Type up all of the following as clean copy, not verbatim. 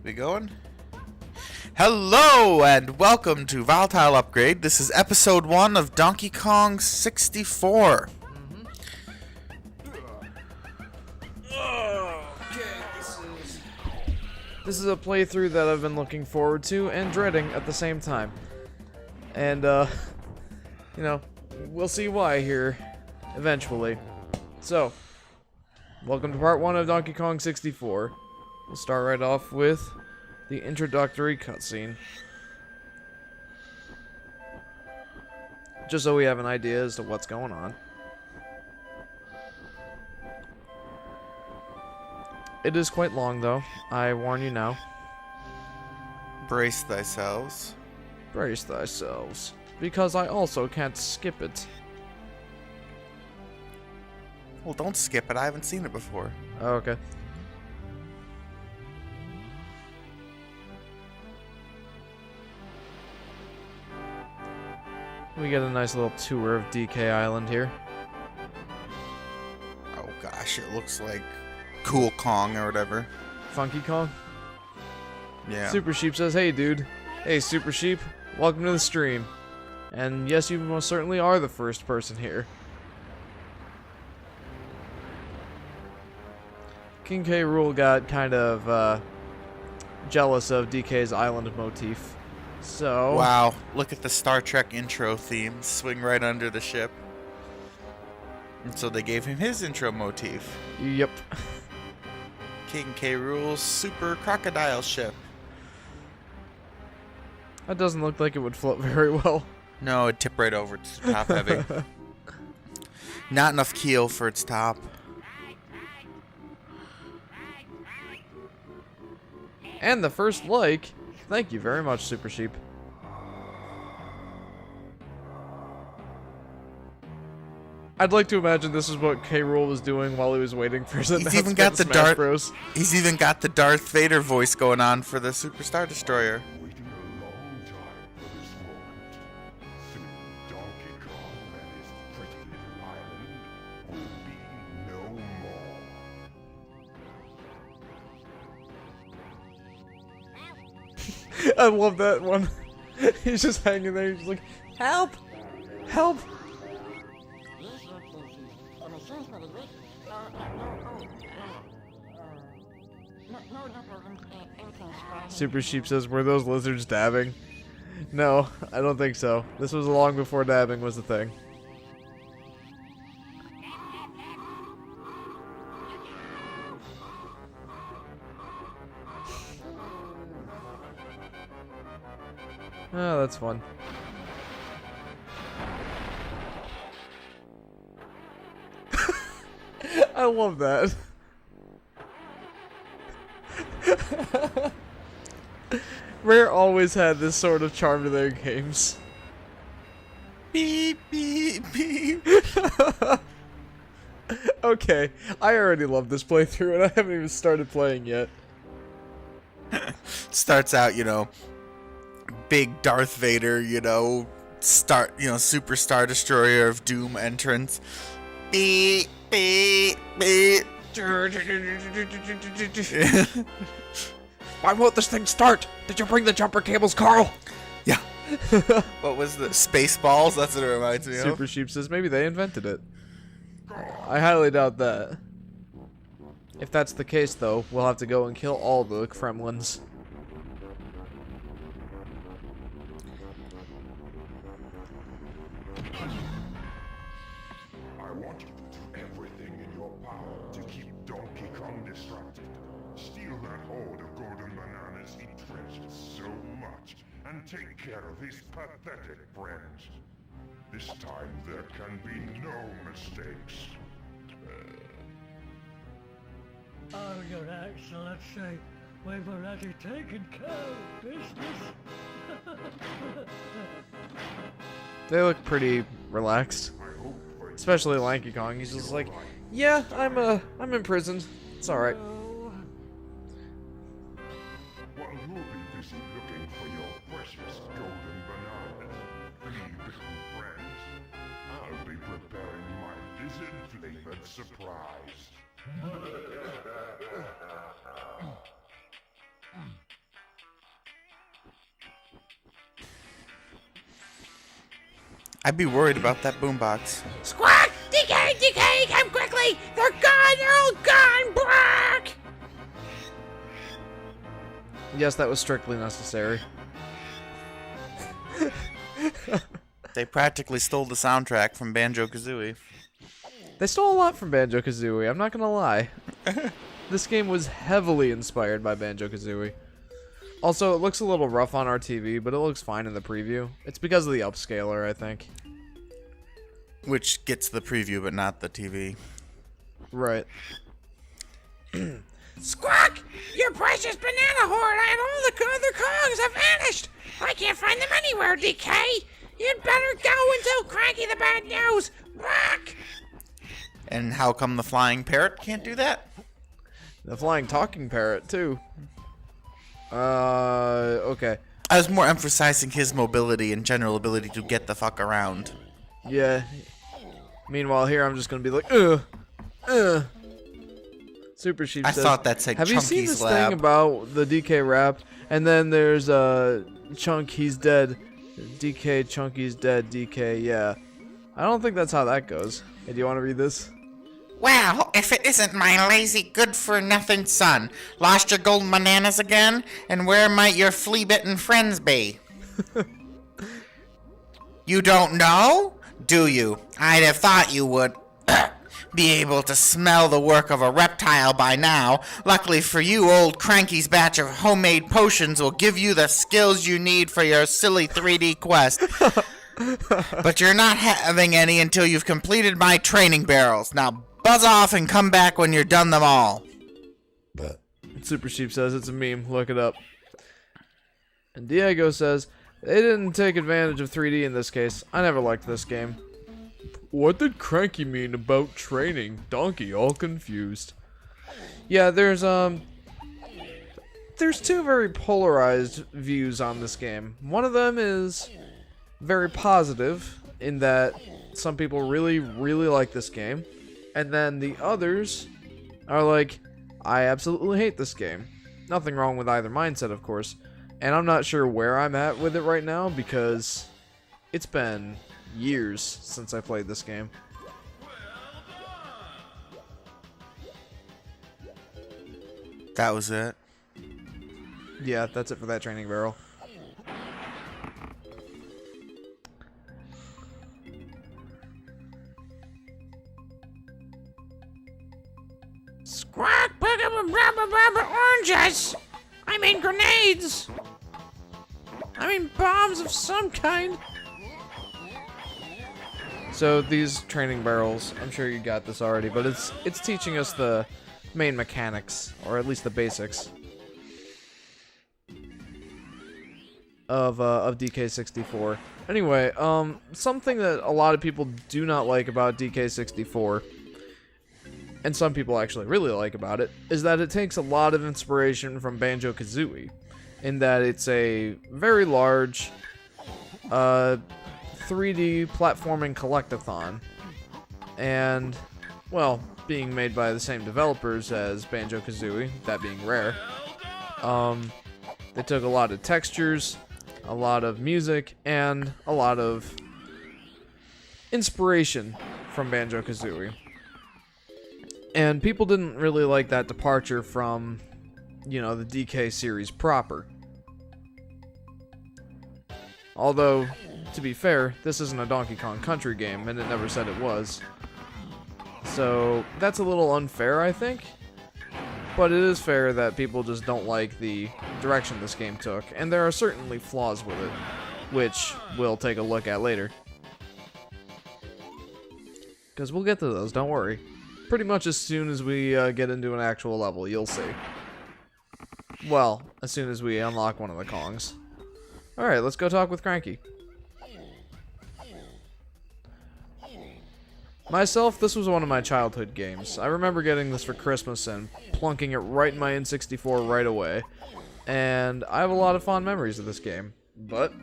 We going? Hello and welcome to Volatile Upgrade. This is episode 1 of Donkey Kong 64. This is a playthrough that I've been looking forward to and dreading at the same time. And, you know, we'll see why here eventually. So, welcome to part 1 of Donkey Kong 64. We'll start right off with the introductory cutscene. Just so we have an idea as to what's going on. It is quite long, though. I warn you now. Brace thyselves. Brace thyselves. Because I also can't skip it. Well, don't skip it. I haven't seen it before. Oh, okay. We get a nice little tour of DK Island here. Oh gosh, it looks like Cool Kong or whatever. Funky Kong? Yeah. Super Sheep says, "Hey dude. Hey Super Sheep, welcome to the stream." And yes, you most certainly are the first person here. King K. Rool got kind of jealous of DK's island motif. So Wow, look at the Star Trek intro theme. Swing right under the ship. And so they gave him his intro motif. Yep. King K. Rool's super crocodile ship. That doesn't look like it would float very well. No, it'd tip right over. It's top heavy. Not enough keel for its top. And the first like. Thank you very much, Super Sheep. I'd like to imagine this is what K. Rool was doing while he was waiting for his announcement. He's even got the Smash Bros. He's even got the Darth Vader voice going on for the Super Star Destroyer. Waiting a long time for this moment. Soon Donkey Kong and his pretty little island will be no more. I love that one. He's just hanging there. He's like, "Help! Help!" Super Sheep says, "Were those lizards dabbing?" No, I don't think so. This was long before dabbing was the thing. Oh, that's fun. I love that. Rare always had this sort of charm to their games. Beep, beep, beep. Okay, I already love this playthrough and I haven't even started playing yet. Starts out, you know, big Darth Vader, you know, Super Star Destroyer of Doom entrance. Beep, beep, beep. Why won't this thing start? Did you bring the jumper cables, Carl? Yeah. What was the Spaceballs? That's what it reminds me of. Super Sheep says maybe they invented it. I highly doubt that. If that's the case, though, we'll have to go and kill all the Kremlins. I want you to do everything in your power to keep Donkey Kong distracted. Steal that horde of golden bananas he treasures so much, and take care of his pathetic friends. This time there can be no mistakes. Oh, Your Excellency, we've already taken care of business. They look pretty relaxed. Especially Lanky Kong. He's just like, yeah, I'm imprisoned. It's alright. While you'll be busy looking for your precious golden bananas, surprised. I'd be worried about that boombox. Squawk! DK! DK! Come quickly! They're gone! They're all gone! Brock! Yes, that was strictly necessary. They practically stole the soundtrack from Banjo-Kazooie. They stole a lot from Banjo-Kazooie, I'm not gonna lie. This game was heavily inspired by Banjo-Kazooie. Also, it looks a little rough on our TV, but it looks fine in the preview. It's because of the upscaler, I think. Which gets the preview, but not the TV. Right. Squawk! Your precious banana horde and all the other Kongs have vanished! I can't find them anywhere, DK! You'd better go and tell Cranky the bad news! Brock! And how come the flying parrot can't do that? The flying talking parrot, too. Okay. I was more emphasizing his mobility and general ability to get the fuck around. Yeah. Meanwhile, here I'm just gonna be like, Super Sheep I says, thought that said have you seen Chunky's this lab. thing about the DK rap? And then there's, Chunk, he's dead. DK, Chunky's dead, DK, yeah. I don't think that's how that goes. Hey, do you want to read this? Well, if it isn't my lazy good-for-nothing son. Lost your golden bananas again? And where might your flea-bitten friends be? You don't know? Do you? I'd have thought you would be able to smell the work of a reptile by now. Luckily for you, old Cranky's batch of homemade potions will give you the skills you need for your silly 3D quest. But you're not having any until you've completed my training barrels. Now buzz off and come back when you're done them all. Super Sheep says it's a meme. Look it up. And Diego says, they didn't take advantage of 3D in this case. I never liked this game. What did Cranky mean about training? Donkey all confused. Yeah, there's two very polarized views on this game. One of them is very positive in that some people really, really like this game. And then the others are like, I absolutely hate this game. Nothing wrong with either mindset, of course. And I'm not sure where I'm at with it right now because it's been years since I played this game. That was it. Yeah, that's it for that training barrel. Squawk! Pick up oranges! I mean grenades! I mean bombs of some kind! So these training barrels, I'm sure you got this already, but it's teaching us the main mechanics, or at least the basics of DK64. Anyway, something that a lot of people do not like about DK64, and some people actually really like about it, is that it takes a lot of inspiration from Banjo-Kazooie, in that it's a very large 3D platforming collectathon, and, well, being made by the same developers as Banjo-Kazooie, that being Rare, they took a lot of textures, a lot of music, and a lot of inspiration from Banjo-Kazooie. And people didn't really like that departure from, you know, the DK series proper. Although, to be fair, this isn't a Donkey Kong Country game, and it never said it was. So, that's a little unfair, I think. But it is fair that people just don't like the direction this game took, and there are certainly flaws with it, which we'll take a look at later. Because we'll get to those, don't worry. Pretty much as soon as we get into an actual level, you'll see. Well, as soon as we unlock one of the Kongs. Alright, let's go talk with Cranky. Myself, this was one of my childhood games. I remember getting this for Christmas and plunking it right in my N64 right away. And I have a lot of fond memories of this game. But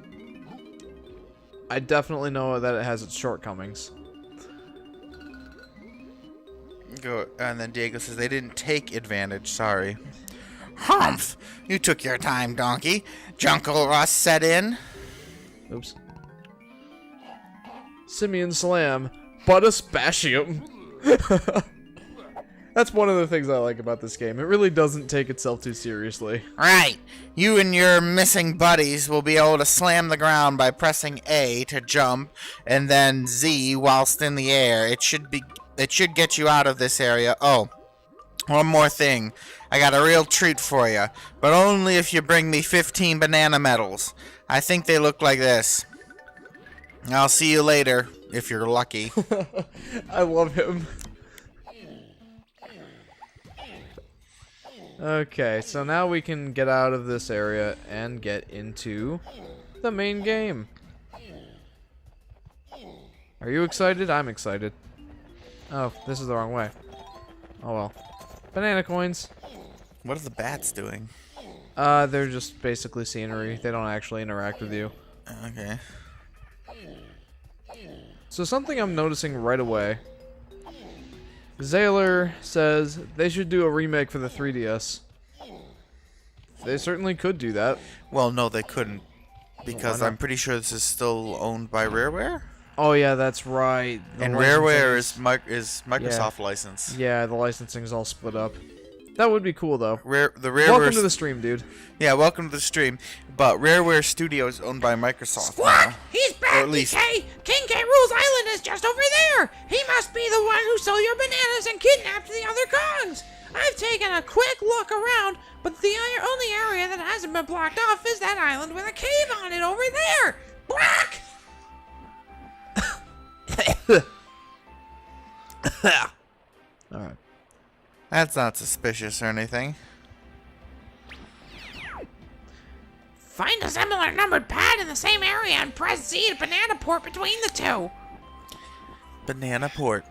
I definitely know that it has its shortcomings. and then Diego says they didn't take advantage. Sorry. Humph! You took your time, donkey. Junkle Russ set in. Oops. Simeon Slam. Buttaspatium. That's one of the things I like about this game. It really doesn't take itself too seriously. Right. You and your missing buddies will be able to slam the ground by pressing A to jump, and then Z whilst in the air. It should get you out of this area. Oh, one more thing. I got a real treat for you, but only if you bring me 15 banana medals. I think they look like this. I'll see you later, if you're lucky. I love him. Okay, so now we can get out of this area and get into the main game. Are you excited? I'm excited. Oh, this is the wrong way. Oh well. Banana coins. What are the bats doing? They're just basically scenery. They don't actually interact with you. Okay. So something I'm noticing right away. Zaylor says they should do a remake for the 3DS. They certainly could do that. Well, no, they couldn't. Because not? I'm pretty sure this is still owned by Rareware. Oh yeah, that's right. The And licensing Rareware is Microsoft license. Yeah, the licensing's all split up. That would be cool though. The Rareware. Welcome to the stream, dude. Yeah, welcome to the stream. But Rareware Studio is owned by Microsoft. Squawk! now. He's back, Or at least- DK! King K. Rool's island is just over there! He must be the one who stole your bananas and kidnapped the other Kongs! I've taken a quick look around, but the only area that hasn't been blocked off is that island with a cave on it over there! Black! Alright. That's not suspicious or anything. Find a similar numbered pad in the same area and press Z to banana port between the two. Banana port.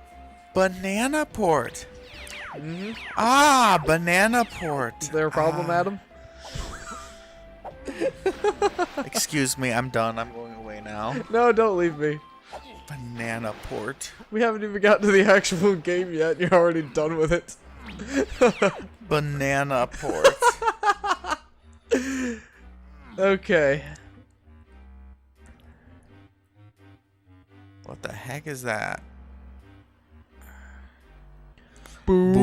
Banana port. Ah, banana port. Is there a problem, Adam? Excuse me, I'm done. I'm going away now. No, don't leave me. Banana port. We haven't even gotten to the actual game yet, and you're already done with it. Banana port. Okay. What the heck is that? Boo.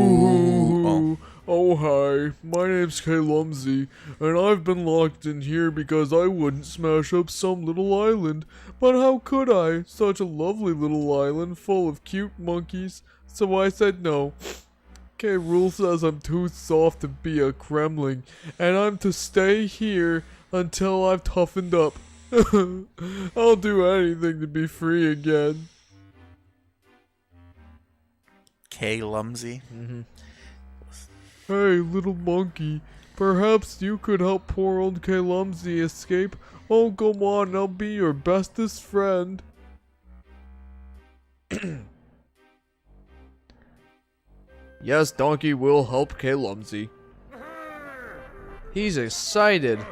Oh. Oh hi, my name's Kalumsy, and I've been locked in here because I wouldn't smash up some little island. But how could I? Such a lovely little island full of cute monkeys. So I said no. K. Rule says I'm too soft to be a Kremling, and I'm to stay here until I've toughened up. I'll do anything to be free again. K. Lumsy. Hey, little monkey, perhaps you could help poor old Kalumsy escape? Oh, come on, I'll be your bestest friend. Yes, Donkey will help Kalumsy. He's excited.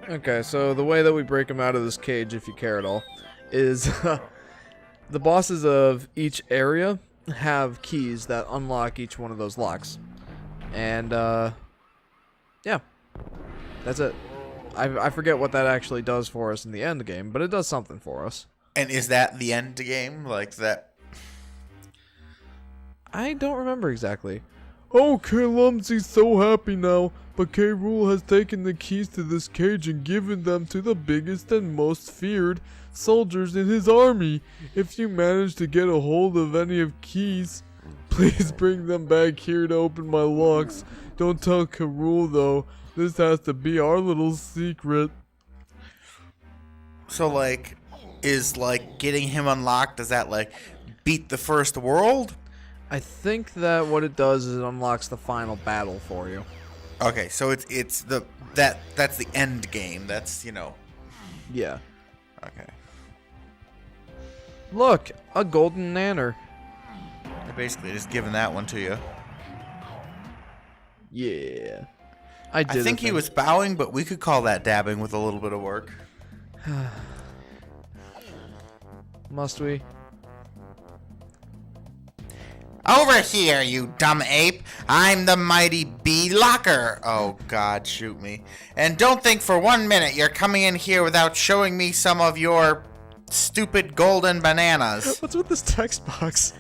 Okay, so the way that we break him out of this cage, if you care at all, is the bosses of each area have keys that unlock each one of those locks. And, yeah. That's it. I forget what that actually does for us in the end game, but it does something for us. And is that the end game? Like that? I don't remember exactly. Oh, Kalumsy's so happy now, but K. Rool has taken the keys to this cage and given them to the biggest and most feared soldiers in his army. If you manage to get a hold of any of keys, please bring them back here to open my locks. Don't tell K. Rool though. This has to be our little secret. So like, is like getting him unlocked? Does that like beat the first world? I think that what it does is it unlocks the final battle for you. Okay, so it's that's the end game. That's, you know. Yeah. Okay. Look, a golden nanner. They're basically just giving that one to you. Yeah. I I think he was bowing, but we could call that dabbing with a little bit of work. Must we? Over here, you dumb ape. I'm the mighty bee locker. Oh, God, shoot me. And don't think for 1 minute you're coming in here without showing me some of your stupid golden bananas. What's with this text box?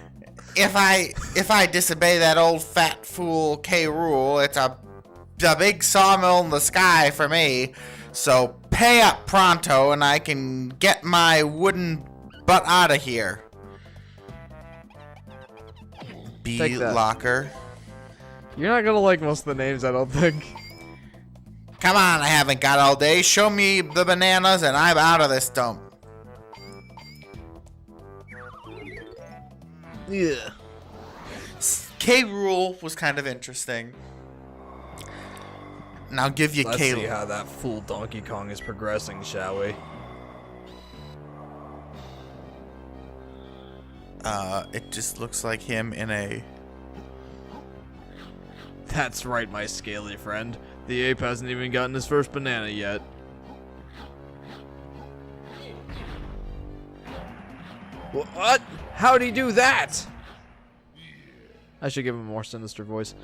If I disobey that old fat fool K. Rool, it's a big sawmill in the sky for me. So pay up pronto and I can get my wooden butt out of here. Bee Take that. locker. You're not gonna like most of the names, I don't think. Come on, I haven't got all day. Show me the bananas and I'm out of this dump. Yeah. K. Rool was kind of interesting. And I'll give you Let's K. see how that fool Donkey Kong is progressing, shall we? It just looks like him in a... That's right, my scaly friend. The ape hasn't even gotten his first banana yet. What? How'd he do that? I should give him a more sinister voice.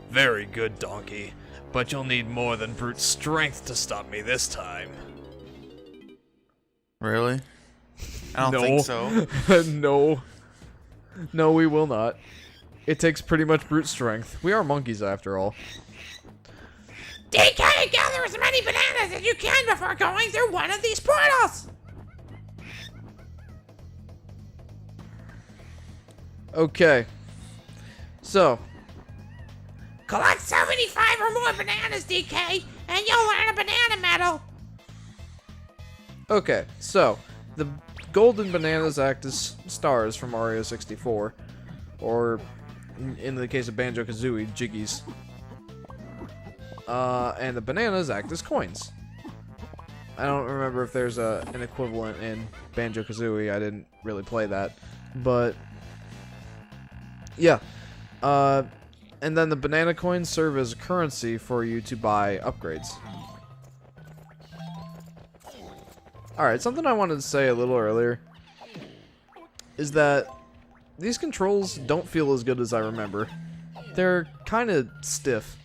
Very good, Donkey. But you'll need more than brute strength to stop me this time. Really? I don't think so. No. No, we will not. It takes pretty much brute strength. We are monkeys, after all. DK, gather as many bananas as you can before going through one of these portals! Okay. So, Collect 75 or more bananas, DK, and you'll earn a banana medal! okay, so, the golden bananas act as stars from Mario 64. Or, in the case of Banjo-Kazooie, Jiggies. And the bananas act as coins. I don't remember if there's an equivalent in Banjo-Kazooie. I didn't really play that. But, yeah. And then the banana coins serve as currency for you to buy upgrades. Alright, something I wanted to say a little earlier is that these controls don't feel as good as I remember. They're kind of stiff.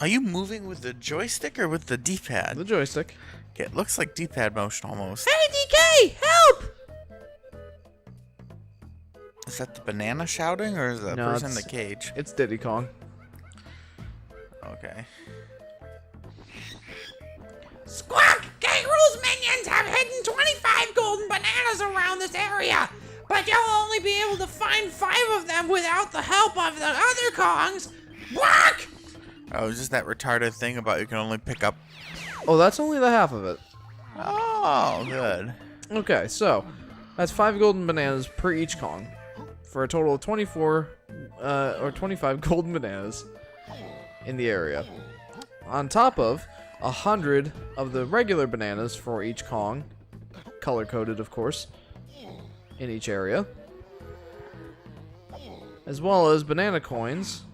Are you moving with the joystick or with the D-pad? The joystick. Okay, it looks like D-pad motion almost. Hey, DK, help! Is that the banana shouting or is that No, person in the it's- cage? It's Diddy Kong. Okay. Squawk! Kangaroo's minions have hidden 25 golden bananas around this area, but you'll only be able to find 5 of them without the help of the other Kongs. Squawk! Oh, it's just that retarded thing about you can only pick up... Oh, that's only the half of it. Oh, good. Okay, so that's 5 golden bananas per each Kong, for a total of 24 or 25 golden bananas in the area. On top of 100 of the regular bananas for each Kong, color-coded, of course, in each area, as well as banana coins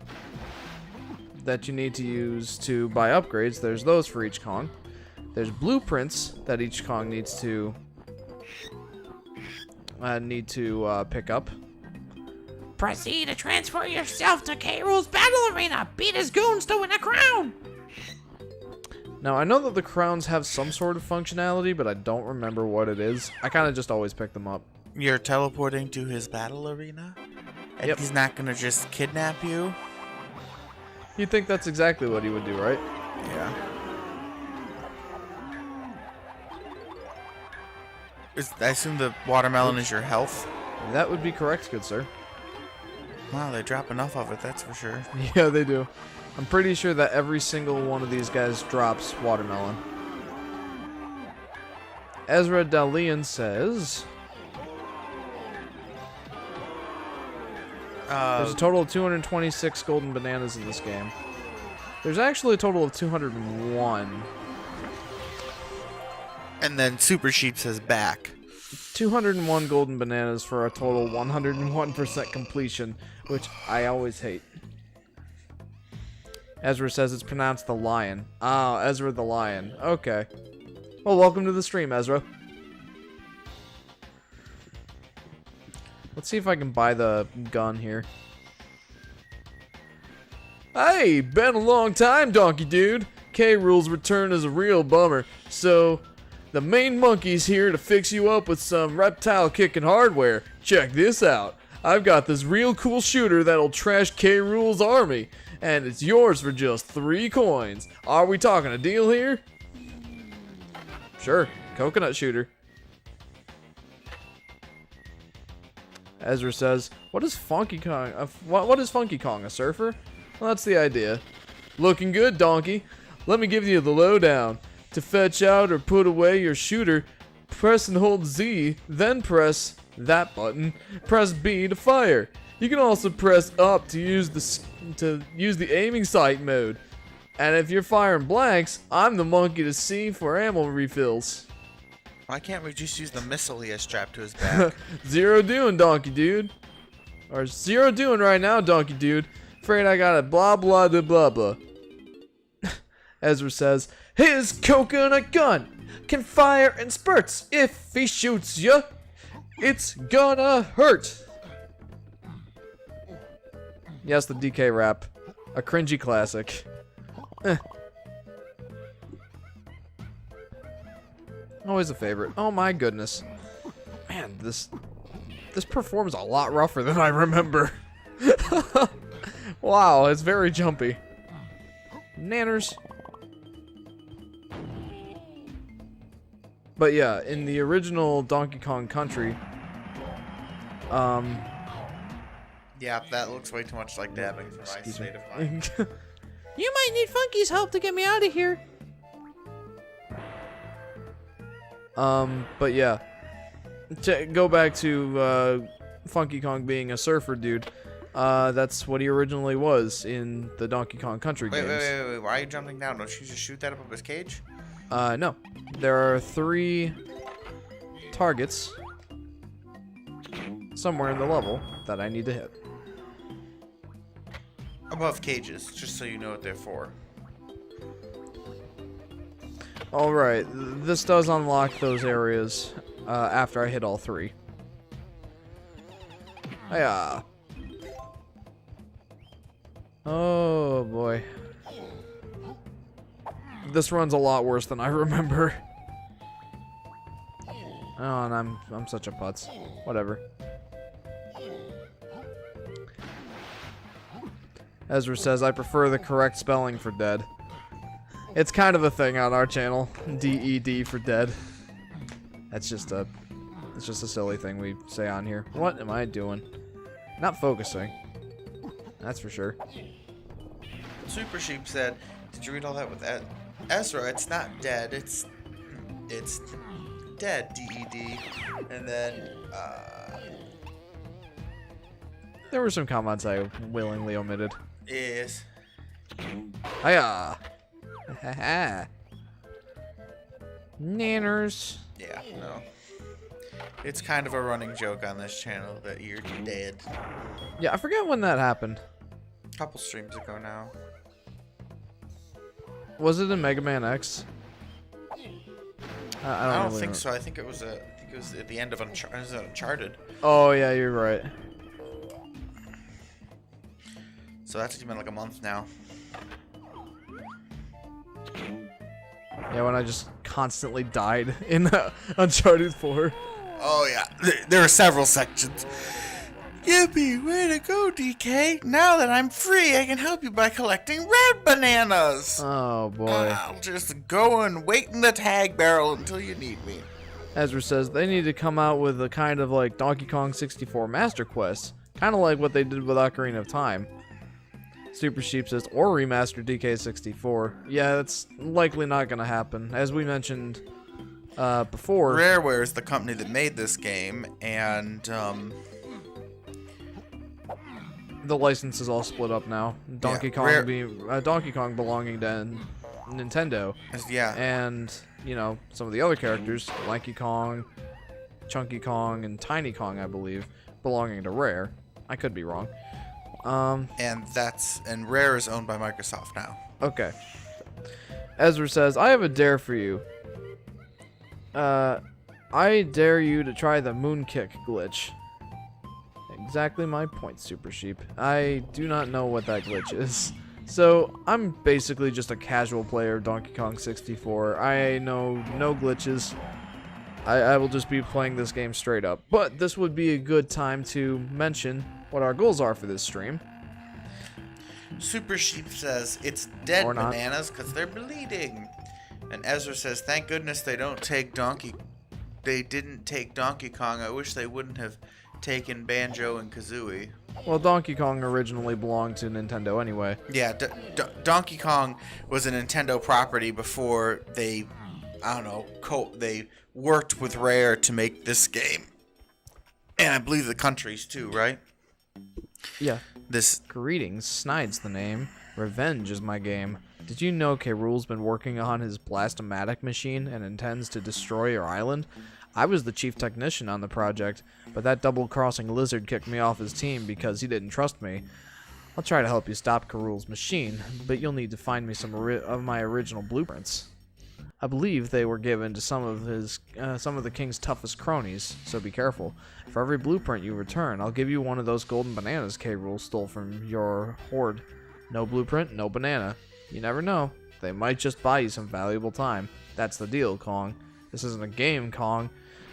that you need to use to buy upgrades. There's those for each Kong. There's blueprints that each Kong needs to pick up. Proceed to transfer yourself to K. Rool's battle arena. Beat his goons to win a crown. Now, I know that the crowns have some sort of functionality, but I don't remember what it is. I kind of just always pick them up. You're teleporting to his battle arena? And Yep. he's not gonna just kidnap you? You'd think that's exactly what he would do, right? Yeah. I assume the watermelon is your health? That would be correct, good sir. Wow, they drop enough of it, that's for sure. Yeah, they do. I'm pretty sure that every single one of these guys drops watermelon. Ezra Dalian says... There's a total of 226 golden bananas in this game. There's actually a total of 201. And then Super Sheep says back. 201 golden bananas for a total 101% completion, which I always hate. Ezra says it's pronounced the lion. Ah, Ezra the lion. Okay. Well, welcome to the stream, Ezra. Let's see if I can buy the gun here. Hey, been a long time, Donkey Dude. K. Rool's return is a real bummer. So, the main monkey's here to fix you up with some reptile kicking hardware. Check this out. I've got this real cool shooter that'll trash K. Rool's army. And it's yours for just 3 coins. Are we talking a deal here? Sure, coconut shooter. Ezra says, what is Funky Kong? What is Funky Kong, a surfer? Well, that's the idea. Looking good, donkey. Let me give you the lowdown. To fetch out or put away your shooter, press and hold Z, then press that button. Press B to fire. You can also press up to use the aiming sight mode. And if you're firing blanks, I'm the monkey to see for ammo refills. Why can't we just use the missile he has strapped to his back? Zero doing, Donkey Dude. Or zero doing right now, Donkey Dude. Afraid I got a blah blah blah blah blah. Ezra says, his coconut gun can fire in spurts. If he shoots you, it's gonna hurt. Yes, the DK rap. A cringy classic. Always a favorite. Oh my goodness. Man, this performs a lot rougher than I remember. Wow, it's very jumpy. Nanners. But yeah, in the original Donkey Kong Country, Yeah, that looks way too much like dabbing for my state of mind. You might need Funky's help to get me out of here. But yeah, to go back to Funky Kong being a surfer dude, that's what he originally was in the Donkey Kong Country games. Wait, why are you jumping down? Don't you just shoot that up his cage? No. There are 3 targets somewhere in the level that I need to hit. Above cages, just so you know what they're for. Alright, this does unlock those areas after I hit all 3. Hiya. Oh boy. This run's a lot worse than I remember. Oh, and I'm such a putz. Whatever. Ezra says, I prefer the correct spelling for dead. It's kind of a thing on our channel. D-E-D for dead. It's just a silly thing we say on here. What am I doing? Not focusing. That's for sure. Super Sheep said, did you read all that with that? Ezra, it's not dead, it's dead, D-E-D. And then, There were some comments I willingly omitted. is... Hiya! Haha. Nanners. Yeah, no. It's kind of a running joke on this channel that you're dead. Yeah, I forget when that happened. A couple streams ago now. Was it in Mega Man X? I don't really think know. so. I think it was at the end of Uncharted. Oh yeah, you're right. So that's been like a month now. Yeah, when I just constantly died in Uncharted 4. Oh yeah, there are several sections. Yippee, way to go, DK. Now that I'm free, I can help you by collecting red bananas. Oh boy. I'll just go and wait in the tag barrel until you need me. Ezra says they need to come out with a kind of like Donkey Kong 64 Master Quest. Kind of like what they did with Ocarina of Time. Super Sheep says, or remaster DK64. Yeah, that's likely not going to happen. As we mentioned before. Rareware is the company that made this game, and the license is all split up now. Donkey Kong belonging to Nintendo. Yeah. And, you know, some of the other characters, Lanky Kong, Chunky Kong, and Tiny Kong, I believe, belonging to Rare. I could be wrong. And Rare is owned by Microsoft now. Okay. Ezra says, I have a dare for you. I dare you to try the moon kick glitch. Exactly my point, Super Sheep. I do not know what that glitch is. So, I'm basically just a casual player of Donkey Kong 64. I know no glitches. I will just be playing this game straight up. But this would be a good time to mention what our goals are for this stream. Super Sheep says it's dead Or not. bananas because they're bleeding. And Ezra says, thank goodness they didn't take Donkey Kong. I wish they wouldn't have taken Banjo and Kazooie. Well, Donkey Kong originally belonged to Nintendo anyway. Yeah, Donkey Kong was a Nintendo property before they, I don't know, they worked with Rare to make this game. And I believe the countries too, right? Yeah. This Greetings, Snide's the name. Revenge is my game. Did you know K. Rool's been working on his Blast-O-Matic machine and intends to destroy your island? I was the chief technician on the project, but that double-crossing lizard kicked me off his team because he didn't trust me. I'll try to help you stop K. Rool's machine, but you'll need to find me some of my original blueprints. I believe they were given to some of the king's toughest cronies, so be careful. For every blueprint you return, I'll give you one of those golden bananas K. Rool stole from your hoard. No blueprint, no banana. You never know. They might just buy you some valuable time. That's the deal, Kong. This isn't a game, Kong.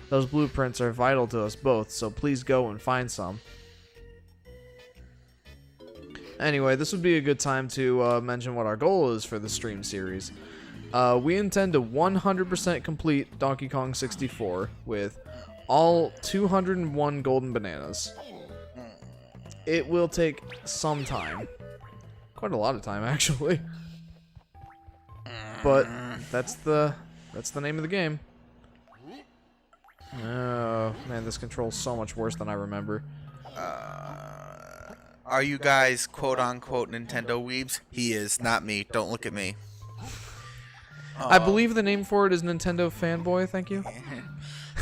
Those blueprints are vital to us both, so please go and find some. Anyway, this would be a good time to mention what our goal is for the stream series. We intend to 100% complete Donkey Kong 64 with all 201 golden bananas. It will take some time. Quite a lot of time, actually. But that's the name of the game. Oh, man, this control's so much worse than I remember. Are you guys quote-unquote Nintendo weebs? He is, not me. Don't look at me. I believe the name for it is Nintendo Fanboy, thank you.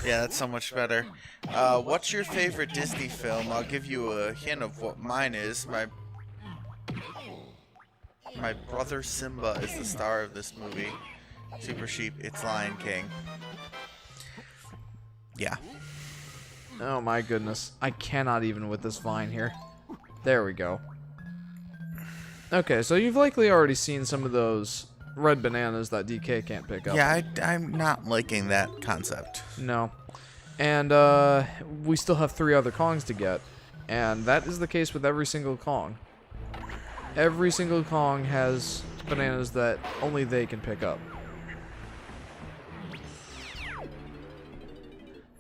Yeah, that's so much better. What's your favorite Disney film? I'll give you a hint of what mine is. My brother Simba is the star of this movie. Super Sheep, it's Lion King. Yeah. Oh my goodness. I cannot even with this vine here. There we go. Okay, so you've likely already seen some of those red bananas that DK can't pick up. Yeah, I'm not liking that concept. No. And we still have 3 other Kongs to get. And that is the case with every single Kong. Every single Kong has bananas that only they can pick up.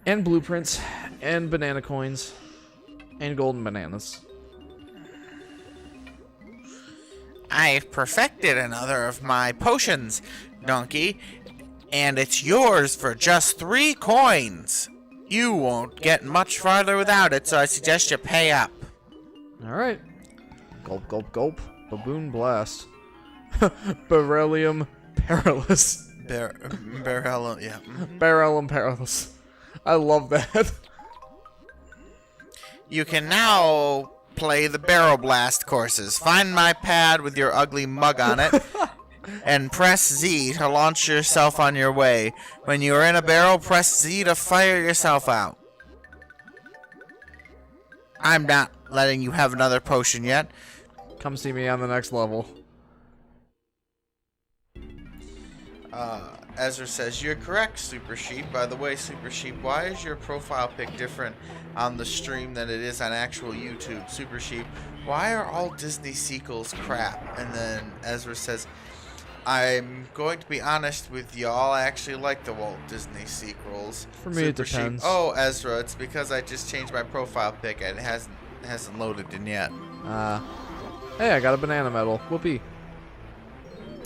And blueprints, and banana coins, and golden bananas. I've perfected another of my potions, Donkey, and it's yours for just 3 coins. You won't get much farther without it, so I suggest you pay up. Alright. Gulp, gulp, gulp. Baboon blast. Beryllium perilous. Barrel, yeah. Beryllium perilous. I love that. You can now play the barrel blast courses. Find my pad with your ugly mug on it, and press Z to launch yourself on your way. When you are in a barrel, press Z to fire yourself out. I'm not letting you have another potion yet. Come see me on the next level. Ezra says, you're correct, Super Sheep. By the way, Super Sheep, why is your profile pic different on the stream than it is on actual YouTube? Super Sheep, why are all Disney sequels crap? And then Ezra says, I'm going to be honest with y'all, I actually like the Walt Disney sequels. For me, it depends. Sheep, oh, Ezra, it's because I just changed my profile pic and it hasn't loaded in yet. Hey, I got a banana medal. Whoopee.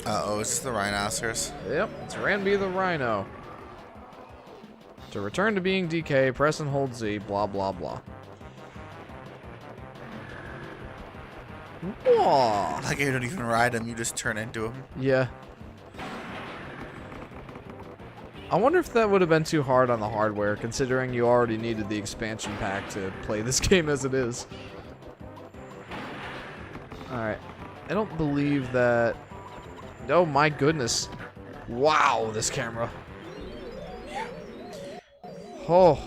Uh-oh, is this the rhinoceros? Yep, it's Ranby the Rhino. To return to being DK, press and hold Z, blah blah blah. Whoa. Like you don't even ride him, you just turn into him. Yeah. I wonder if that would have been too hard on the hardware, considering you already needed the expansion pack to play this game as it is. Alright. I don't believe that... Oh my goodness. Wow, this camera. Oh.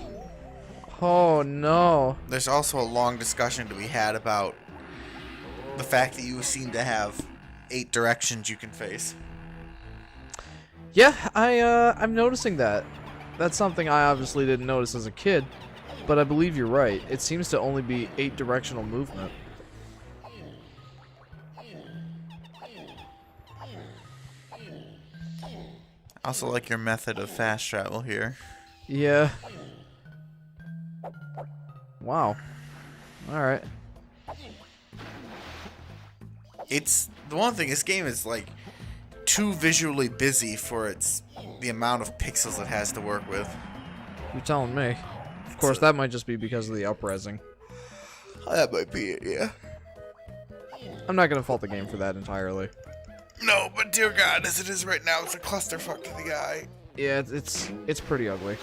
Oh no. There's also a long discussion to be had about the fact that you seem to have 8 directions you can face. Yeah, I'm noticing that. That's something I obviously didn't notice as a kid, but I believe you're right. It seems to only be 8 directional movement. I also like your method of fast travel here. Yeah. Wow. Alright. It's the one thing, this game is like too visually busy for the amount of pixels it has to work with. You're telling me. Of course, that might just be because of the upresing. That might be it, yeah. I'm not gonna fault the game for that entirely. No, but dear God, as it is right now, it's a clusterfuck to the eye. Yeah, it's pretty ugly.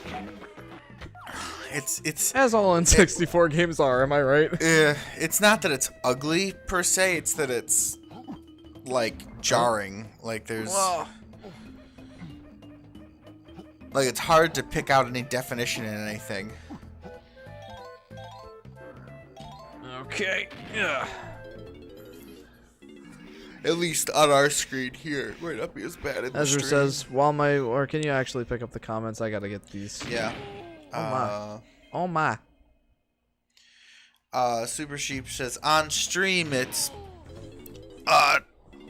It's As all N64 games are, am I right? it's not that it's ugly per se, it's that it's like jarring. Like there's like it's hard to pick out any definition in anything. Okay. Yeah. At least on our screen here. It might not be as bad in the Ezra stream. says, or can you actually pick up the comments? I gotta get these. Yeah. Oh my. Super Sheep says, on stream it's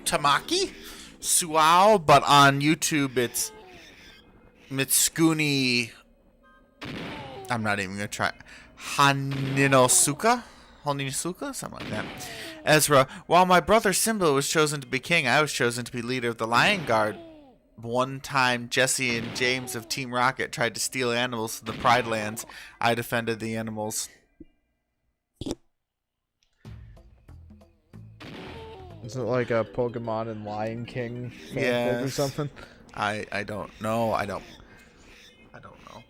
Tamaki Suao, but on YouTube it's Mitsukuni. I'm not even gonna try. Haninosuka? Something like that. Ezra, while my brother Simba was chosen to be king, I was chosen to be leader of the Lion Guard. One time, Jesse and James of Team Rocket tried to steal animals from the Pride Lands. I defended the animals. Is it like a Pokemon and Lion King Yeah. or something? I don't know. I don't know.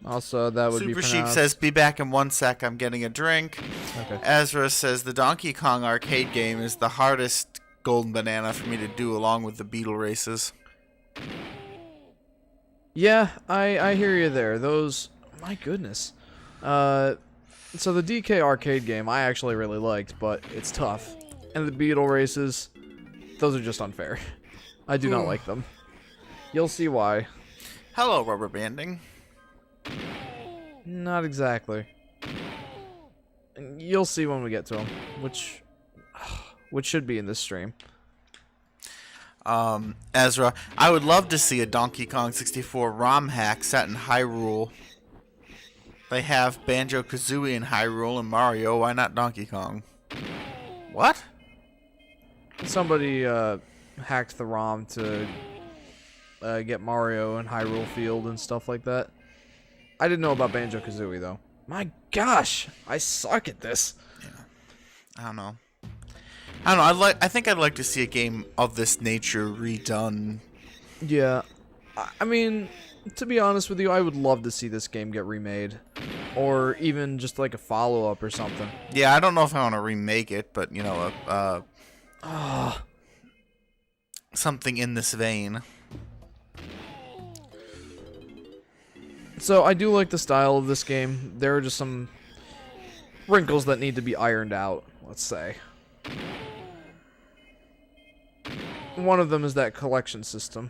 Also, that would Super be Sheep pronounced... says, be back in 1 sec. I'm getting a drink. Okay. Ezra says, the Donkey Kong arcade game is the hardest golden banana for me to do, along with the beetle races. Yeah, I hear you there. Those... My goodness. So the DK arcade game I actually really liked, but it's tough. And the beetle races, those are just unfair. I do not like them. You'll see why. Hello, rubber banding. Not exactly. You'll see when we get to them, which should be in this stream. Ezra, I would love to see a Donkey Kong 64 ROM hack set in Hyrule. They have Banjo-Kazooie in Hyrule and Mario. Why not Donkey Kong? What? Somebody hacked the ROM to get Mario and Hyrule Field and stuff like that. I didn't know about Banjo-Kazooie, though. My gosh, I suck at this. I don't know. I think I'd like to see a game of this nature redone. Yeah. I mean, to be honest with you, I would love to see this game get remade. Or even just like a follow-up or something. Yeah, I don't know if I want to remake it, but, you know, something in this vein. So, I do like the style of this game. There are just some wrinkles that need to be ironed out, let's say. One of them is that collection system.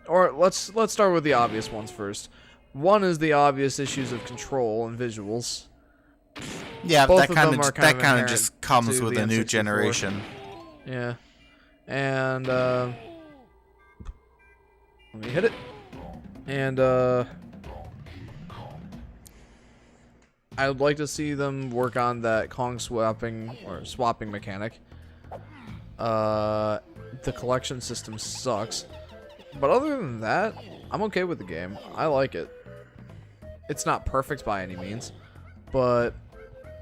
Or, let's start with the obvious ones first. One is the obvious issues of control and visuals. Yeah, Both that of kind them are of kind of that kind of inherent just comes to with the a new N64. generation. Yeah. And, let me hit it. And, I would like to see them work on that Kong swapping mechanic. The collection system sucks. But other than that, I'm okay with the game. I like it. It's not perfect by any means, but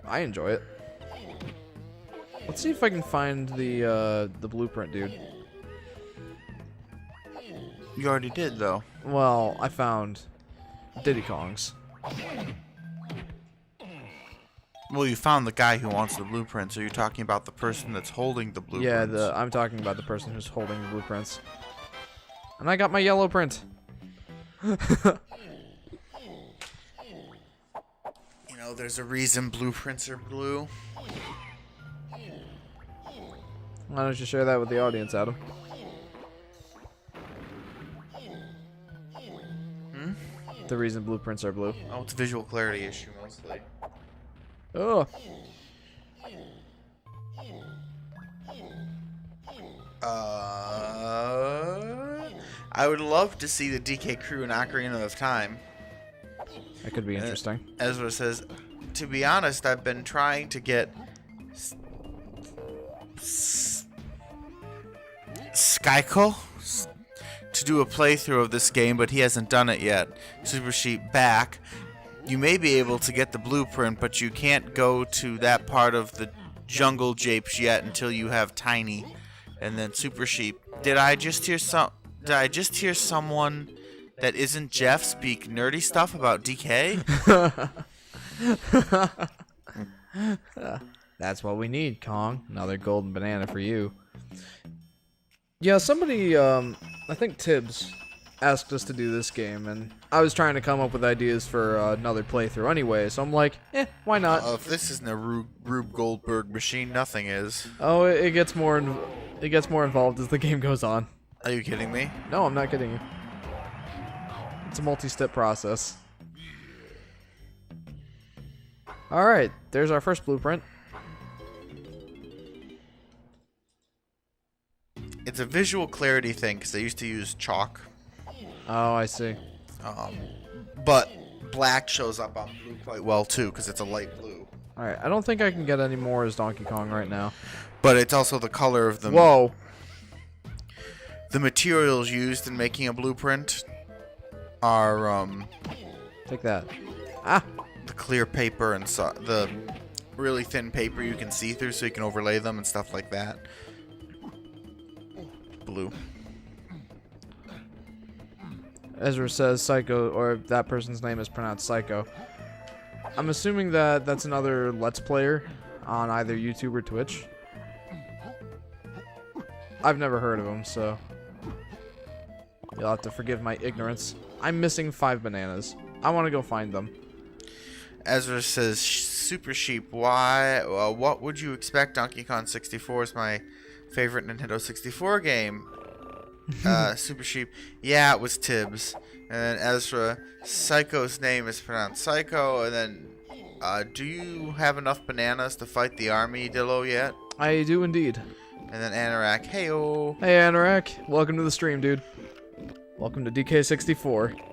I enjoy it. Let's see if I can find the blueprint, dude. You already did, though. Well, I found Diddy Kong's. Well, you found the guy who wants the blueprints. Are you talking about the person that's holding the blueprints? Yeah, I'm talking about the person who's holding the blueprints. And I got my yellow print. know there's a reason blueprints are blue. Why don't you share that with the audience, Adam? The reason blueprints are blue. Oh, it's a visual clarity issue mostly. Oh. I would love to see the DK crew in Ocarina of Time. That could be interesting. Ezra says, to be honest, I've been trying to get Skyko to do a playthrough of this game, but he hasn't done it yet. Super Sheep back. You may be able to get the blueprint, but you can't go to that part of the jungle japes yet until you have Tiny. And then Super Sheep. Did I just hear someone that isn't Jeff speak nerdy stuff about DK? That's what we need, Kong. Another golden banana for you. Yeah, somebody, I think Tibbs asked us to do this game, and I was trying to come up with ideas for another playthrough anyway, so I'm like, why not? If this isn't a Rube Goldberg machine, nothing is. Oh, it gets more involved as the game goes on. Are you kidding me? No, I'm not kidding you. It's a multi-step process. Alright, there's our first blueprint. It's a visual clarity thing, because they used to use chalk. Oh, I see. But black shows up on blue quite well, too, because it's a light blue. Alright, I don't think I can get any more as Donkey Kong right now. But it's also the color of the... Whoa! The materials used in making a blueprint are, Take that. Ah! the clear paper and the really thin paper you can see through so you can overlay them and stuff like that. Blue. Ezra says Psycho, or that person's name is pronounced Psycho. I'm assuming that that's another Let's Player on either YouTube or Twitch. I've never heard of him, so you'll have to forgive my ignorance. I'm missing 5 bananas. I want to go find them. Ezra says, Super Sheep, why? What would you expect? Donkey Kong 64 is my favorite Nintendo 64 game. Super Sheep, yeah, it was Tibbs. And then Ezra, Psycho's name is pronounced Psycho. And then, do you have enough bananas to fight the army, Dillo, yet? I do indeed. And then Anorak, hey-oh. Hey Anorak, welcome to the stream, dude. Welcome to DK64.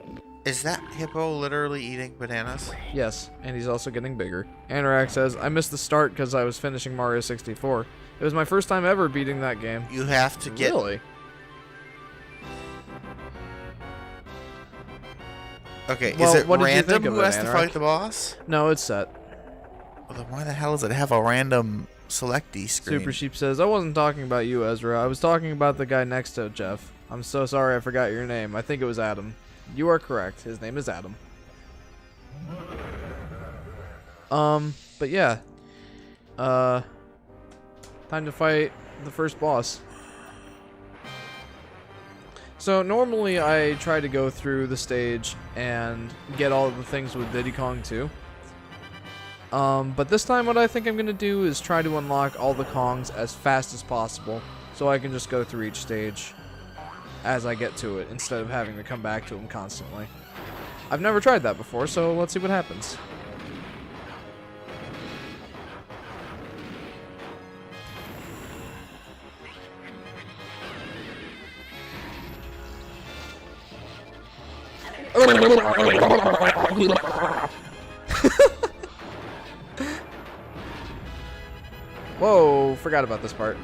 Is that hippo literally eating bananas? Yes, and he's also getting bigger. Anorak says, I missed the start because I was finishing Mario 64. It was my first time ever beating that game. You have to get... Really? Okay, Well, is it what did you random think of who it, has to Anorak? fight the boss? No, it's set. Well, then why the hell does it have a random selectee screen? Super Sheep says, I wasn't talking about you, Ezra. I was talking about the guy next to Jeff. I'm so sorry I forgot your name. I think it was Adam. You are correct. His name is Adam. But yeah. Time to fight the first boss. So normally I try to go through the stage and get all of the things with Diddy Kong 2. But this time what I think I'm going to do is try to unlock all the Kongs as fast as possible so I can just go through each stage as I get to it instead of having to come back to them constantly. I've never tried that before, so let's see what happens. Whoa, forgot about this part.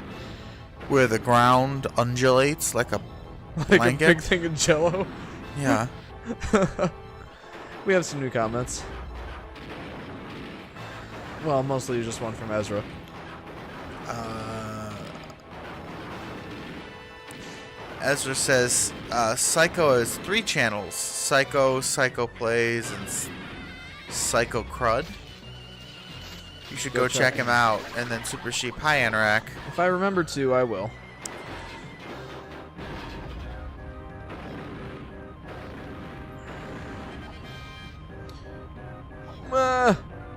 Where the ground undulates like a Like blanket? a big thing of jello. Yeah. We have some new comments. Well, mostly just one from Ezra. Ezra says, Psycho has 3 channels. Psycho, Psycho Plays, and Psycho Crud. You should go check him out. And then Super Sheep, hi Anorak. If I remember to, I will.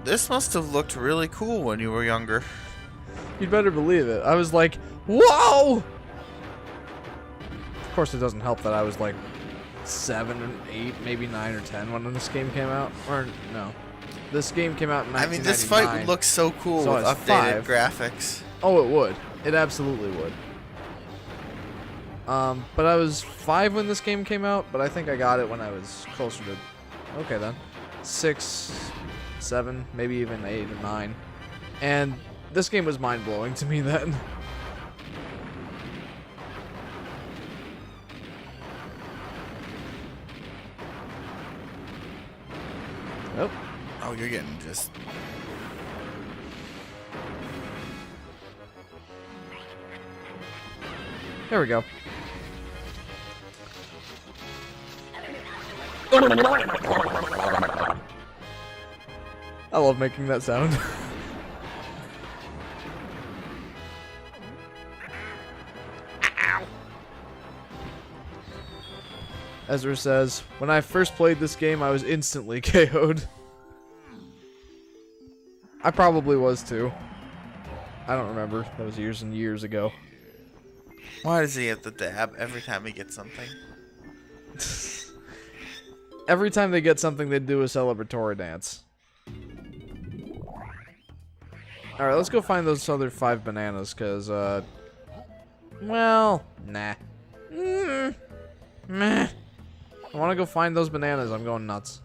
This must have looked really cool when you were younger. You'd better believe it. I was like, whoa! Of course, it doesn't help that I was like 7 or 8, maybe 9 or 10 when this game came out. Or, no. This game came out in 1999. I mean, this fight would look so cool So with I was updated 5. graphics. Oh, it would. It absolutely would. But I was 5 when this game came out, but I think I got it when I was closer to... Okay, then. 6, 7, maybe even 8 or 9. And this game was mind-blowing to me then. Oh. Oh, you're getting just... There we go. I love making that sound. Ezra says, when I first played this game, I was instantly KO'd. I probably was too. I don't remember. That was years and years ago. Why does he have to dab every time he gets something? Every time they get something, they do a celebratory dance. Alright, let's go find those other 5 bananas, because, well, nah. Meh. I want to go find those bananas. I'm going nuts.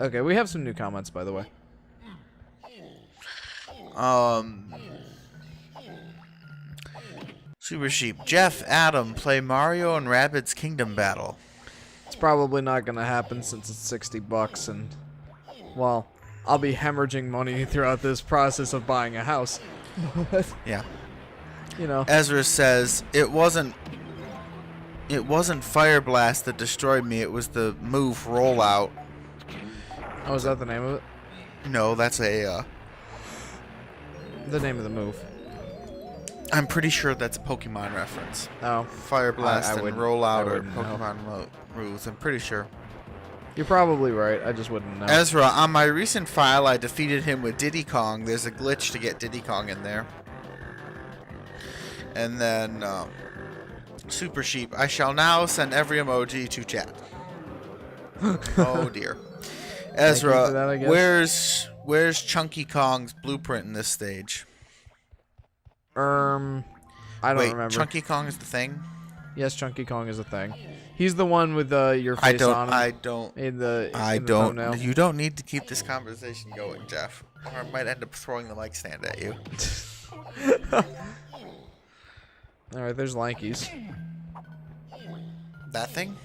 Okay, we have some new comments, by the way. Super Sheep. Jeff, Adam, play Mario and Rabbids Kingdom Battle. It's probably not going to happen since it's $60 and, well, I'll be hemorrhaging money throughout this process of buying a house. Yeah. You know. Ezra says, it wasn't Fire Blast that destroyed me, it was the move Rollout. Oh, is that the name of it? No, that's a, The name of the move. I'm pretty sure that's a Pokemon reference. Oh. Fire Blast and wouldn't- Rollout I are wouldn't know. Pokemon moves, I'm pretty sure. You're probably right. I just wouldn't know. Ezra, on my recent file, I defeated him with Diddy Kong. There's a glitch to get Diddy Kong in there. And then, Super Sheep, I shall now send every emoji to chat. Oh dear. Ezra, for that, I guess. where's Chunky Kong's blueprint in this stage? I don't Wait, remember. Chunky Kong is the thing? Yes, Chunky Kong is a thing. He's the one with your face on him. I don't. In the thumbnail. You don't need to keep this conversation going, Jeff. Or I might end up throwing the mic stand at you. Alright, there's Lanky's. That thing?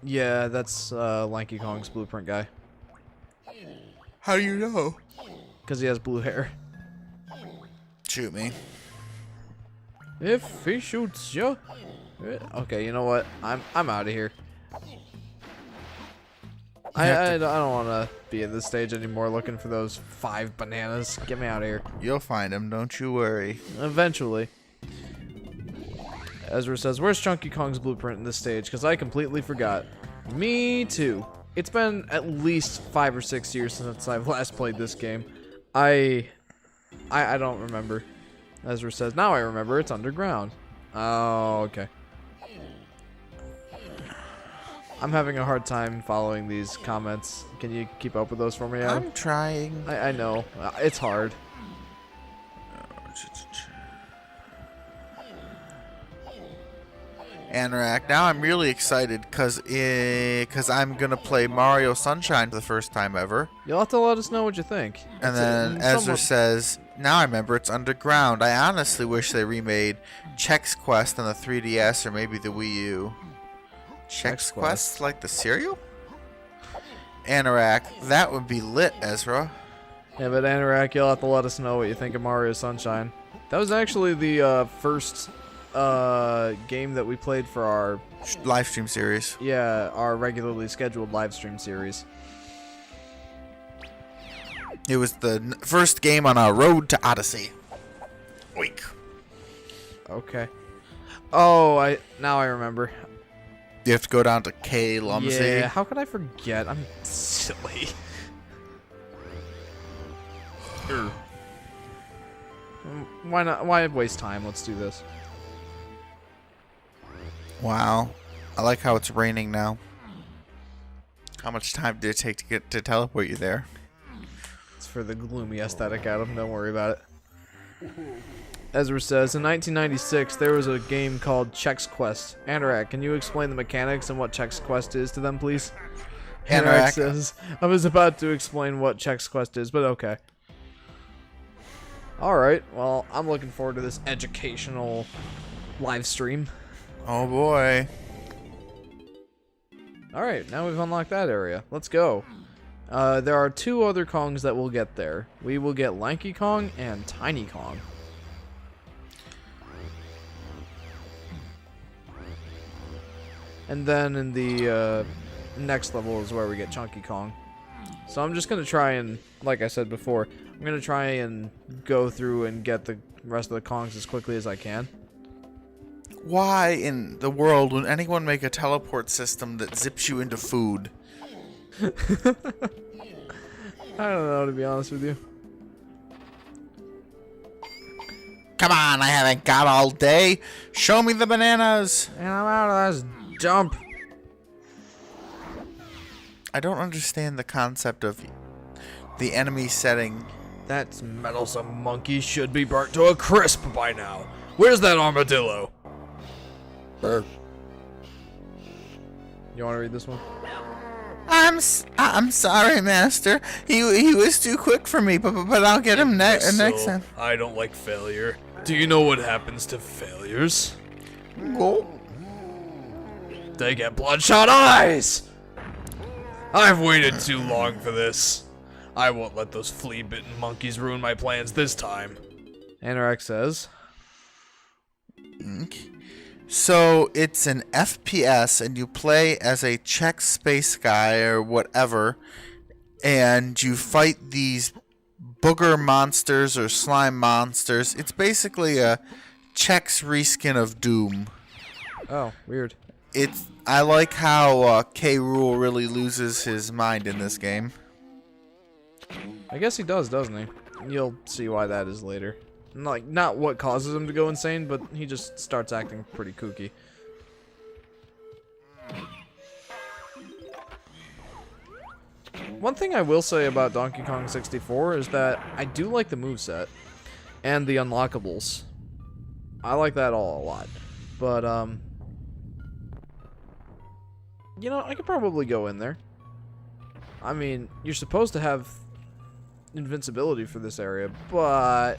Yeah, that's Lanky Kong's blueprint guy. How do you know? Because he has blue hair. Shoot me. If he shoots you. Okay, you know what? I'm out of here. I don't want to be at this stage anymore looking for those 5 bananas. Get me out of here. You'll find him, don't you worry. Eventually. Ezra says, where's Chunky Kong's blueprint in this stage? Because I completely forgot. Me too. It's been at least 5 or 6 years since I've last played this game. I don't remember. Ezra says, now I remember, it's underground. Oh, okay. I'm having a hard time following these comments. Can you keep up with those for me, Adam? I'm trying. I know. It's hard. Anorak. Now I'm really excited because I'm going to play Mario Sunshine for the first time ever. You'll have to let us know what you think. And then Ezra says, now I remember it's underground. I honestly wish they remade Chex Quest on the 3DS or maybe the Wii U. Chex Quest? Like the cereal? Anorak. That would be lit, Ezra. Yeah, but Anorak, you'll have to let us know what you think of Mario Sunshine. That was actually the first game that we played for our live stream series. Yeah, our regularly scheduled live stream series. It was the first game on our road to Odyssey. Week. Okay. Oh, now I remember. You have to go down to K, Lumsy. Yeah, how could I forget? I'm silly. Why not? Why waste time? Let's do this. Wow. I like how it's raining now. How much time did it take to get to teleport you there? It's for the gloomy aesthetic, Adam. Don't worry about it. Ezra says, in 1996, there was a game called Chex Quest. Anorak, can you explain the mechanics and what Chex Quest is to them, please? Anorak says, I was about to explain what Chex Quest is, but okay. Alright, well, I'm looking forward to this educational live stream. Oh boy. Alright, now we've unlocked that area. Let's go. There are 2 other Kongs that will get there. We will get Lanky Kong and Tiny Kong. And then in the next level is where we get Chunky Kong. So I'm just going to try and, like I said before, I'm going to try and go through and get the rest of the Kongs as quickly as I can. Why in the world would anyone make a teleport system that zips you into food? I don't know, to be honest with you. Come on, I haven't got all day. Show me the bananas. And I'm out of this jump. I don't understand the concept of the enemy setting. That meddlesome monkey should be burnt to a crisp by now. Where's that armadillo? You want to read this one? I'm sorry, Master. He was too quick for me, but I'll get him next time. I don't like failure. Do you know what happens to failures? Go. They get bloodshot eyes! I've waited too long for this. I won't let those flea-bitten monkeys ruin my plans this time. Anorak says. So it's an FPS, and you play as a Czech space guy or whatever, and you fight these booger monsters or slime monsters. It's basically a Czech's reskin of Doom. Oh, weird. I like how K. Rool really loses his mind in this game. I guess he does, doesn't he? You'll see why that is later. Like, not what causes him to go insane, but he just starts acting pretty kooky. One thing I will say about Donkey Kong 64 is that I do like the moveset and the unlockables. I like that all a lot. But, you know, I could probably go in there. I mean, you're supposed to have invincibility for this area, but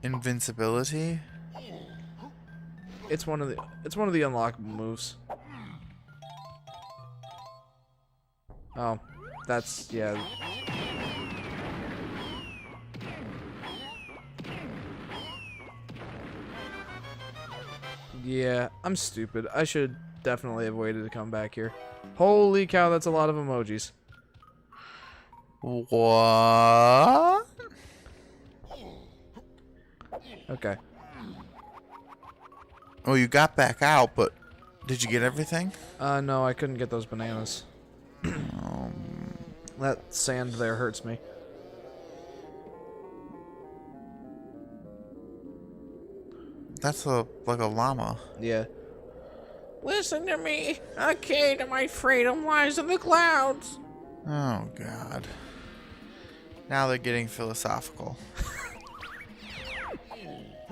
Invincibility? it's one of the unlockable moves. Oh, that's yeah. Yeah, I'm stupid. I should definitely have waited to come back here. Holy cow, that's a lot of emojis. What? Okay. Oh, you got back out, but did you get everything? No, I couldn't get those bananas. That sand there hurts me. That's like a llama. Yeah. Listen to me. A key to my freedom lies in the clouds. Oh, God. Now they're getting philosophical.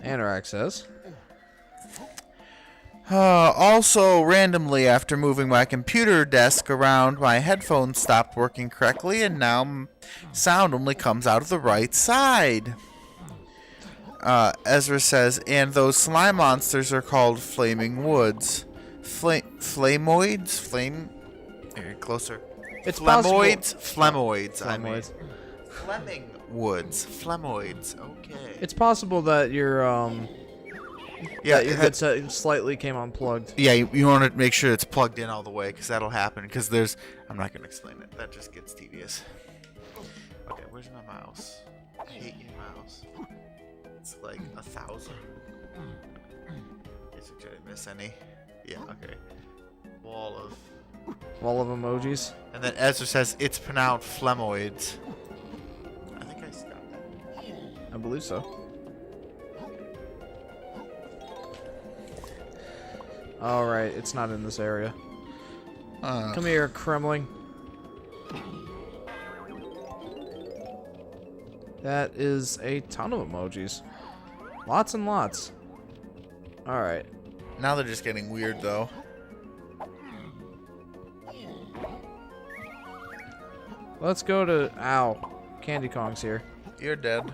Anorak says. Also, randomly, after moving my computer desk around, my headphones stopped working correctly, and now sound only comes out of the right side. Ezra says, and those slime monsters are called Flaming Woods. Flamoids? Here, closer. It's Flemoids? possible. Flemoids, I mean. Flemoids. Fleming Woods. Flemoids, okay. It's possible that your Yeah, that your headset slightly came unplugged. yeah, you want to make sure it's plugged in all the way, because that'll happen. Because I'm not going to explain it. That just gets tedious. Okay, where's my mouse? I hate your mouse. It's like 1,000. Did I miss any? Yeah, okay. Wall of emojis. And then Ezra says it's pronounced phlegmoids. I think I stopped that. I believe so. Alright, it's not in this area. Come here, Kremling. That is a ton of emojis. Lots and lots. Alright. Now they're just getting weird, though. Let's go to... Ow. Candy Kong's here. You're dead.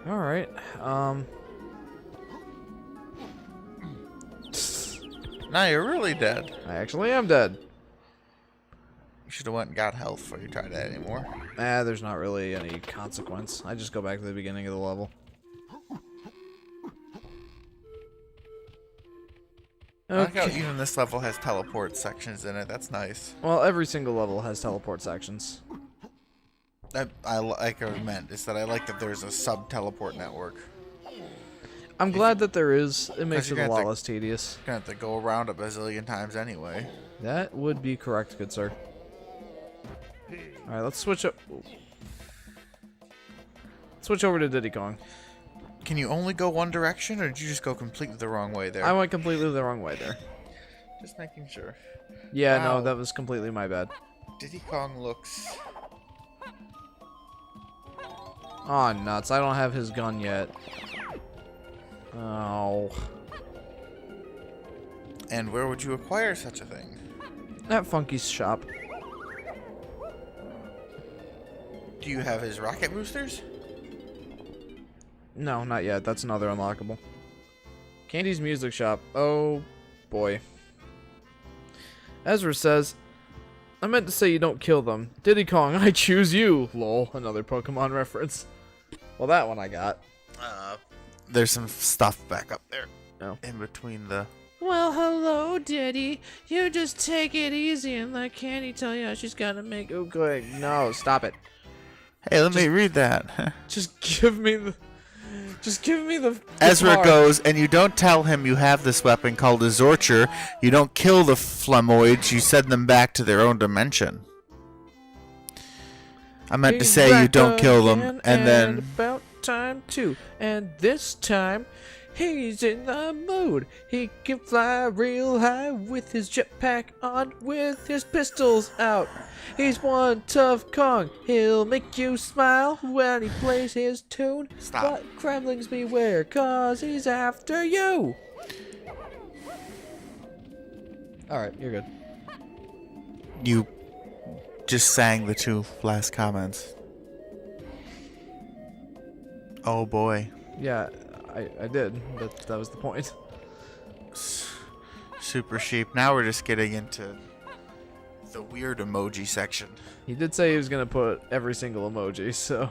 Alright. Now you're really dead. I actually am dead. You should have went and got health before you tried that anymore. There's not really any consequence. I just go back to the beginning of the level. I like how even this level has teleport sections in it. That's nice. Well, every single level has teleport sections. I like what I meant is that I like that there's a sub-teleport network. I'm glad that there is. It makes you're it a gonna lot have to- less tedious. You're gonna have to go around a bazillion times anyway. That would be correct, good sir. Alright, let's switch up. Switch over to Diddy Kong. Can you only go one direction, or did you just go completely the wrong way there? I went completely the wrong way there. Just making sure. Yeah, Wow. no, that was completely my bad. Diddy Kong looks... Aw, nuts. I don't have his gun yet. Oh. And where would you acquire such a thing? At Funky's shop. Do you have his rocket boosters? No, not yet. That's another unlockable. Candy's music shop. Oh, boy. Ezra says, I meant to say you don't kill them. Diddy Kong, I choose you. Lol, another Pokemon reference. Well, that one I got. There's some stuff back up there. Oh. In between the... Well, hello, Diddy. You just take it easy and let Candy tell you how she's gotta make Oh, good. No, stop it. Hey, let me read that. Just give me the... Just give me the... Ezra guitar. goes, and you don't tell him you have this weapon called a Zorcher. You don't kill the phlegmoids. You send them back to their own dimension. I meant to He's say you back don't kill them, again, and then... about time too. And this time, he's in the mood. He can fly real high with his jetpack on, with his pistols out. He's one tough Kong. He'll make you smile when he plays his tune. Stop. But Kremlings beware, cause he's after you. Alright, you're good. You just sang the two last comments. Oh boy. Yeah, I did. That was the point. Super sheep. Now we're just getting into the weird emoji section. He did say he was gonna put every single emoji, so...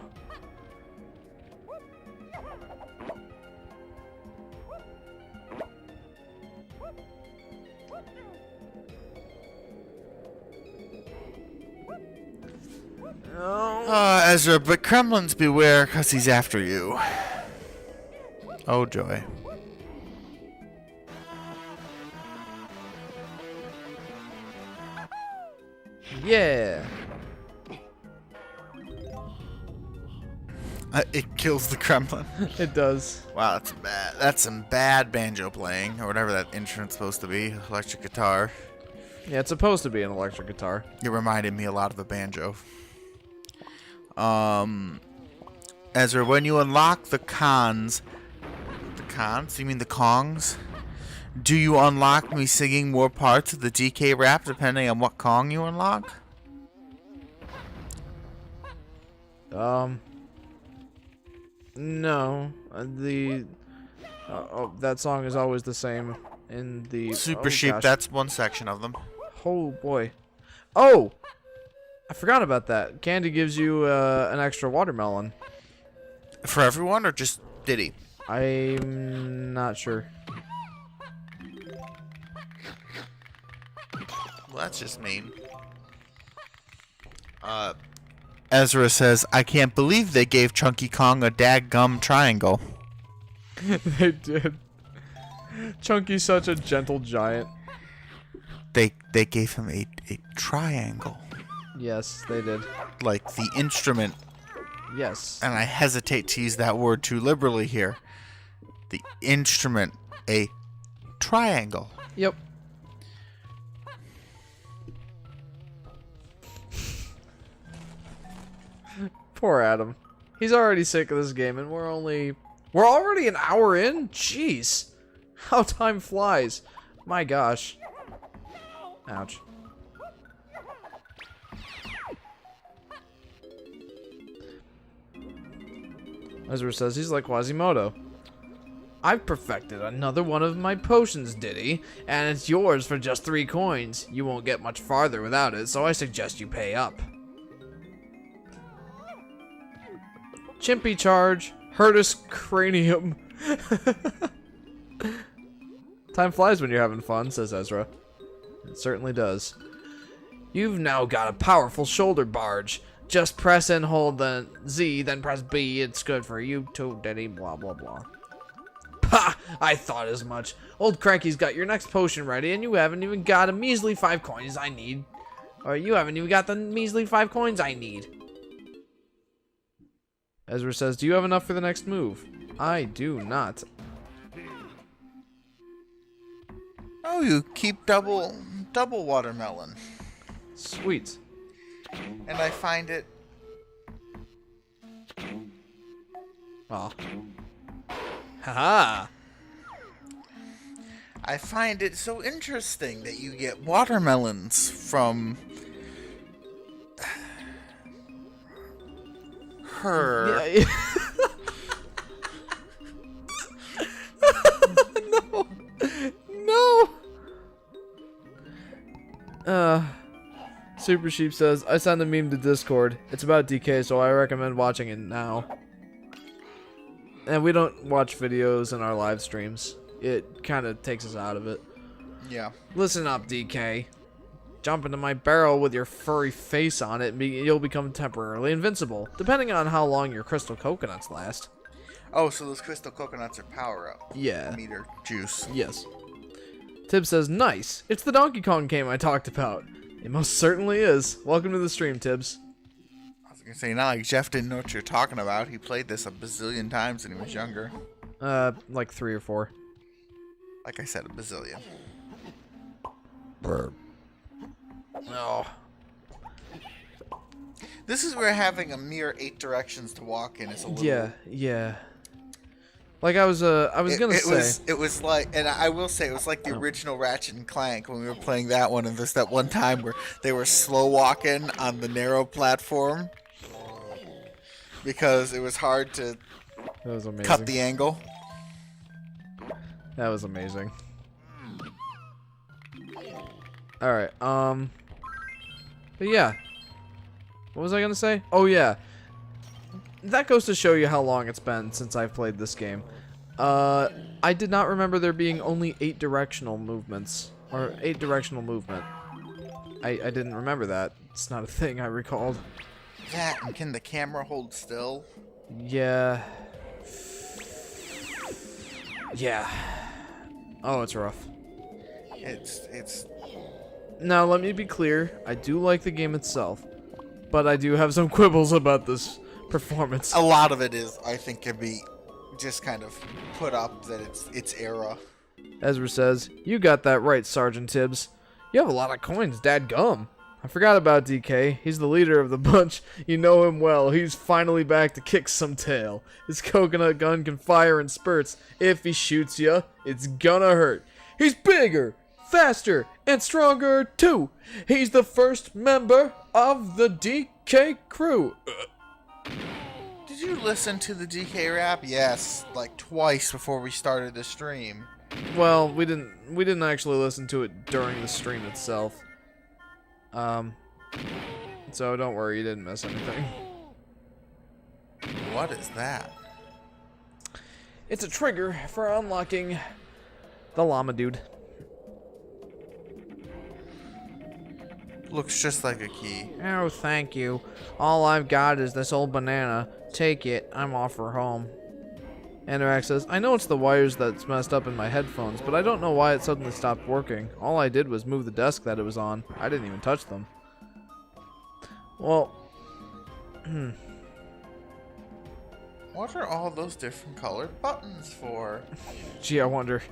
Ezra, but Kremlins beware, cause he's after you. Oh joy. Yeah! It kills the Kremlin. It does. Wow, that's bad. That's some bad banjo playing, or whatever that instrument's supposed to be. Electric guitar. Yeah, it's supposed to be an electric guitar. It reminded me a lot of the banjo. Ezra, when you unlock the cons... The cons? You mean the Kongs? Do you unlock me singing more parts of the DK rap depending on what Kong you unlock? No. That song is always the same in the... Super oh, Sheep, gosh. that's one section of them. Oh, boy. Oh! I forgot about that. Candy gives you an extra watermelon. For everyone, or just Diddy? I'm not sure. Well, that's just mean. Ezra says, I can't believe they gave Chunky Kong a daggum triangle. They did. Chunky's such a gentle giant. They gave him a triangle. Yes, they did. Like the instrument, Yes. and I hesitate to use that word too liberally here. The instrument, a triangle. Yep. Poor Adam. He's already sick of this game, and we're already an hour in? Jeez. How time flies. My gosh. Ouch. Ezra says he's like Quasimodo. I've perfected another one of my potions, Diddy, and it's yours for just 3 coins. You won't get much farther without it, so I suggest you pay up. Chimpy charge, Hurtus cranium. Time flies when you're having fun, says Ezra. It certainly does. You've now got a powerful shoulder barge. Just press and hold the Z, then press B. It's good for you too, Diddy, blah, blah, blah. Ha! I thought as much. Old Cranky's got your next potion ready, and you haven't even got a measly 5 coins I need. Or you haven't even got the measly 5 coins I need. Ezra says, do you have enough for the next move? I do not. Oh, you keep double watermelon. Sweet. And I find it... Aw. Haha. I find it so interesting that you get watermelons from... her. Yeah. No. Super Sheep says, I sent a meme to Discord. It's about DK, so I recommend watching it now. And we don't watch videos in our live streams. It kind of takes us out of it. Yeah. Listen up, DK. Jump into my barrel with your furry face on it, and you'll become temporarily invincible, depending on how long your crystal coconuts last. Oh, so those crystal coconuts are power-up. Yeah. Meter juice. Yes. Tib says, nice. It's the Donkey Kong game I talked about. It most certainly is. Welcome to the stream, Tibbs. I was gonna say, not like Jeff didn't know what you're talking about. He played this a bazillion times when he was younger. Like 3 or 4. Like I said, a bazillion. Oh. This is where having a mere 8 directions to walk in is a little... Yeah. Like I was gonna say. It was like, and I will say, it was like the original Ratchet and Clank when we were playing that one, and there's that one time where they were slow walking on the narrow platform because it was hard to That was amazing. cut the angle. That was amazing. Alright, but yeah. What was I gonna say? Oh yeah. That goes to show you how long it's been since I've played this game. I did not remember there being only 8 directional movements. Or 8 directional movement. I didn't remember that. It's not a thing I recalled. That, and can the camera hold still? Yeah. Yeah. Oh, it's rough. It's... Now, let me be clear. I do like the game itself. But I do have some quibbles about this performance. A lot of it is, I think, can be just kind of put up that it's era. Ezra says, you got that right, Sergeant Tibbs. You have a lot of coins, dadgum. I forgot about DK. He's the leader of the bunch. You know him well. He's finally back to kick some tail. His coconut gun can fire in spurts. If he shoots you, it's gonna hurt. He's bigger, faster, and stronger too. He's the first member of the DK crew. Did you listen to the DK rap? Yes, like twice before we started the stream. Well, we didn't actually listen to it during the stream itself. So don't worry, you didn't miss anything. What is that? It's a trigger for unlocking the llama dude. Looks just like a key. Oh, thank you. All I've got is this old banana. Take it. I'm off for home. Anorak says, I know it's the wires that's messed up in my headphones, but I don't know why it suddenly stopped working. All I did was move the desk that it was on. I didn't even touch them. Well, What are all those different colored buttons for? gee, I wonder.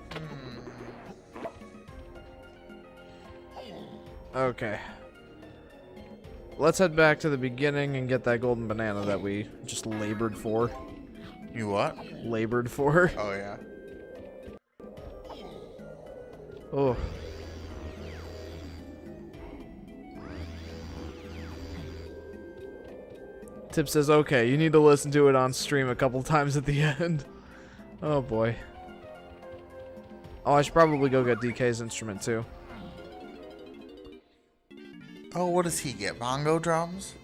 Okay. Let's head back to the beginning and get that golden banana that we just labored for. You what? Labored for. Oh, yeah. Oh. Tip says, okay, you need to listen to it on stream a couple times at the end. Oh boy. Oh, I should probably go get DK's instrument too. Oh, what does he get? Bongo drums?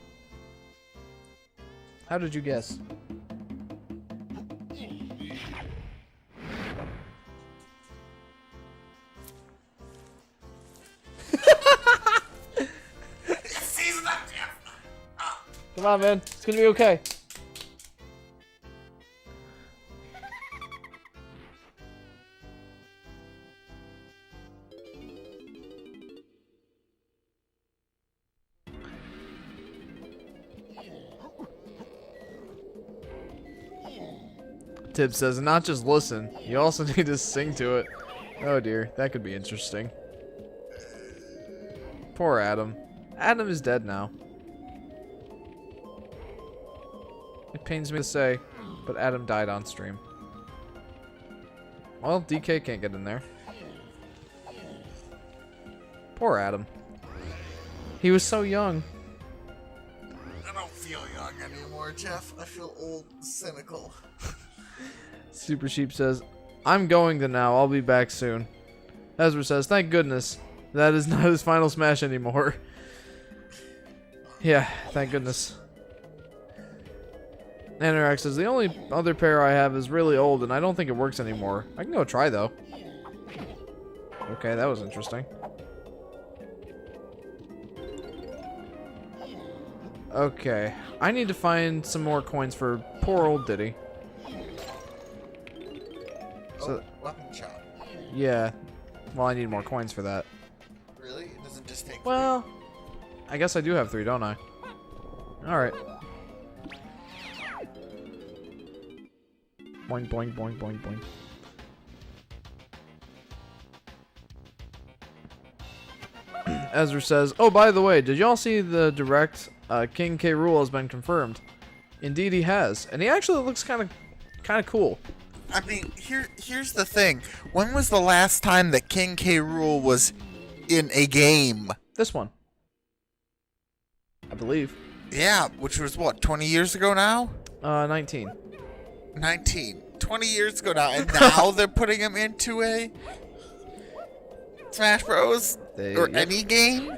How did you guess? Come on, man. It's gonna be okay. Tib says, not just listen, you also need to sing to it. Oh dear, that could be interesting. Poor Adam. Adam is dead now. It pains me to say, but Adam died on stream. Well, DK can't get in there. Poor Adam. He was so young. I don't feel young anymore, Jeff. I feel old and cynical. Super Sheep says, I'm going to now. I'll be back soon. Ezra says, thank goodness. That is not his final smash anymore. Yeah, thank goodness. Anorak says, the only other pair I have is really old and I don't think it works anymore. I can go try though. Okay, that was interesting. Okay, I need to find some more coins for poor old Diddy. So, Weapon shop. yeah. Well, I need more coins for that. Really? It doesn't just take Well, I guess I do have 3, don't I? Alright. Boing, boing, boing, boing, boing. Ezra says, oh, by the way, did y'all see the direct? King K. Rool has been confirmed. Indeed, he has. And he actually looks kind of cool. I mean, here's the thing. When was the last time that King K. Rool was in a game? This one. I believe. Yeah, which was what, 20 years ago now? 19. 19. 20 years ago now, and now they're putting him into a Smash Bros. Or any game?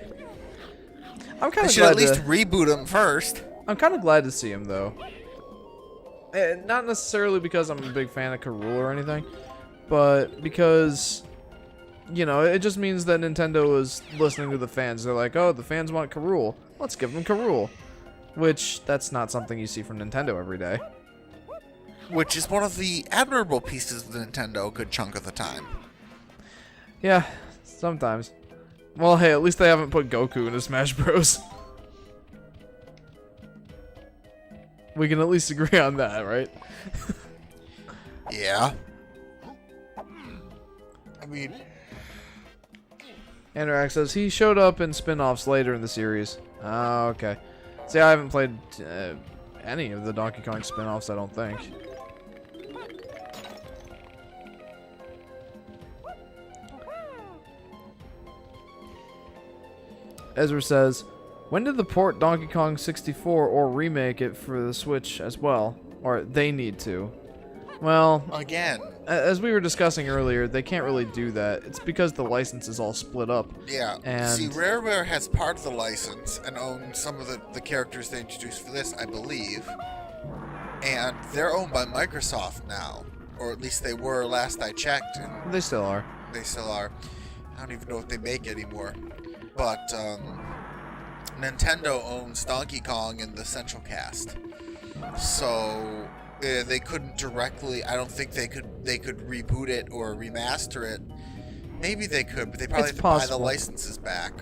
I'm kind They of should glad at least to, reboot him first. I'm kind of glad to see him though. Not necessarily because I'm a big fan of K. Rool or anything, but because, you know, it just means that Nintendo is listening to the fans. They're like, oh, the fans want K. Rool. Let's give them K. Rool. Which, that's not something you see from Nintendo every day. Which is one of the admirable pieces of Nintendo a good chunk of the time. Yeah, sometimes. Well, hey, at least they haven't put Goku into Smash Bros. We can at least agree on that, right? Yeah. I mean, Anorak says he showed up in spin-offs later in the series. Ah, okay. See, I haven't played any of the Donkey Kong spin-offs, I don't think. Ezra says, when did the port Donkey Kong 64 or remake it for the Switch as well? Or they need to. Well, again. as we were discussing earlier, they can't really do that. It's because the license is all split up. Yeah. And see, Rareware has part of the license and owns some of the characters they introduced for this, I believe. And they're owned by Microsoft now. Or at least they were last I checked. And they still are. they still are. I don't even know what they make anymore. But, Nintendo owns Donkey Kong and the Central Cast. So, they couldn't directly. I don't think they could reboot it or remaster it. Maybe they could, but they probably It's have to buy the possible. licenses back.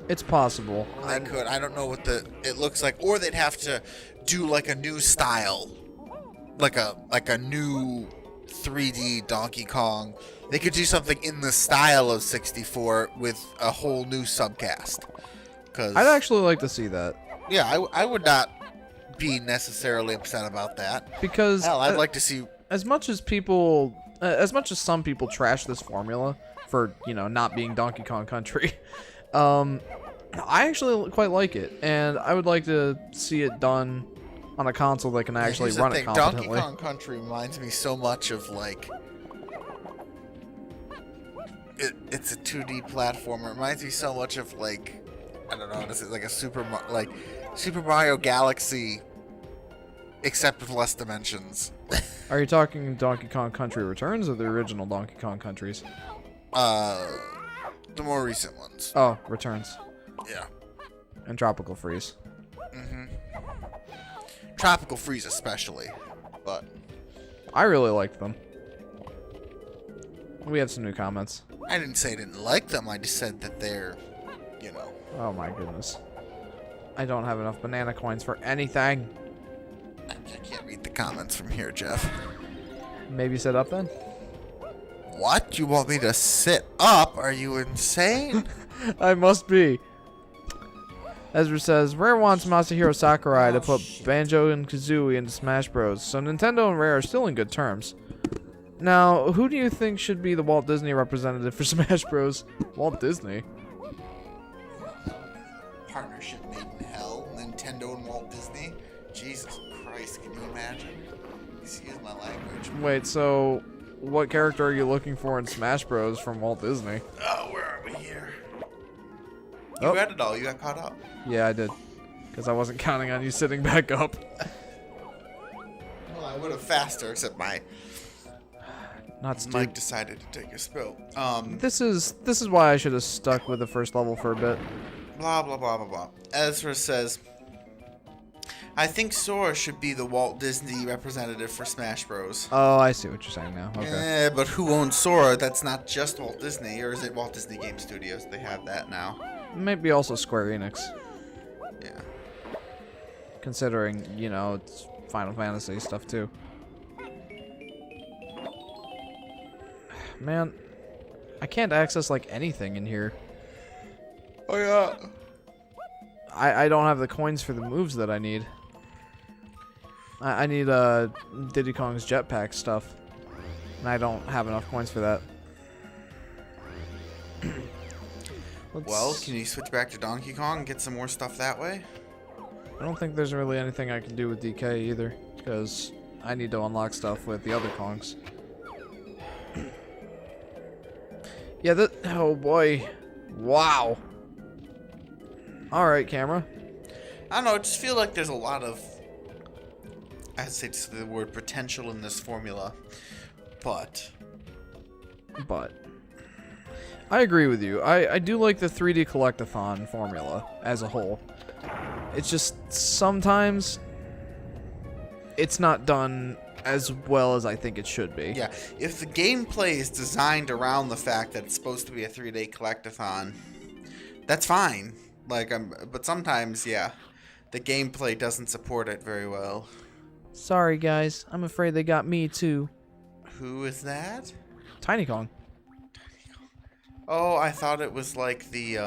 It's possible. They could. I don't know what it looks like, or they'd have to do like a new style, like a new 3D Donkey Kong. They could do something in the style of 64 with a whole new subcast. Cause I'd actually like to see that. yeah, I would not be necessarily upset about that. Because Hell, I'd like to see. as much as some people trash this formula for, you know, not being Donkey Kong Country, I actually quite like it, and I would like to see it done on a console that can actually Here's the run it thing, competently. Donkey Kong Country reminds me so much of like. It's a 2D platformer. It reminds me so much of like, I don't know, this is like a Super Mario Galaxy, except with less dimensions. Are you talking Donkey Kong Country Returns or the original Donkey Kong Countries? The more recent ones. Oh, Returns Yeah. and Tropical Freeze. Tropical Freeze especially, but I really liked them. We have some new comments. I didn't say I didn't like them. I just said that they're, you know. Oh my goodness. I don't have enough banana coins for anything. I can't read the comments from here, Jeff. Maybe sit up then? What? You want me to sit up? Are you insane? I must be. Ezra says, Rare wants Masahiro Sakurai to put Banjo and Kazooie into Smash Bros. So Nintendo and Rare are still in good terms. Now, who do you think should be the Walt Disney representative for Smash Bros? Walt Disney? Partnership made in hell. Nintendo and Walt Disney. Jesus Christ, can you imagine? Excuse my language. Wait, so what character are you looking for in Smash Bros from Walt Disney? Oh, where are we here? You Oh. read it all. You got caught up. Yeah, I did. Because I wasn't counting on you sitting back up. Well, I would have faster, except my Not Mike Steve. decided to take a spill. This is why I should have stuck with the first level for a bit. Blah, blah, blah, blah, blah. Ezra says, I think Sora should be the Walt Disney representative for Smash Bros. Oh, I see what you're saying now. Okay. But who owns Sora? That's not just Walt Disney, or is it Walt Disney Game Studios? They have that now. Maybe also Square Enix, Yeah. considering, you know, it's Final Fantasy stuff too. Man, I can't access like anything in here. Oh, yeah. I don't have the coins for the moves that I need. I need Diddy Kong's jetpack stuff, and I don't have enough coins for that. Well, can you switch back to Donkey Kong and get some more stuff that way? I don't think there's really anything I can do with DK either, because I need to unlock stuff with the other Kongs. Yeah, that. Oh boy. Wow. Alright, camera. I don't know, I just feel like there's a lot of, I'd say just the word potential in this formula, but I agree with you. I do like the 3D Collectathon formula as a whole. It's just sometimes it's not done as well as I think it should be. yeah, if the gameplay is designed around the fact that it's supposed to be a 3-day collectathon, that's fine. Like, but sometimes, yeah, the gameplay doesn't support it very well. Sorry guys, I'm afraid they got me too. Who is that? Tiny Kong. Oh, I thought it was like the,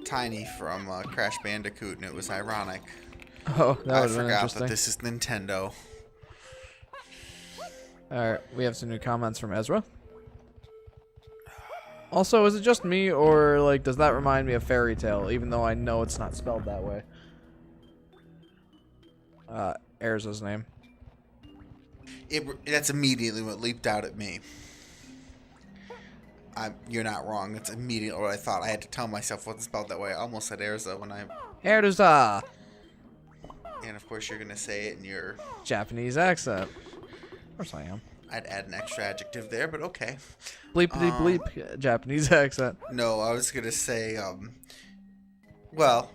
Tiny from Crash Bandicoot, and it was ironic. Oh, that I would have been forgot interesting. that this is Nintendo. Alright, we have some new comments from Ezra. Also, is it just me, or, like, does that remind me of Fairy Tale, even though I know it's not spelled that way? Erza's name. That's immediately what leaped out at me. You're not wrong. That's immediately what I thought. I had to tell myself it wasn't spelled that way. I almost said Erza when I... Erza! And of course you're going to say it in your... Japanese accent. Of course I am. I'd add an extra adjective there, but okay. Bleepity bleep, Japanese accent. No, I was going to say, well,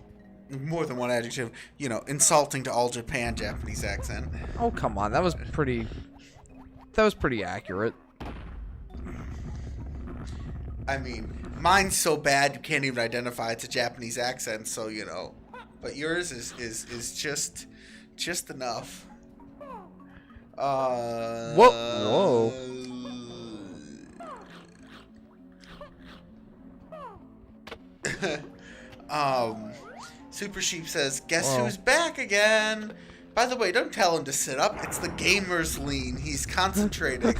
more than one adjective, you know, insulting to all Japan Japanese accent. Oh, come on. That was pretty accurate. I mean, mine's so bad you can't even identify it's a Japanese accent, so you know. But yours is just enough. Whoa. Super Sheep says, guess Whoa. who's back again? By the way, don't tell him to sit up. It's the gamer's lean. He's concentrating.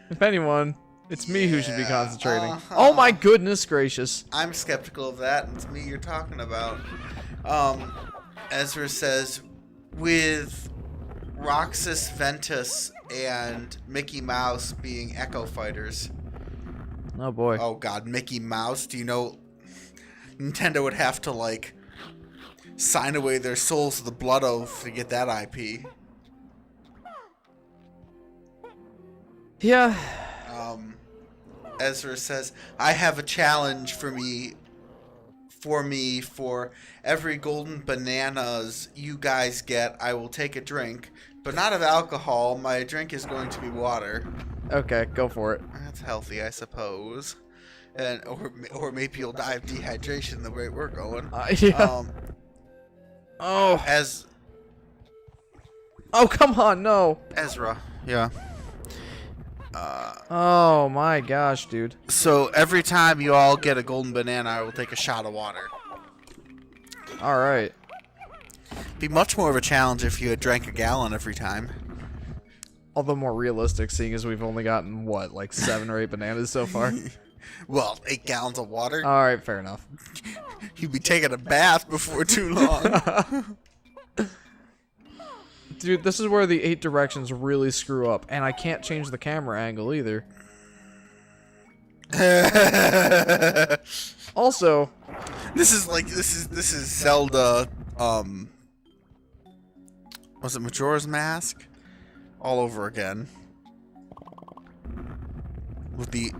If anyone, it's me who should be Yeah, concentrating. uh-huh. Oh my goodness gracious. I'm skeptical of that, and it's me you're talking about. Ezra says, with Roxas Ventus and Mickey Mouse being Echo Fighters. Oh boy. Oh god, Mickey Mouse, do you know Nintendo would have to, like, sign away their souls to the blood oath to get that IP. Yeah. Ezra says, I have a challenge for every golden bananas you guys get, I will take a drink, but not of alcohol. My drink is going to be water. Okay, go for it. That's healthy, I suppose. And or maybe you'll die of dehydration the way we're going. Yeah. Oh. Oh, come on, no. Ezra. Yeah. Oh my gosh, dude. So every time you all get a golden banana, I will take a shot of water. Alright. Be much more of a challenge if you had drank a gallon every time. Although more realistic, seeing as we've only gotten, what, like 7 or 8 bananas so far? Well, 8 gallons of water? Alright, fair enough. You'd be taking a bath before too long. Dude, this is where the 8 directions really screw up, and I can't change the camera angle either. Also, this is Zelda, was it Majora's Mask? All over again. With the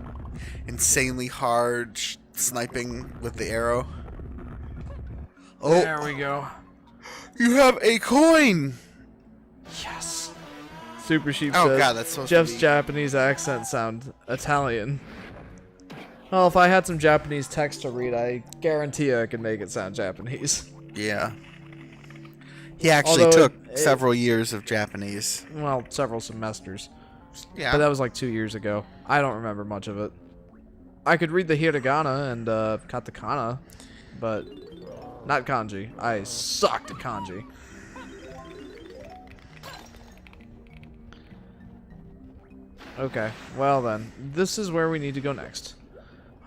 insanely hard sniping with the arrow. Oh, there we go. you have a coin! Yes. Super Sheep Oh says, god, that's supposed Jeff's to be... Japanese accent sound Italian. Well, if I had some Japanese text to read, I guarantee I could make it sound Japanese. Yeah. He actually Although took several years of Japanese. Well, several semesters. Yeah. But that was like 2 years ago. I don't remember much of it. I could read the hiragana and katakana, but not kanji. I sucked at kanji. Okay, well then, this is where we need to go next.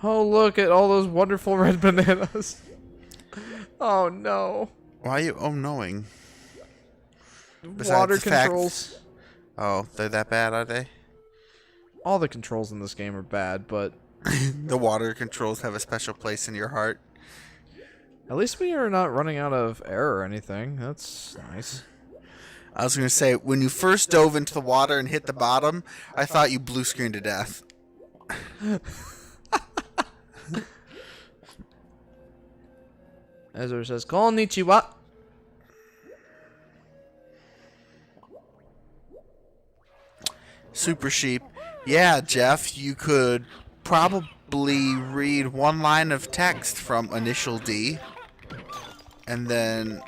Oh, look at all those wonderful red bananas. Oh no. Why are you knowing? Water the fact- controls. Oh, they're that bad, are they? All the controls in this game are bad, but The water controls have a special place in your heart. at least we are not running out of air or anything. That's nice. I was going to say, when you first dove into the water and hit the bottom, I thought you blue screened to death. Ezra says, Konnichiwa. Super Sheep. Yeah, Jeff, you could probably read one line of text from Initial D. And then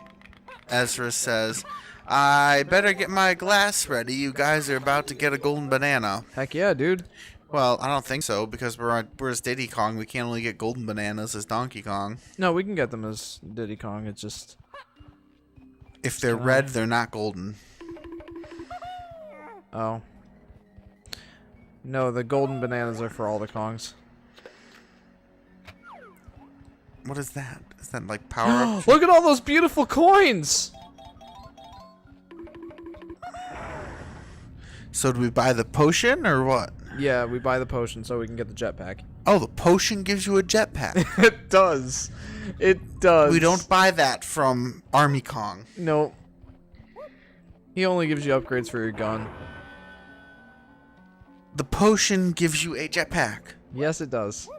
Ezra says, I better get my glass ready. You guys are about to get a golden banana. Heck yeah, dude. Well, I don't think so, because we're as Diddy Kong. We can't only get golden bananas as Donkey Kong. No, we can get them as Diddy Kong. It's just... If they're red, they're not golden. Oh. No, the golden bananas are for all the Kongs. What is that? Is that like power up? Look at all those beautiful coins! So do we buy the potion or what? Yeah, we buy the potion so we can get the jetpack. Oh, the potion gives you a jetpack. It does. It does. We don't buy that from Army Kong. No. He only gives you upgrades for your gun. The potion gives you a jetpack. Yes, it does.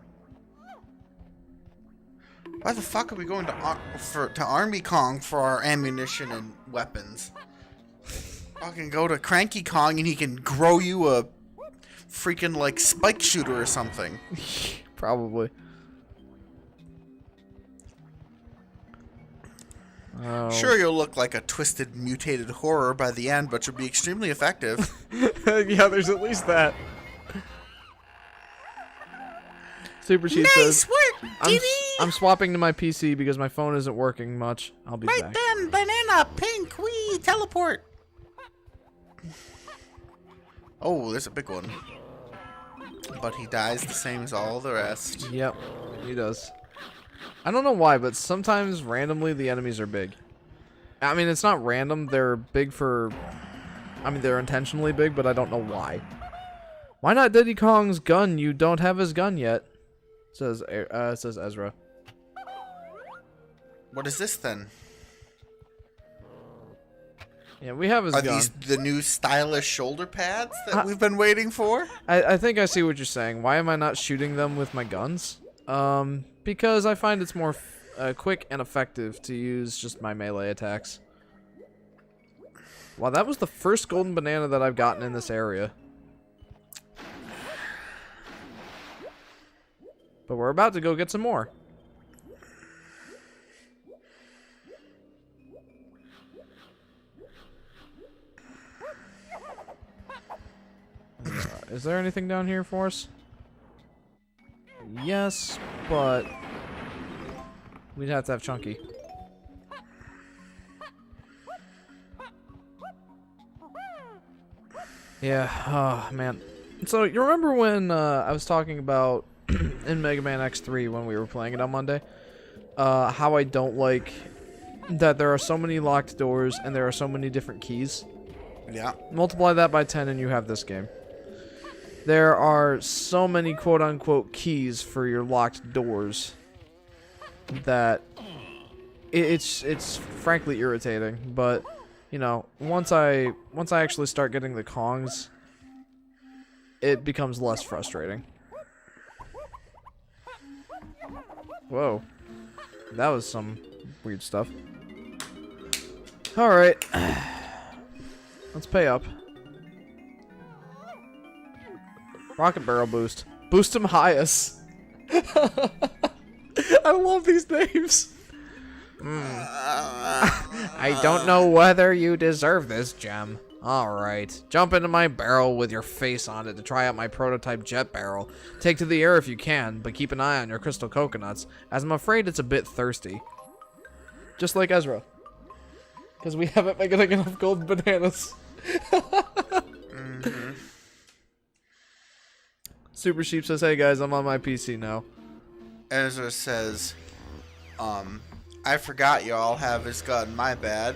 Why the fuck are we going to Army Kong for our ammunition and weapons? Fucking go to Cranky Kong and he can grow you a freaking like spike shooter or something. Probably. Oh. Sure, you'll look like a twisted, mutated horror by the end, but you'll be extremely effective. Yeah, there's at least that. Super Sheep says, work, I'm swapping to my PC because my phone isn't working much. I'll be back. then, banana, pink, wee, teleport. Oh, there's a big one. But he dies the same as all the rest. Yep, he does. I don't know why, but sometimes randomly the enemies are big. I mean, it's not random. They're big for... I mean, they're intentionally big, but I don't know why. Why not Diddy Kong's gun? You don't have his gun yet. Says Ezra. What is this then? Yeah, we have his Are gun. these the new stylish shoulder pads that we've been waiting for? I think I see what you're saying. Why am I not shooting them with my guns? Because I find it's more quick and effective to use just my melee attacks. Wow, that was the first golden banana that I've gotten in this area. But we're about to go get some more. Is there anything down here for us? Yes, but we'd have to have Chunky. Yeah, oh man. So you remember when I was talking about in Mega Man X3 when we were playing it on Monday, how I don't like that there are so many locked doors and there are so many different keys? Yeah. Multiply that by 10 and you have this game. There are so many quote-unquote keys for your locked doors that it's frankly irritating. But you know, once I actually start getting the Kongs, it becomes less frustrating. Whoa, that was some weird stuff. All right, let's pay up. Rocket barrel boost. Boost him highest. I love these names. I don't know whether you deserve this gem. Alright. Jump into my barrel with your face on it to try out my prototype jet barrel. Take to the air if you can, but keep an eye on your crystal coconuts, as I'm afraid it's a bit thirsty. Just like Ezra. Because we haven't been getting enough golden bananas. Super Sheep says, hey guys, I'm on my PC now. Ezra says, I forgot y'all have his gun, my bad.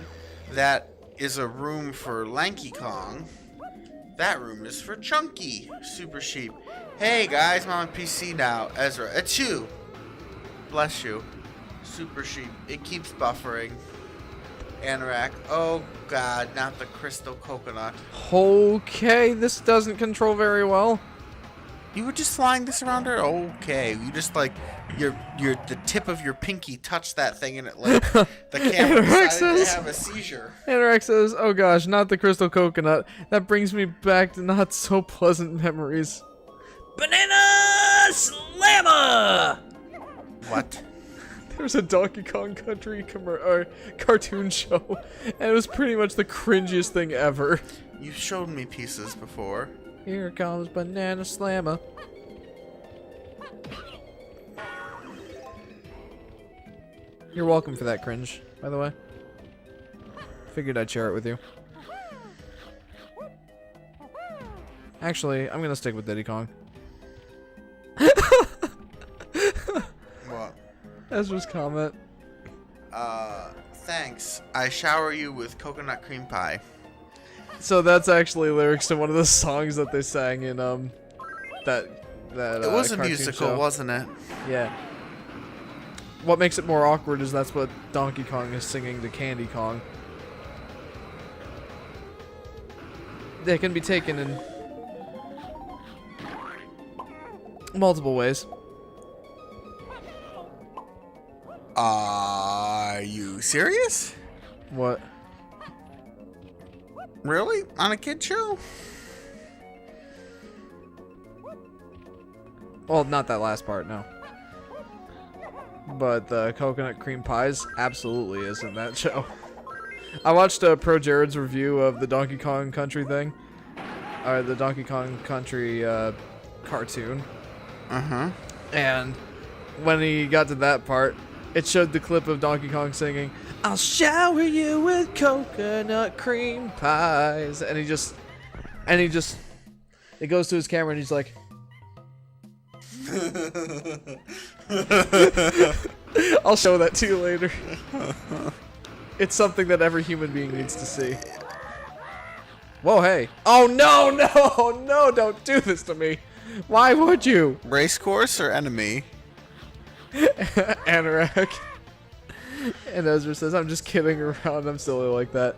That is a room for Lanky Kong. That room is for Chunky. Super Sheep. Hey guys, I'm on PC now. Ezra, achoo. Bless you. Super Sheep. It keeps buffering. Anorak. Oh god, not the crystal coconut. Okay, this doesn't control very well. You were just flying this around her? Okay. You just like the tip of your pinky touched that thing and it like the camera decided to have a seizure. Anorak says, oh gosh, not the crystal coconut. That brings me back to not so pleasant memories. Banana Slammer! What? There was a Donkey Kong Country cartoon show, and it was pretty much the cringiest thing ever. You've showed me pieces before. Here comes Banana Slammer. You're welcome for that cringe, by the way. Figured I'd share it with you. Actually, I'm gonna stick with Diddy Kong. What? Ezra's comment. Thanks. I shower you with coconut cream pie. So that's actually lyrics to one of the songs that they sang in that It was a cartoon musical, show. wasn't it? Yeah. What makes it more awkward is that's what Donkey Kong is singing to Candy Kong. They can be taken in multiple ways. Are you serious? What? Really? On a kid show? Well, not that last part, no. But the coconut cream pies absolutely is in that show. I watched Pro Jared's review of the Donkey Kong Country thing. Or the Donkey Kong Country cartoon. Uh-huh. And when he got to that part, it showed the clip of Donkey Kong singing, "I'll shower you with coconut cream pies." And he just, it goes to his camera and he's like, I'll show that to you later. It's something that every human being needs to see. Whoa, hey. Oh, no, don't do this to me. Why would you? Race course or enemy? Anorak. And Ezra says, I'm just kidding around. I'm silly like that.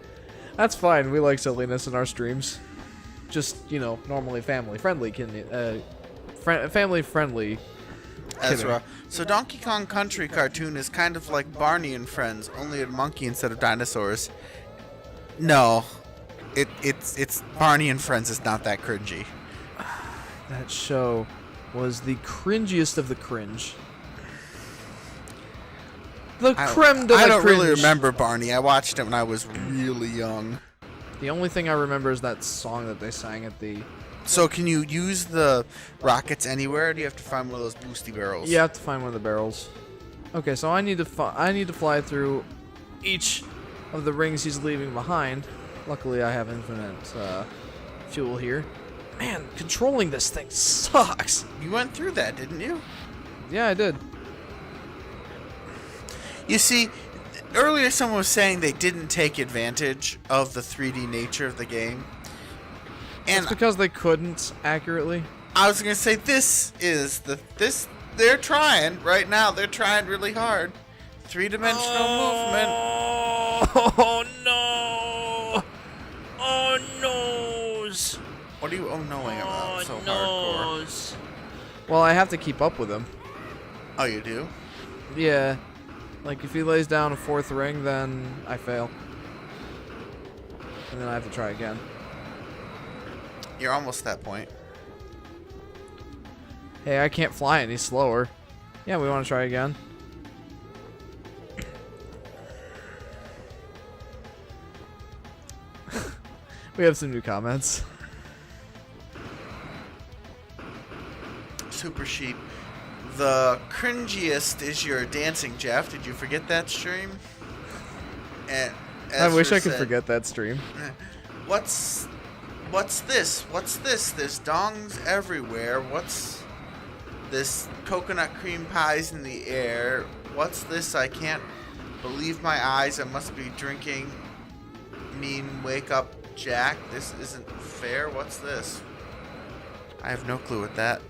That's fine. We like silliness in our streams. Just, you know, normally family-friendly. Family-friendly. Ezra. So Donkey Kong Country cartoon is kind of like Barney and Friends, only a monkey instead of dinosaurs. No. It's Barney and Friends is not that cringy. That show was the cringiest of the cringe. The creme de la I don't cringe. really remember Barney. I watched it when I was really young. The only thing I remember is that song that they sang at the... So can you use the rockets anywhere, or do you have to find one of those boosty barrels? You have to find one of the barrels. Okay, so I need to fly through each of the rings he's leaving behind. Luckily, I have infinite fuel here. Man, controlling this thing sucks. You went through that, didn't you? Yeah, I did. You see, earlier someone was saying they didn't take advantage of the 3D nature of the game. And It's because they couldn't accurately. I was going to say they're trying right now. They're trying really hard. Three-dimensional movement. Oh no! Oh noes! What are you oh-knowing about so hardcore? Well, I have to keep up with him. Oh, you do? Yeah. Like, if he lays down a fourth ring, then I fail. And then I have to try again. You're almost that point. Hey, I can't fly any slower. Yeah, we want to try again. We have some new comments. Super Sheep. The cringiest is your dancing, Jeff. Did you forget that stream? And I wish Ezra I could said, forget that stream. What's this? What's this? There's dongs everywhere. What's this? Coconut cream pies in the air. What's this? I can't believe my eyes. I must be drinking. Wake up, Jack. This isn't fair. What's this? I have no clue what that.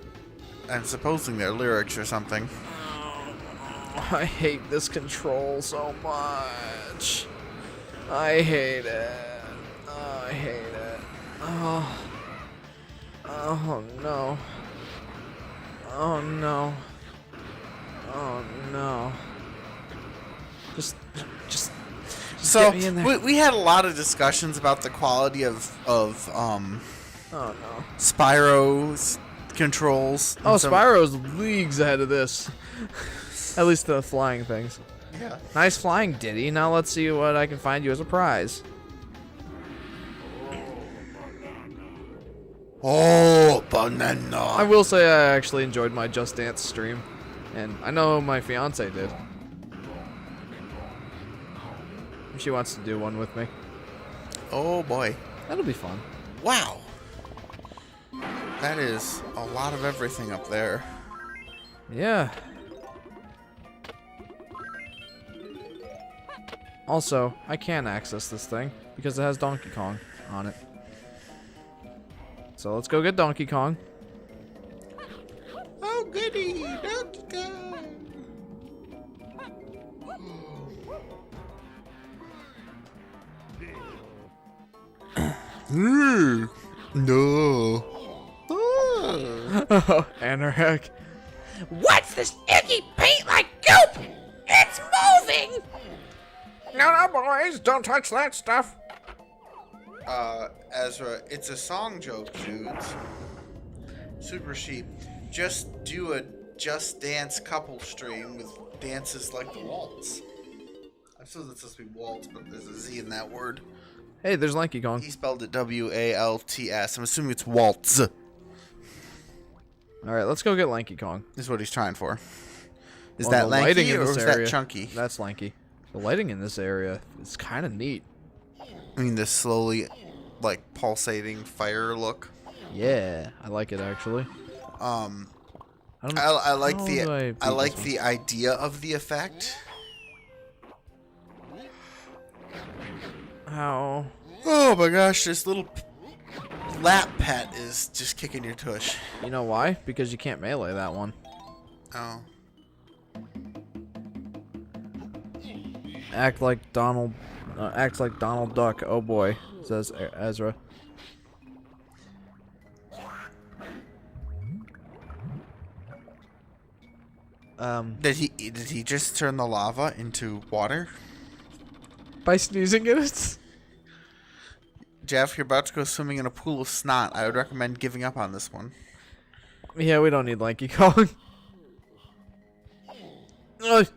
I'm supposing they're lyrics or something. I hate this control so much. I hate it. Oh, I hate it. Oh. Oh no. Oh no. Oh no. Just So get me in there. we had a lot of discussions about the quality of Oh no. Spyro's controls. Oh, and some- Spyro's leagues ahead of this. At least the flying things. Yeah. Nice flying, Diddy. Now let's see what I can find you as a prize. Oh, banana. I will say I actually enjoyed my Just Dance stream. And I know my fiance did. She wants to do one with me. Oh boy. That'll be fun. Wow. That is a lot of everything up there. Yeah. Also, I can access this thing because it has Donkey Kong on it. So let's go get Donkey Kong. Oh goody, Donkey Kong. No. Oh, Anorak. What's this icky paint like goop? It's moving! No, boys, don't touch that stuff. Ezra, it's a song joke, dudes. Super Sheep, just do a Just Dance couple stream with dances like the waltz. I suppose it's supposed to be waltz, but there's a Z in that word. Hey, there's Lanky Kong. He spelled it W-A-L-T-S. I'm assuming it's waltz. Alright, let's go get Lanky Kong. Is what he's trying for. Is Well, that the Lanky lighting in or this is area- that Chunky? That's Lanky. The lighting in this area is kind of neat. I mean, this slowly, like, pulsating fire look. Yeah, I like it actually. I don't I like how do the beat I like this one? the idea of the effect. How? Oh my gosh, this little lap pet is just kicking your tush. You know why? Because you can't melee that one. Oh. Act like Donald. Acts like Donald Duck. Oh boy, says Ezra. Did he just turn the lava into water? By sneezing in it. Jeff, you're about to go swimming in a pool of snot. I would recommend giving up on this one. Yeah, we don't need Lanky Kong. I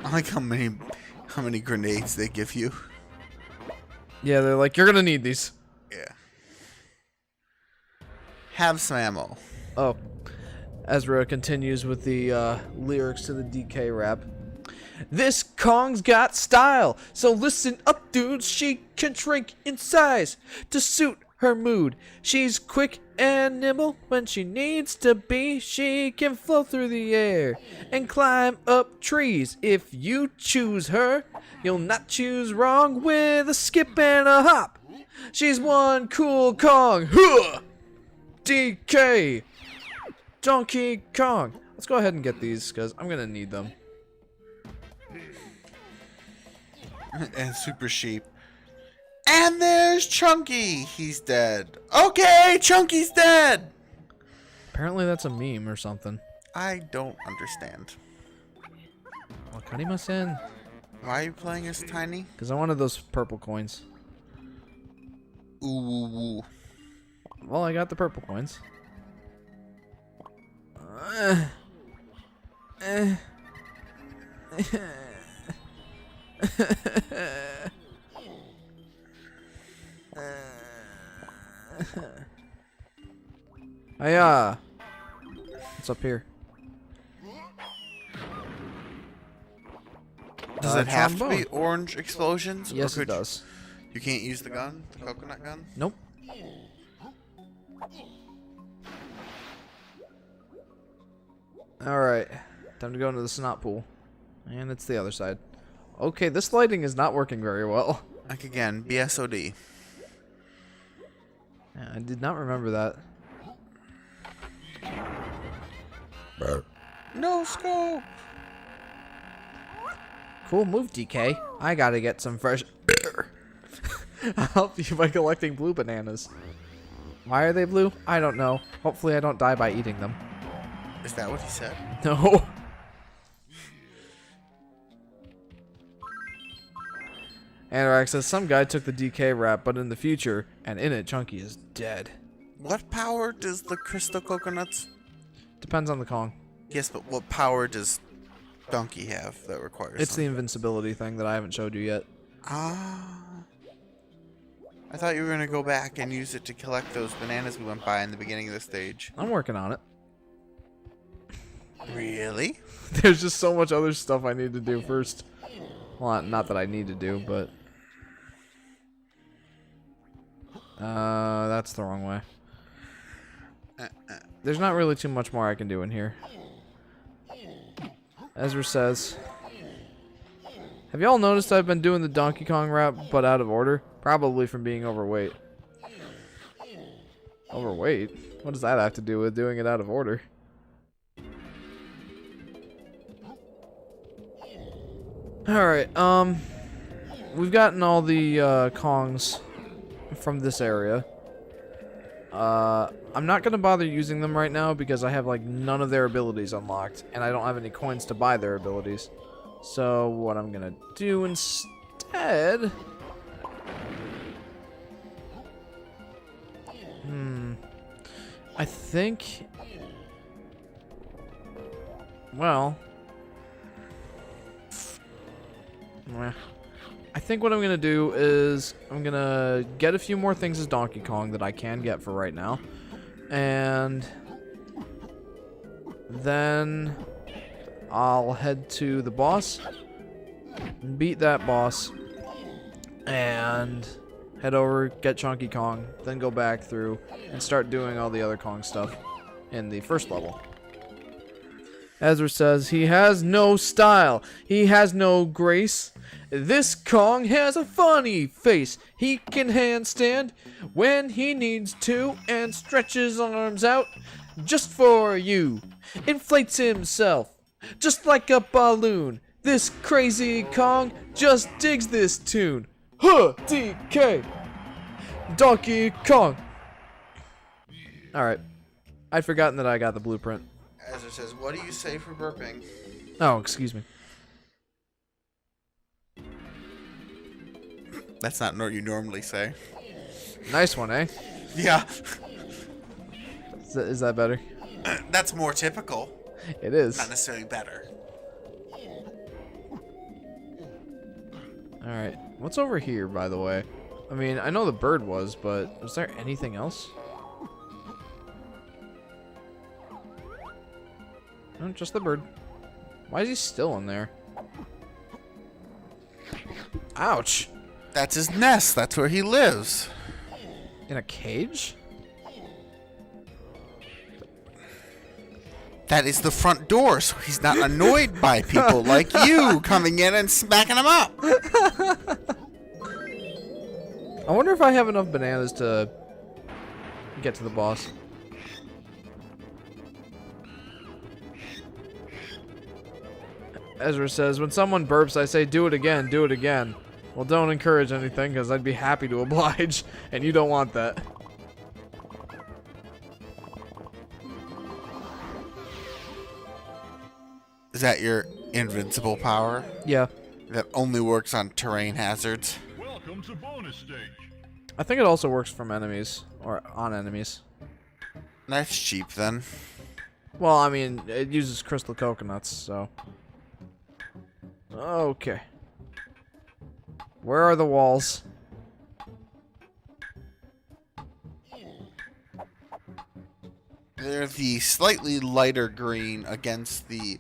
like how many grenades they give you. Yeah, they're like, you're gonna need these. Yeah. Have some ammo. Oh. Ezra continues with the lyrics to the DK rap. This Kong's got style, so listen up, dudes. She can shrink in size to suit her mood. She's quick and nimble when she needs to be. She can flow through the air and climb up trees. If you choose her, you'll not choose wrong with a skip and a hop. She's one cool Kong. Huh! DK. Donkey Kong. Let's go ahead and get these because I'm going to need them. And Super Sheep. And there's Chunky. He's dead. Okay, Chunky's dead. Apparently that's a meme or something. I don't understand. Wakarimasen. Why are you playing as Tiny? Because I wanted those purple coins. Ooh. Well, I got the purple coins. Hiya! What's up here? Does it have to be trombone. orange explosions? Yes, Or it could does. You can't use the gun? The coconut gun? Nope. Alright. Time to go into the snot pool. And it's the other side. Okay, this lighting is not working very well. Like again, BSOD. Yeah, I did not remember that. No scope. Cool move, DK. I gotta get some fresh air. I'll help you by collecting blue bananas. Why are they blue? I don't know. Hopefully I don't die by eating them. Is that what he said? No. Anorak says some guy took the DK rap, but in the future, and in it, Chunky is dead. What power does the crystal coconuts? Depends on the Kong. Yes, but what power does Donkey have that requires? It's the invincibility thing that I haven't showed you yet. Ah. I thought you were gonna go back and use it to collect those bananas we went by in the beginning of the stage. I'm working on it. Really? There's just so much other stuff I need to do first. Well, not that I need to do, but... that's the wrong way. There's not really too much more I can do in here. Ezra says... Have y'all noticed I've been doing the Donkey Kong rap, but out of order? Probably from being overweight. Overweight? What does that have to do with doing it out of order? Alright, we've gotten all the Kongs from this area. I'm not gonna bother using them right now because I have like none of their abilities unlocked, and I don't have any coins to buy their abilities. So what I'm gonna do instead... I think... Well... I think what I'm gonna do is I'm gonna get a few more things as Donkey Kong that I can get for right now, and then I'll head to the boss, beat that boss, and head over, get Chunky Kong, then go back through and start doing all the other Kong stuff in the first level. Ezra says, he has no style, he has no grace. This Kong has a funny face. He can handstand when he needs to and stretches arms out just for you. Inflates himself just like a balloon. This crazy Kong just digs this tune. Huh, DK. Donkey Kong. Alright. I'd forgotten that I got the blueprint. Ezra says, what do you say for burping? Oh, excuse me. That's not what you normally say. Nice one, eh? Yeah. Is that better? That's more typical. It is. Not necessarily better. Alright. What's over here, by the way? I mean, I know the bird was, but was there anything else? No, just the bird. Why is he still in there? Ouch! That's his nest. That's where he lives. In a cage? That is the front door, so he's not annoyed by people like you coming in and smacking him up. I wonder if I have enough bananas to get to the boss. Ezra says, when someone burps, I say, do it again, do it again. Well, don't encourage anything, because I'd be happy to oblige, and you don't want that. Is that your invincible power? Yeah. That only works on terrain hazards? Welcome to bonus stage. I think it also works from enemies, or on enemies. That's cheap then. Well, I mean, it uses crystal coconuts, so... Okay. Where are the walls? They're the slightly lighter green against the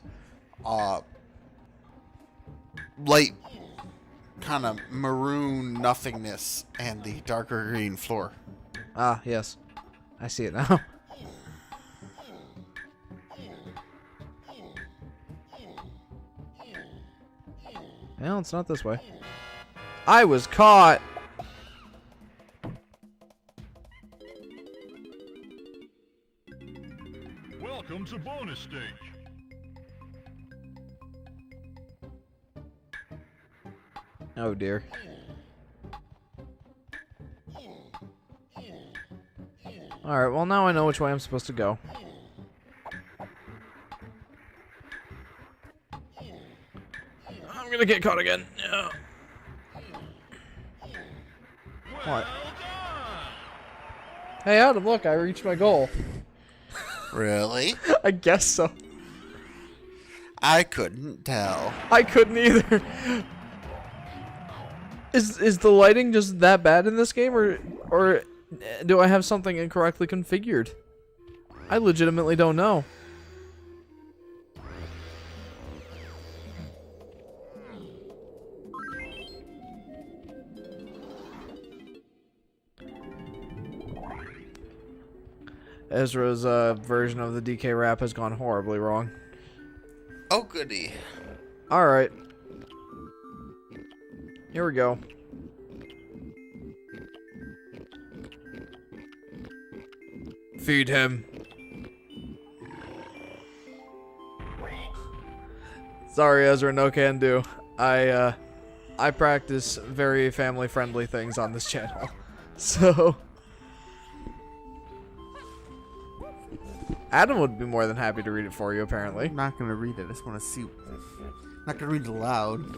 light kind of maroon nothingness and the darker green floor. Ah, yes. I see it now. Well, it's not this way. I was caught! Welcome to bonus stage. Oh dear. Alright, well now I know which way I'm supposed to go. I'm gonna get caught again. Yeah. What? Hey Adam, look, I reached my goal. Really? I guess so. I couldn't tell. I couldn't either. Is the lighting just that bad in this game, or do I have something incorrectly configured? I legitimately don't know. Ezra's version of the DK rap has gone horribly wrong. Oh, goody. Alright. Here we go. Feed him. Sorry, Ezra, no can do. I practice very family-friendly things on this channel. So... Adam would be more than happy to read it for you, apparently. I'm not gonna read it. I just want to see. I'm not gonna read it aloud.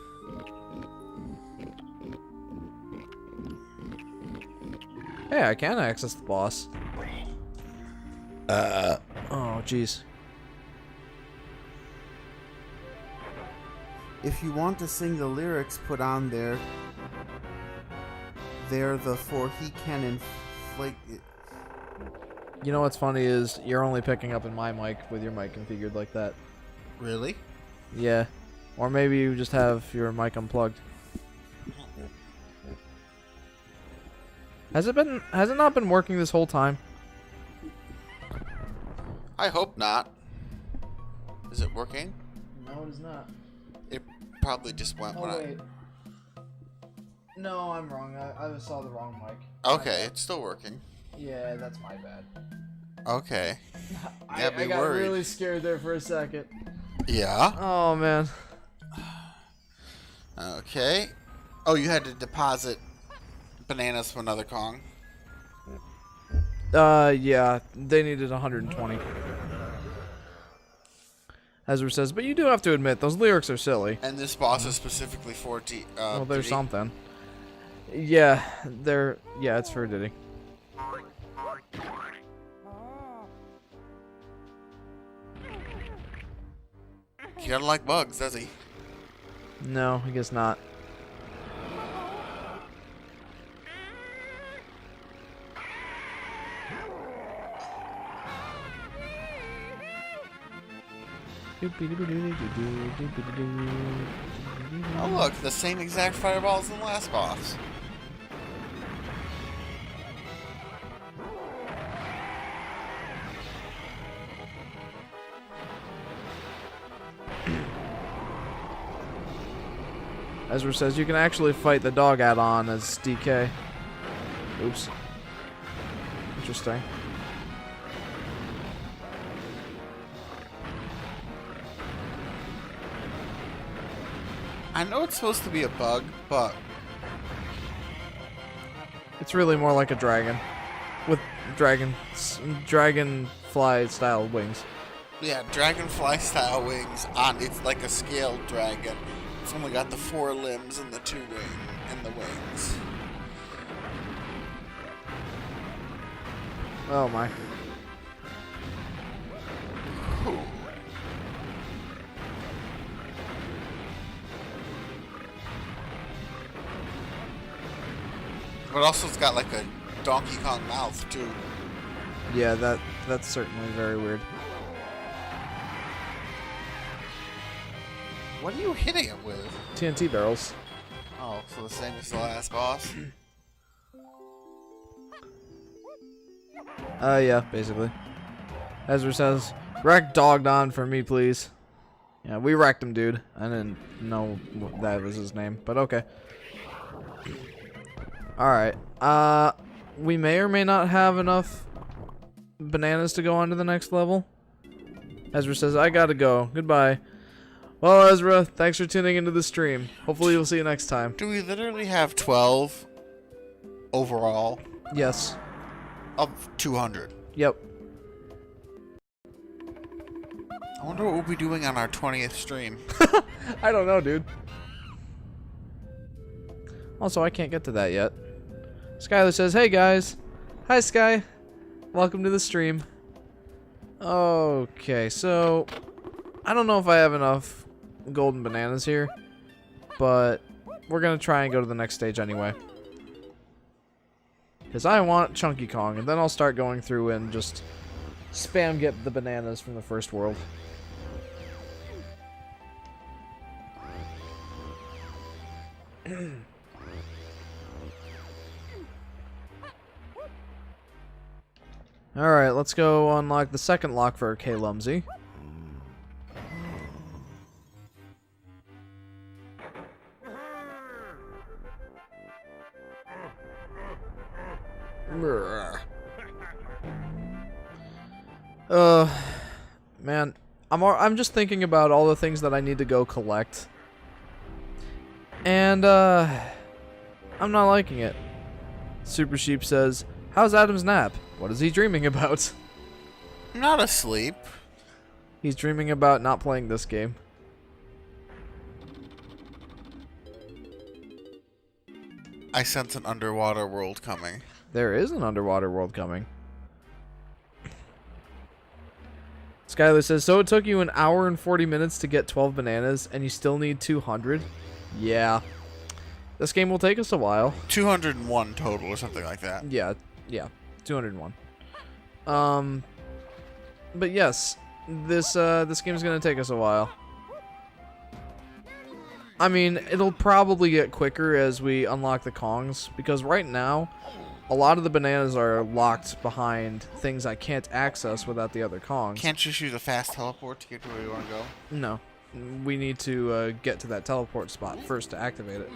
Hey, I can access the boss. Oh, jeez. If you want to sing the lyrics put on there, they're the for he can inflate it. You know what's funny is you're only picking up in my mic with your mic configured like that. Really? Yeah. Or maybe you just have your mic unplugged. Has it not been working this whole time? I hope not. Is it working? No, it is not. It probably just went when wait. No, I'm wrong. I saw the wrong mic. Okay, it's still working. Yeah, that's my bad. Okay. I got worried. really scared there for a second. Yeah. Oh, man. Okay. Oh, you had to deposit bananas from another Kong. Yeah, they needed 120. Ezra says, but you do have to admit, those lyrics are silly. And this boss is specifically for Well, there's Diddy. something. Yeah, yeah, it's for Diddy. He doesn't like bugs, does he? No, I guess not. Oh look, the same exact fireballs in the last boss. Ezra says you can actually fight the dog add-on as DK. Oops. Interesting. I know it's supposed to be a bug, but It's really more like a dragon. With dragonfly style wings. yeah, dragonfly style wings on it's like a scaled dragon. It's only got the 4 limbs and the 2 wings. Oh my. But also it's got like a Donkey Kong mouth too. Yeah, that's certainly very weird. What are you hitting it with? TNT barrels. Oh, so the same as the last boss? Yeah, basically. Ezra says, wreck dogged on for me, please. Yeah, we wrecked him, dude. I didn't know that was his name, but okay. Alright. We may or may not have enough bananas to go on to the next level. Ezra says, I gotta go. Goodbye. Well, Ezra, thanks for tuning into the stream. Hopefully we'll see you next time. Do we literally have 12 overall Yes. of 200? Yep. I wonder what we'll be doing on our 20th stream. I don't know, dude. Also, I can't get to that yet. Skylar says, hey guys. Hi, Sky. Welcome to the stream. Okay, so I don't know if I have enough golden bananas here, but we're gonna try and go to the next stage anyway. Because I want Chunky Kong, and then I'll start going through and just spam get the bananas from the first world. Alright, let's go unlock the second lock for K. Lumsy. Man, I'm just thinking about all the things that I need to go collect. And, I'm not liking it. Super Sheep says, how's Adam's nap? What is he dreaming about? I'm not asleep. He's dreaming about not playing this game. I sense an underwater world coming. There is an underwater world coming. Skylar says, so it took you an hour and 40 minutes to get 12 bananas, and you still need 200? Yeah. This game will take us a while. 201 total or something like that. Yeah, 201. But yes, this game's gonna take us a while. I mean, it'll probably get quicker as we unlock the Kongs, because right now, a lot of the bananas are locked behind things I can't access without the other Kongs. Can't you just use a fast teleport to get to where you want to go? No. We need to get to that teleport spot first to activate it.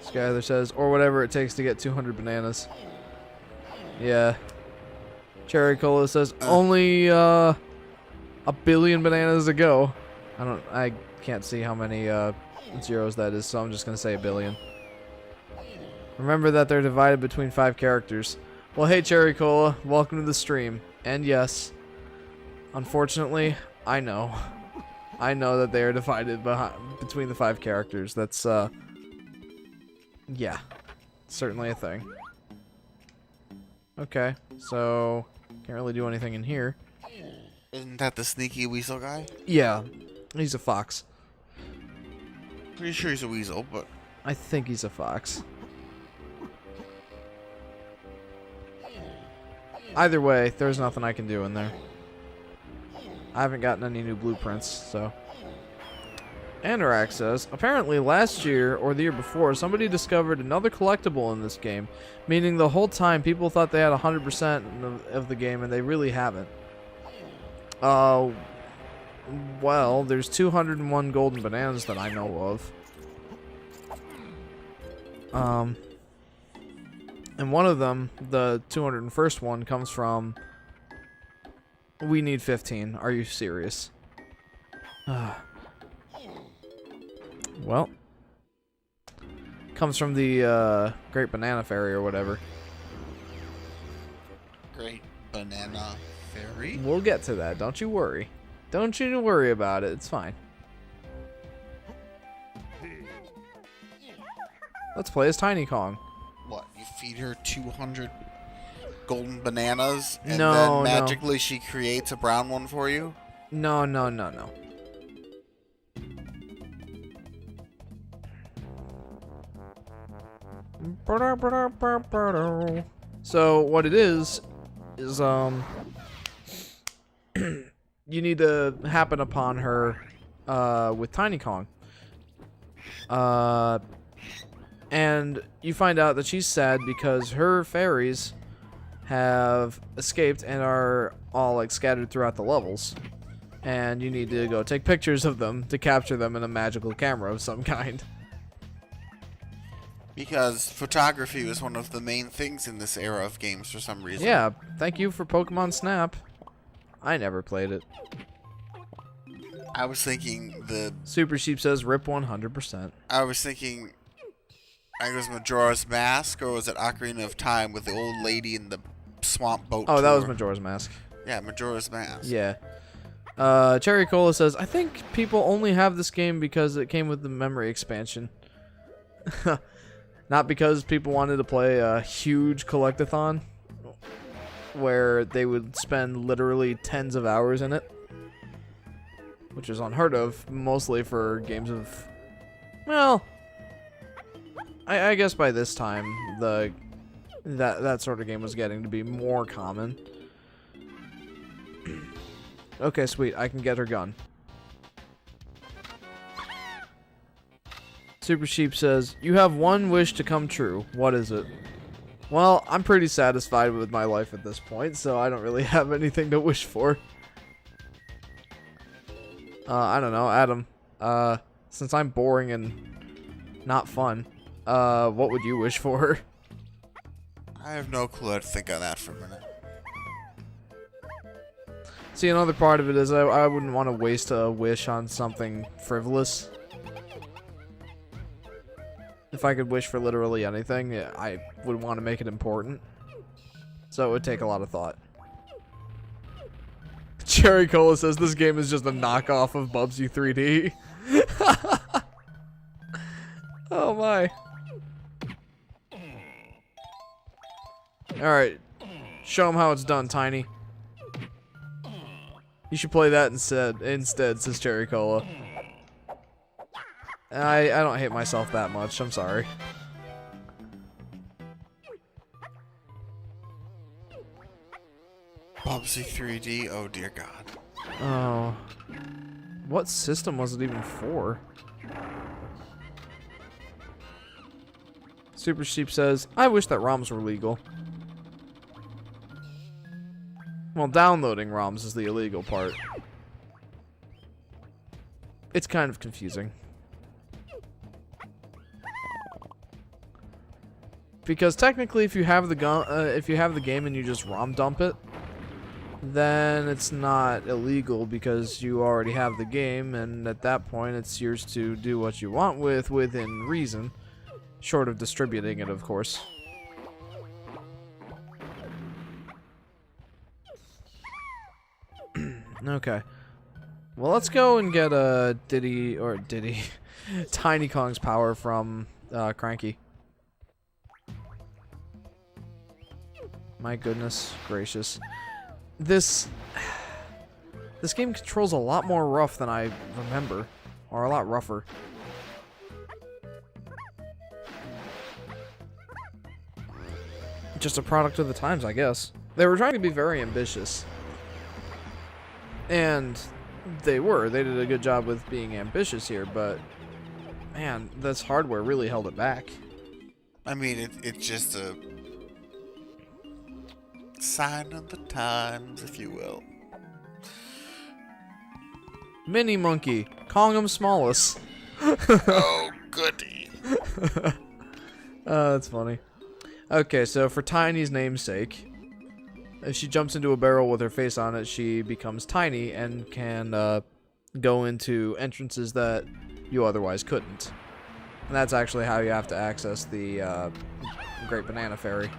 Skyler says, or whatever it takes to get 200 bananas. Yeah. Cherry Cola says, only a billion bananas to go. I can't see how many zeros that is, so I'm just gonna say a billion. Remember that they're divided between 5 characters. Well, hey Cherry Cola, welcome to the stream. And yes, unfortunately, I know that they are divided between the 5 characters. That's yeah, certainly a thing. Okay, so can't really do anything in here. Isn't that the sneaky weasel guy? Yeah, he's a fox. Pretty sure he's a weasel, but I think he's a fox. Either way, there's nothing I can do in there. I haven't gotten any new blueprints, so. Anorak says, apparently last year or the year before, somebody discovered another collectible in this game, meaning the whole time people thought they had 100% of the game and they really haven't. Well, there's 201 golden bananas that I know of. And one of them, the 201st one, comes from... We need 15. Are you serious? Well. Comes from the Great Banana Fairy or whatever. Great Banana Fairy? We'll get to that. Don't you worry. Don't you worry about it. It's fine. Let's play as Tiny Kong. What, you feed her 200 golden bananas and No, then no. magically she creates a brown one for you? No. So what it is you need to happen upon her with Tiny Kong. And you find out that she's sad because her fairies have escaped and are all like scattered throughout the levels. And you need to go take pictures of them to capture them in a magical camera of some kind. Because photography was one of the main things in this era of games for some reason. Yeah, thank you for Pokemon Snap. I never played it. I was thinking Super Sheep says rip 100%. I was thinking it was Majora's Mask, or was it Ocarina of Time with the old lady in the swamp boat Oh, that was tour? Majora's Mask. Yeah, Majora's Mask. Yeah. Cherry Cola says, I think people only have this game because it came with the memory expansion. Not because people wanted to play a huge collectathon where they would spend literally tens of hours in it. Which is unheard of, mostly for games of... Well, I guess by this time, that sort of game was getting to be more common. Okay, sweet. I can get her gun. Super Sheep says, you have one wish to come true. What is it? Well, I'm pretty satisfied with my life at this point, so I don't really have anything to wish for. I don't know, Adam. Since I'm boring and not fun, what would you wish for? I have no clue how to think on that for a minute. See, another part of it is I wouldn't want to waste a wish on something frivolous. if I could wish for literally anything, yeah, I would want to make it important. So it would take a lot of thought. Cherry Cola says this game is just a knockoff of Bubsy 3D. Oh my. Alright. Show him how it's done, Tiny. You should play that instead, says Cherry Cola. I don't hate myself that much, I'm sorry. Bubsy 3D, oh dear God. Oh. What system was it even for? Super Sheep says, I wish that ROMs were legal. Well, downloading ROMs is the illegal part. It's kind of confusing. Because technically, if you have the game and you just ROM dump it, then it's not illegal because you already have the game, and at that point, it's yours to do what you want with within reason, short of distributing it, of course. Okay. Well, let's go and get a Tiny Kong's power from Cranky. My goodness gracious. This game controls a lot more rough than I remember. Or a lot rougher. Just a product of the times, I guess. They were trying to be very ambitious. And they were. They did a good job with being ambitious here, but man, this hardware really held it back. I mean, it's just a sign of the times, if you will. Mini Monkey, calling him smallest. Oh, goody. That's funny. Okay, so for Tiny's namesake, if she jumps into a barrel with her face on it, she becomes tiny and can go into entrances that you otherwise couldn't. And that's actually how you have to access the Great Banana Fairy.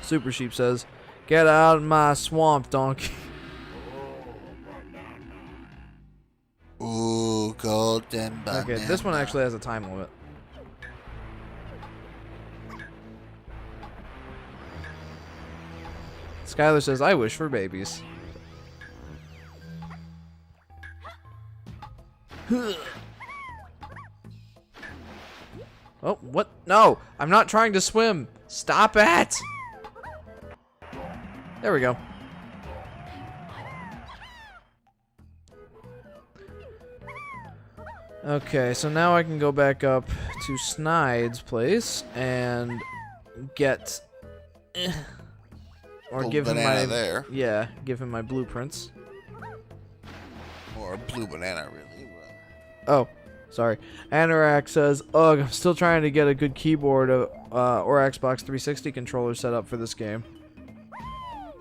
Super Sheep says, "Get out of my swamp, donkey." Ooh, golden banana. Okay, this one actually has a time limit. Skylar says, "I wish for babies." Oh, what? No! I'm not trying to swim! Stop it! There we go. Okay, so now I can go back up to Snide's place and get... or Little give him banana my... there. Yeah, give him my blueprints. Or a blue banana, really. Oh, sorry. Anorak says, "Ugh, I'm still trying to get a good keyboard or Xbox 360 controller set up for this game."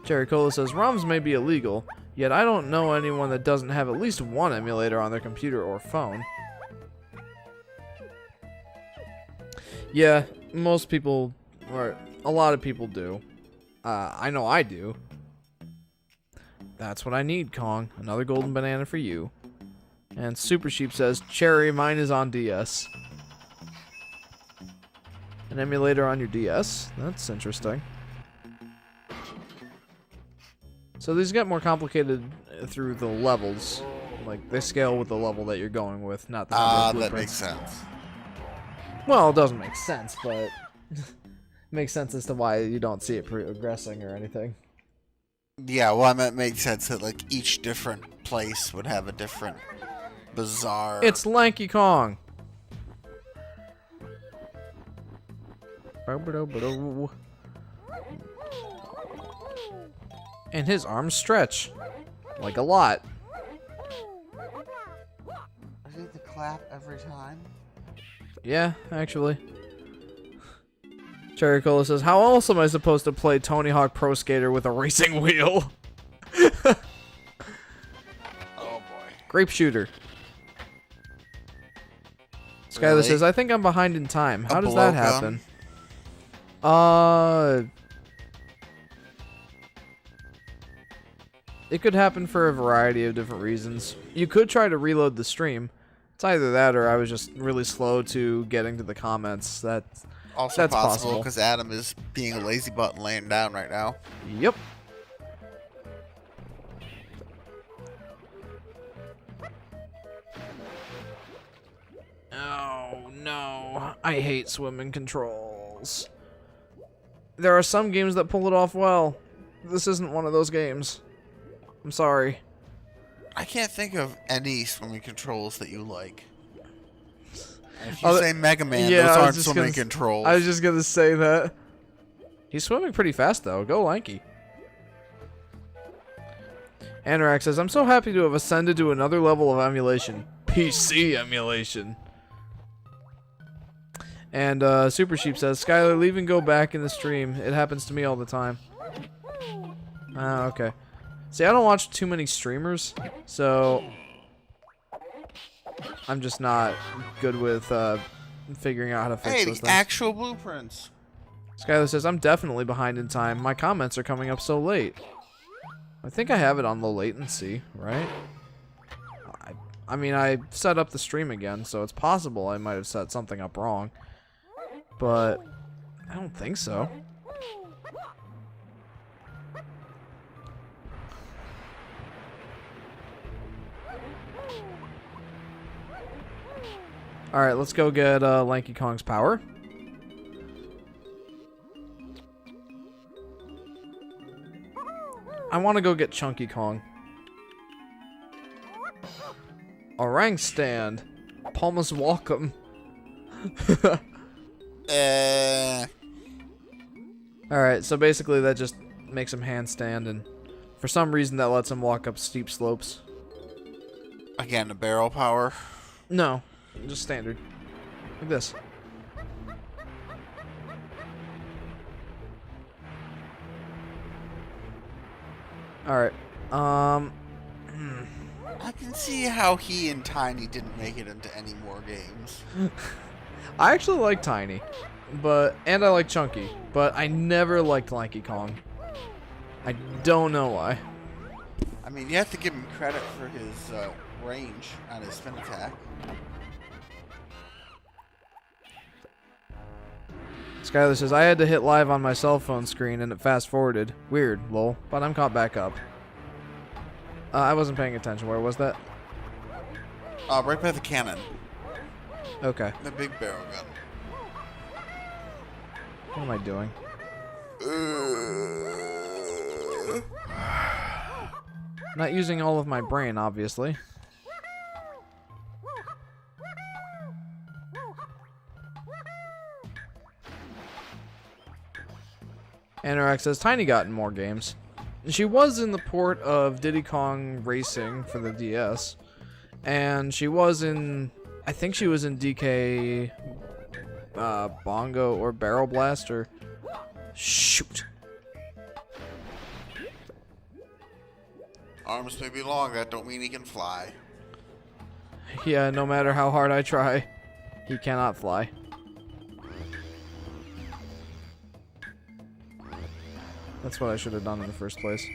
Cherry Cola says, "ROMs may be illegal, yet I don't know anyone that doesn't have at least one emulator on their computer or phone." Yeah, most people, or a lot of people do. I know I do. That's what I need, Kong. Another golden banana for you. And Super Sheep says, "Cherry, mine is on DS." An emulator on your DS? That's interesting. So these get more complicated through the levels. Like, they scale with the level that you're going with, not the number of That blueprints. makes sense. Well, it doesn't make sense, but it makes sense as to why you don't see it progressing or anything. Yeah, well, I meant it makes sense that, like, each different place would have a different bizarre... It's Lanky Kong! And his arms stretch. Like a lot. Is it the clap every time? Yeah, actually. Cherry Cola says, "How else am I supposed to play Tony Hawk Pro Skater with a racing wheel?" Oh, boy. Grape shooter. Skylar Really? says, I think I'm behind in time. How A does that blowgun? happen? It could happen for a variety of different reasons. You could try to reload the stream. It's either that or I was just really slow to getting to the comments. That's Also possible possible. because Adam is being a lazy butt and laying down right now. Yep. Oh no, I hate swimming controls. There are some games that pull it off well. This isn't one of those games. I'm sorry. I can't think of any swimming controls that you like. And if you Oh, say Mega Man, yeah, I those was aren't just swimming gonna controls. I was just gonna say that. He's swimming pretty fast though. Go Lanky. Anorak says, I'm so happy to have ascended to another level of emulation. PC emulation. And Super Sheep says, Skylar, leave and go back in the stream. It happens to me all the time. Ah, okay. See, I don't watch too many streamers, so I'm just not good with figuring out how to fix Hey, those the things. actual blueprints. Skylar says, I'm definitely behind in time. My comments are coming up so late. I think I have it on low latency, right? I mean, I set up the stream again, so it's possible I might have set something up wrong. But I don't think so. Alright, let's go get Lanky Kong's power. I want to go get Chunky Kong. Orang stand. Palmas welcome. Alright, so basically that just makes him handstand, and for some reason that lets him walk up steep slopes. Again, the barrel power. No, just standard. Like this. Alright, I can see how he and Tiny didn't make it into any more games. I actually like Tiny, and I like Chunky, but I never liked Lanky Kong. I don't know why. I mean, you have to give him credit for his range on his spin attack. Skylar says, I had to hit live on my cell phone screen and it fast forwarded. Weird, lol, but I'm caught back up. I wasn't paying attention. Where was that? Right by the cannon. Okay. The big barrel gun. What am I doing? Not using all of my brain, obviously. Anorak says, Tiny got in more games. She was in the port of Diddy Kong Racing for the DS. And she was in... I think she was in DK... Bongo or Barrel Blaster. Shoot. Arms may be long, that don't mean he can fly. Yeah, no matter how hard I try, he cannot fly. That's what I should have done in the first place.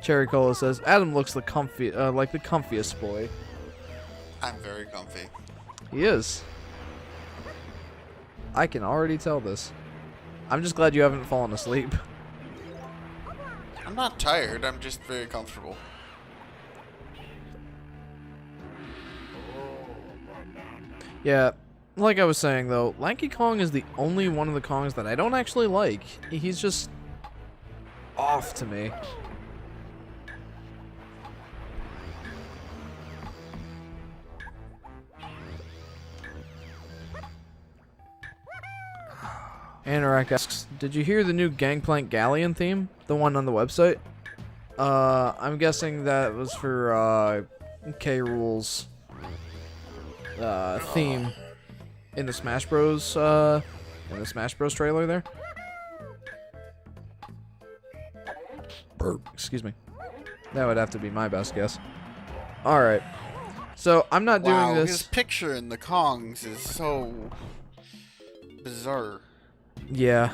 Cherry Cola says, Adam looks the like the comfiest boy. I'm very comfy. He is. I can already tell this. I'm just glad you haven't fallen asleep. I'm not tired, I'm just very comfortable. Yeah, like I was saying though, Lanky Kong is the only one of the Kongs that I don't actually like. He's just off to me. Anorak asks, did you hear the new Gangplank Galleon theme? The one on the website? I'm guessing that was for, K. Rool's, theme in the Smash Bros, trailer there. Excuse me. That would have to be my best guess. Alright. So, I'm not doing His this... picture in the Kongs is so bizarre. Yeah.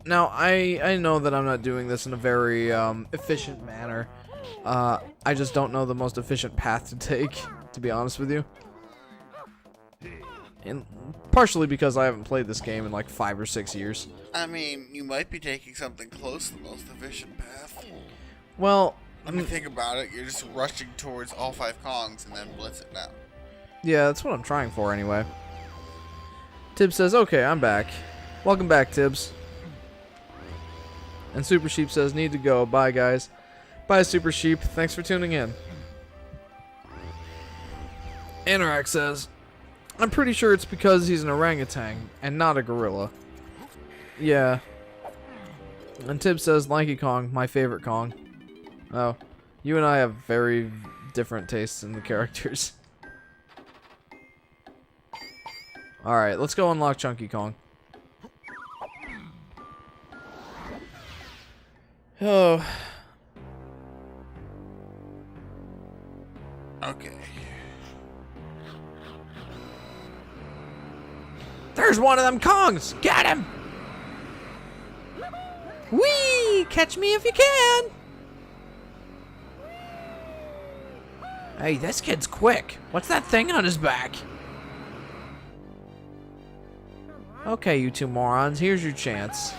Now, I know that I'm not doing this in a very efficient manner. I just don't know the most efficient path to take, to be honest with you. And partially because I haven't played this game in like 5 or 6 years. I mean, you might be taking something close to the most efficient path. Well, Let me think about it. You're just rushing towards all 5 Kongs and then blitz it down. yeah, that's what I'm trying for anyway. Tibbs says, okay, I'm back. Welcome back, Tibbs. And Super Sheep says, need to go. Bye, guys. Bye, Super Sheep. Thanks for tuning in. Anorak says, I'm pretty sure it's because he's an orangutan and not a gorilla. Yeah. And Tibbs says, Lanky Kong, my favorite Kong. Oh, you and I have very different tastes in the characters. Alright, let's go unlock Chunky Kong. Oh. Okay. There's one of them Kongs! Get him! Whee! Catch me if you can! Hey, this kid's quick. What's that thing on his back? Okay, you two morons, here's your chance.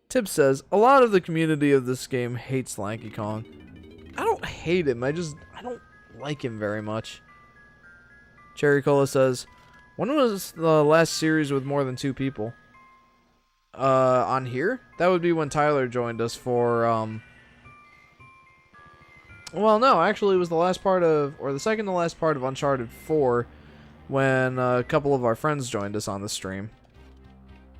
Tibbs says, a lot of the community of this game hates Lanky Kong. I don't hate him, I don't like him very much. Cherry Cola says, when was the last series with more than 2 people? On here? That would be when Tyler joined us for, well, no, actually it was the last part of, or the second to last part of Uncharted 4 when a couple of our friends joined us on the stream.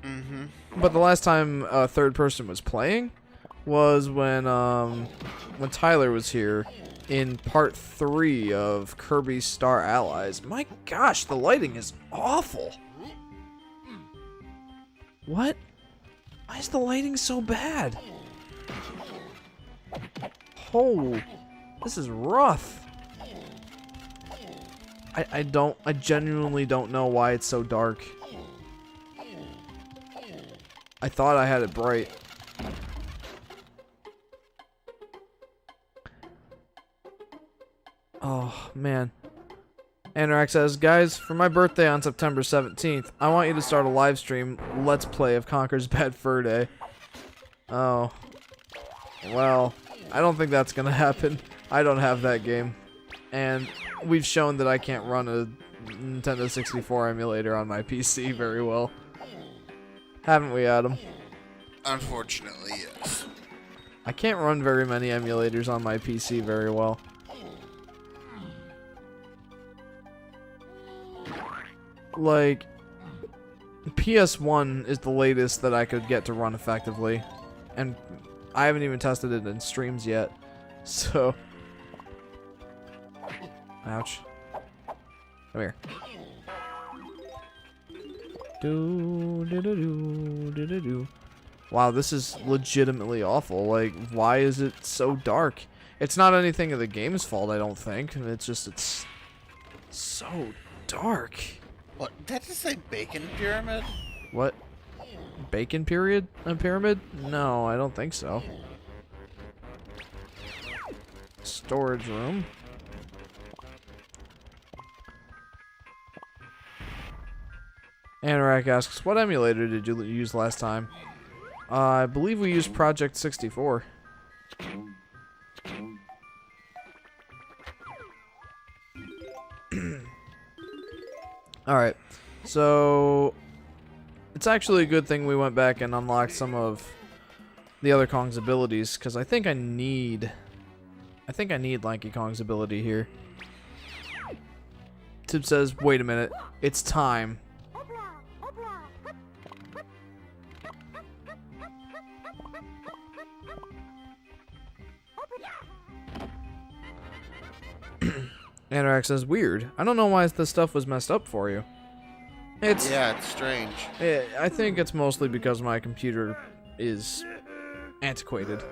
Mm-hmm. But the last time a third person was playing was when Tyler was here in part 3 of Kirby Star Allies. My gosh, the lighting is awful. What? Why is the lighting so bad? Oh, this is rough. I genuinely don't know why it's so dark. I thought I had it bright. Oh, man. Anorak says, guys, for my birthday on September 17th, I want you to start a live stream Let's Play of Conker's Bad Fur Day. Oh. Well, I don't think that's gonna happen. I don't have that game. And we've shown that I can't run a Nintendo 64 emulator on my PC very well. Haven't we, Adam? Unfortunately, yes. I can't run very many emulators on my PC very well. Like, PS1 is the latest that I could get to run effectively. And I haven't even tested it in streams yet. So... Ouch. Come here. Do. Wow, this is legitimately awful. Like, why is it so dark? It's not anything of the game's fault, I don't think. It's just, it's so dark. What? Did I just say bacon pyramid? What? Bacon period? A pyramid? No, I don't think so. Storage room. Anorak asks, what emulator did you use last time? I believe we used Project 64. Alright, so it's actually a good thing we went back and unlocked some of the other Kong's abilities, because I think I need Lanky Kong's ability here. Tib says, wait a minute, it's time. Anorak says, weird. I don't know why this stuff was messed up for you. Yeah, it's strange. I think it's mostly because my computer is antiquated.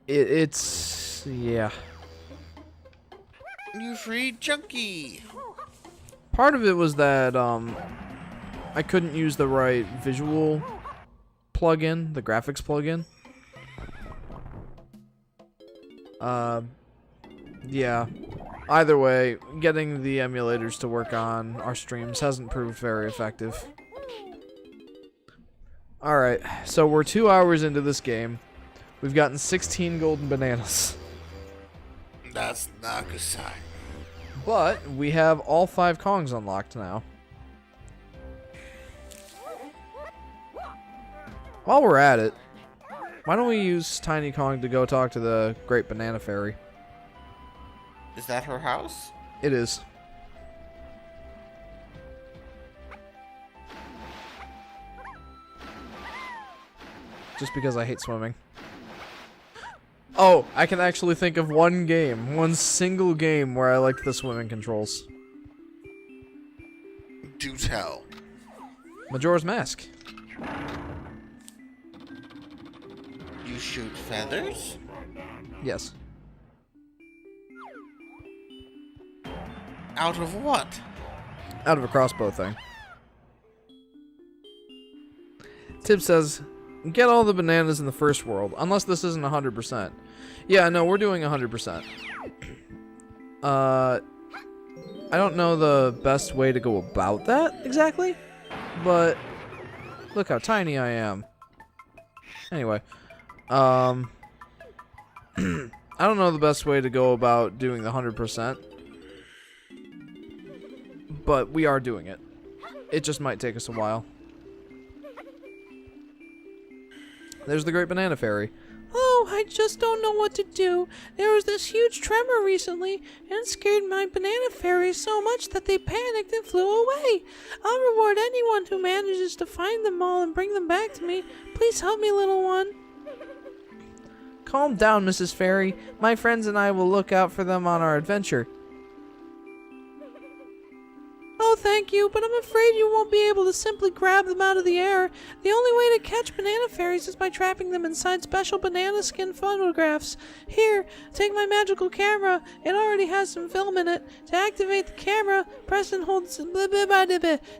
Yeah. You freed Chunky. Part of it was that I couldn't use the right visual plugin, the graphics plugin. Yeah. Either way, getting the emulators to work on our streams hasn't proved very effective. Alright, so we're 2 hours into this game. We've gotten 16 golden bananas. That's not a good sign. But we have all 5 Kongs unlocked now. While we're at it, why don't we use Tiny Kong to go talk to the Great Banana Fairy? Is that her house? It is. Just because I hate swimming. Oh, I can actually think of one single game where I liked the swimming controls. Do tell. Majora's Mask. You shoot feathers? Yes. Out of what? Out of a crossbow thing. Tib says, get all the bananas in the first world, unless this isn't 100%. Yeah, no, we're doing 100%. I don't know the best way to go about that, exactly. But, look how tiny I am. Anyway. I don't know the best way to go about doing the 100%. But we are doing it. It just might take us a while. There's the Great Banana Fairy. Oh, I just don't know what to do. There was this huge tremor recently, and it scared my banana fairies so much that they panicked and flew away. I'll reward anyone who manages to find them all and bring them back to me. Please help me, little one. Calm down, Mrs. Fairy. My friends and I will look out for them on our adventure. Oh, thank you, but I'm afraid you won't be able to simply grab them out of the air. The only way to catch banana fairies is by trapping them inside special banana skin photographs. Here, take my magical camera. It already has some film in it. To activate the camera, press and hold...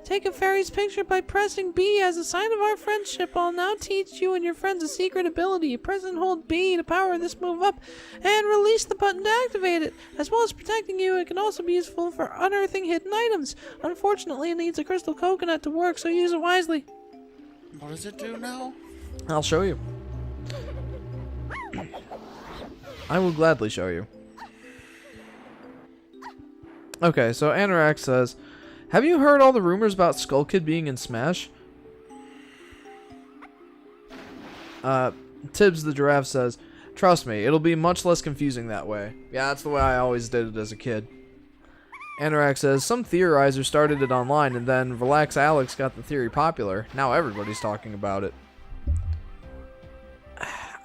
Take a fairy's picture by pressing B as a sign of our friendship. I'll now teach you and your friends a secret ability. Press and hold B to power this move up, and release the button to activate it. As well as protecting you, it can also be useful for unearthing hidden items. Unfortunately, it needs a crystal coconut to work, so use it wisely. What does it do now? I'll show you. I will gladly show you. Okay, so Anorak says, have you heard all the rumors about Skull Kid being in Smash? Tibbs the Giraffe says, trust me, it'll be much less confusing that way. Yeah, that's the way I always did it as a kid. Anorak says, some theorizers started it online, and then Relax Alex got the theory popular. Now everybody's talking about it.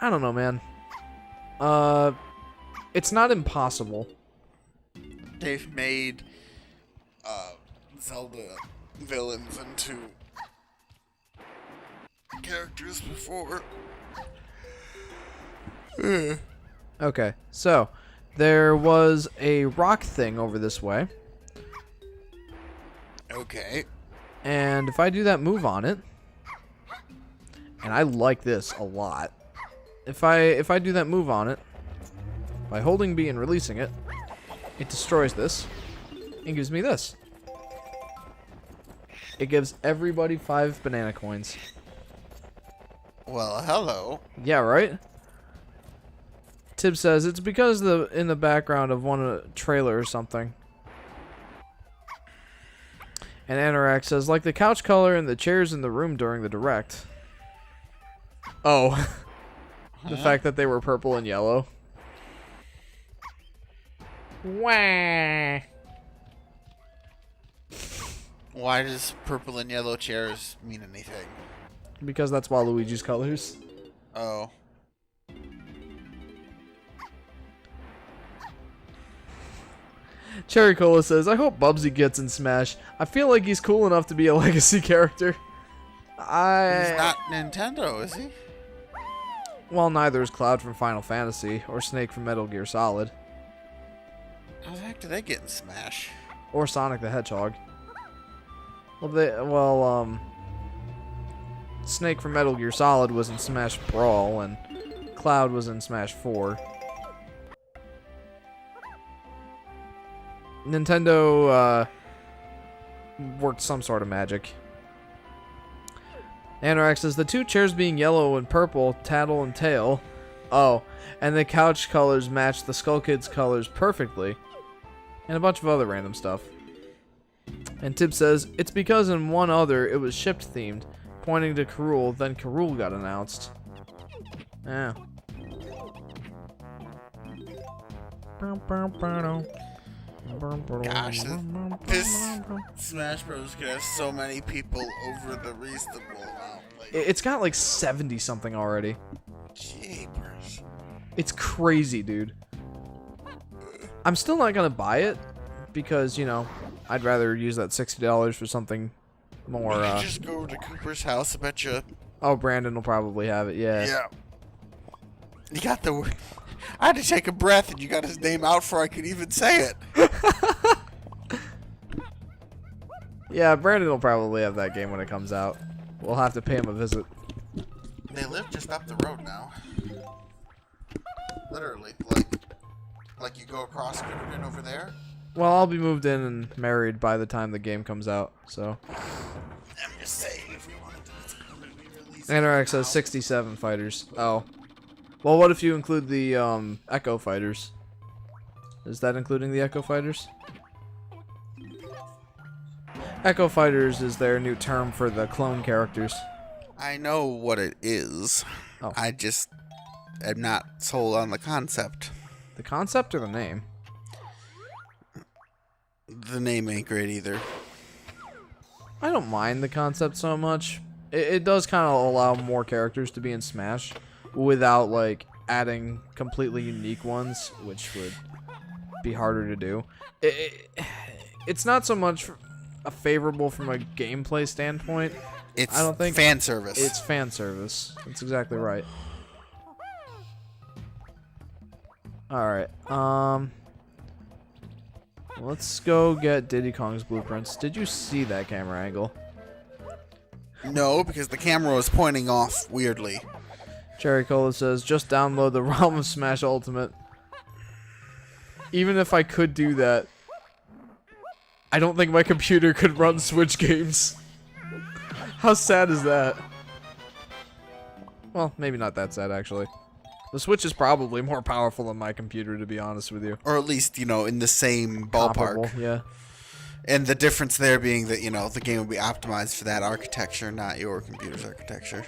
I don't know, man. It's not impossible. They've made Zelda villains into characters before. Okay, so there was a rock thing over this way. Okay. And if I do that move on it, and I like this a lot. If I do that move on it, by holding B and releasing it, it destroys this and gives me this. It gives everybody 5 banana coins. Well, hello. Yeah, right? Tib says it's because in the background of one trailer or something. And Anorak says, like the couch color and the chairs in the room during the direct. Oh. The fact that they were purple and yellow. Wah. Why does purple and yellow chairs mean anything? Because that's Waluigi's colors. Oh. Cherry Cola says, I hope Bubsy gets in Smash. I feel like he's cool enough to be a legacy character. He's not Nintendo, is he? Well, neither is Cloud from Final Fantasy, or Snake from Metal Gear Solid, How the heck did they get in Smash? or Sonic the Hedgehog. Snake from Metal Gear Solid was in Smash Brawl, and Cloud was in Smash 4. Nintendo worked some sort of magic. Anorak says, the two chairs being yellow and purple, Tattle and Tail. Oh, and the couch colors match the Skull Kids colors perfectly. And a bunch of other random stuff. And Tib says, it's because in one other it was shipped themed, pointing to Karul, then Karul got announced. Yeah. Gosh, this Smash Bros. Could have so many people over the reasonable amount. Like, It's got like 70 something already. jeepers. It's crazy, dude. I'm still not gonna buy it because, you know, I'd rather use that $60 for something more. You could just go over to Cooper's house. I bet you. Oh, Brandon will probably have it. Yeah. Yeah. You got the. I had to take a breath, and you got his name out before I could even say it. Yeah, Brandon will probably have that game when it comes out. We'll have to pay him a visit. They live just up the road now. Literally, like you go across Gooden over there. Well, I'll be moved in and married by the time the game comes out, so. I'm just saying, if we wanted to re-release it Anorak says 67 fighters. Oh. Well, what if you include the Echo fighters? Is that including the Echo fighters? Echo fighters is their new term for the clone characters. I know what it is. Oh. I just am not sold on the concept. The concept or the name? The name ain't great either. I don't mind the concept so much. It does kind of allow more characters to be in Smash without, like, adding completely unique ones, which would be harder to do. It's not so much a favorable from a gameplay standpoint. It's I don't think fan service. It's fan service. That's exactly right. Alright, let's go get Diddy Kong's blueprints. Did you see that camera angle? No, because the camera was pointing off weirdly. Cherry Cola says, just download the ROM of Smash Ultimate. Even if I could do that, I don't think my computer could run Switch games. How sad is that? Well, maybe not that sad, actually. The Switch is probably more powerful than my computer, to be honest with you. Or at least, you know, in the same ballpark. Comparable, yeah. And the difference there being that, you know, the game will be optimized for that architecture, not your computer's architecture.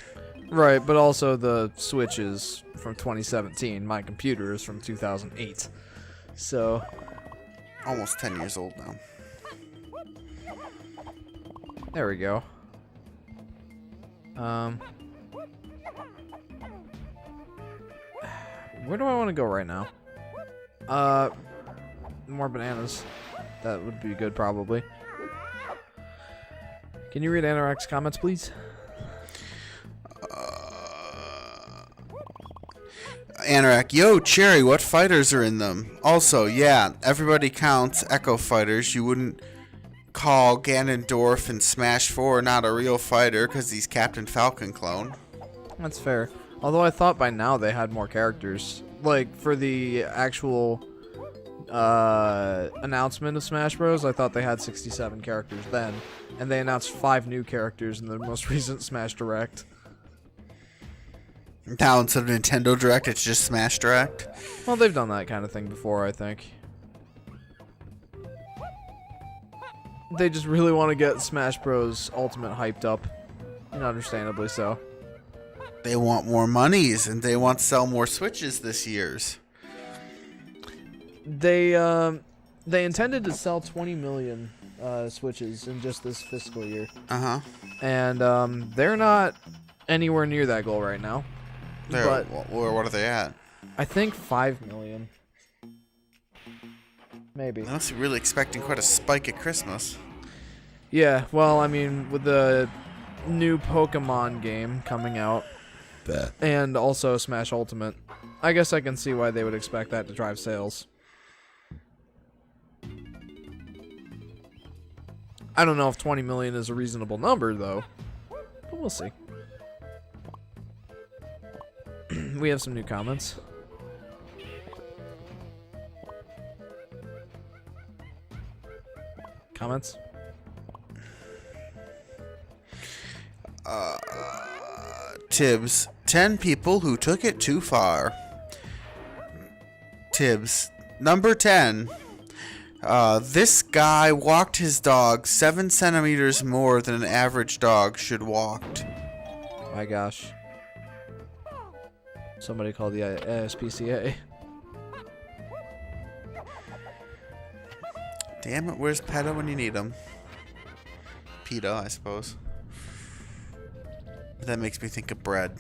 Right, but also the Switch is from 2017. My computer is from 2008. So, Almost 10 years old now. there we go. Where do I want to go right now? More bananas. That would be good, probably. Can you read Anorak's comments, please? Anorak, yo, Cherry, what fighters are in them? Also, yeah, everybody counts Echo fighters. You wouldn't call Ganondorf in Smash 4 not a real fighter because he's Captain Falcon clone. That's fair. Although I thought by now they had more characters. Like, for the actual announcement of Smash Bros, I thought they had 67 characters then. And they announced 5 new characters in the most recent Smash Direct. Now, instead of Nintendo Direct, it's just Smash Direct. Well, they've done that kind of thing before, I think. They just really want to get Smash Bros. Ultimate hyped up. And understandably so. They want more monies, and they want to sell more Switches this year's. They intended to sell 20 million Switches in just this fiscal year. Uh-huh. And they're not anywhere near that goal right now. But what are they at? I think 5 million. Maybe. Unless you're really expecting quite a spike at Christmas. Yeah, well, I mean, with the new Pokemon game coming out, and also Smash Ultimate, I guess I can see why they would expect that to drive sales. I don't know if 20 million is a reasonable number, though, but we'll see. We have some new comments. Comments? Tibbs, 10 people who took it too far. Tibbs, number 10. This guy walked his dog 7 centimeters more than an average dog should walked. My gosh. Somebody called the ASPCA. Damn it, where's PETA when you need him? PETA, I suppose. That makes me think of bread.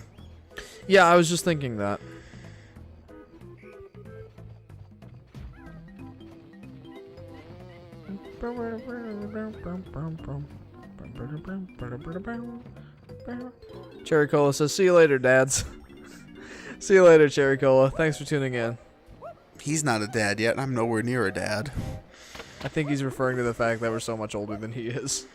Yeah, I was just thinking that. Cherry Cola says, "See you later, dads." See you later, Cherry Cola. Thanks for tuning in. He's not a dad yet. I'm nowhere near a dad. I think he's referring to the fact that we're so much older than he is.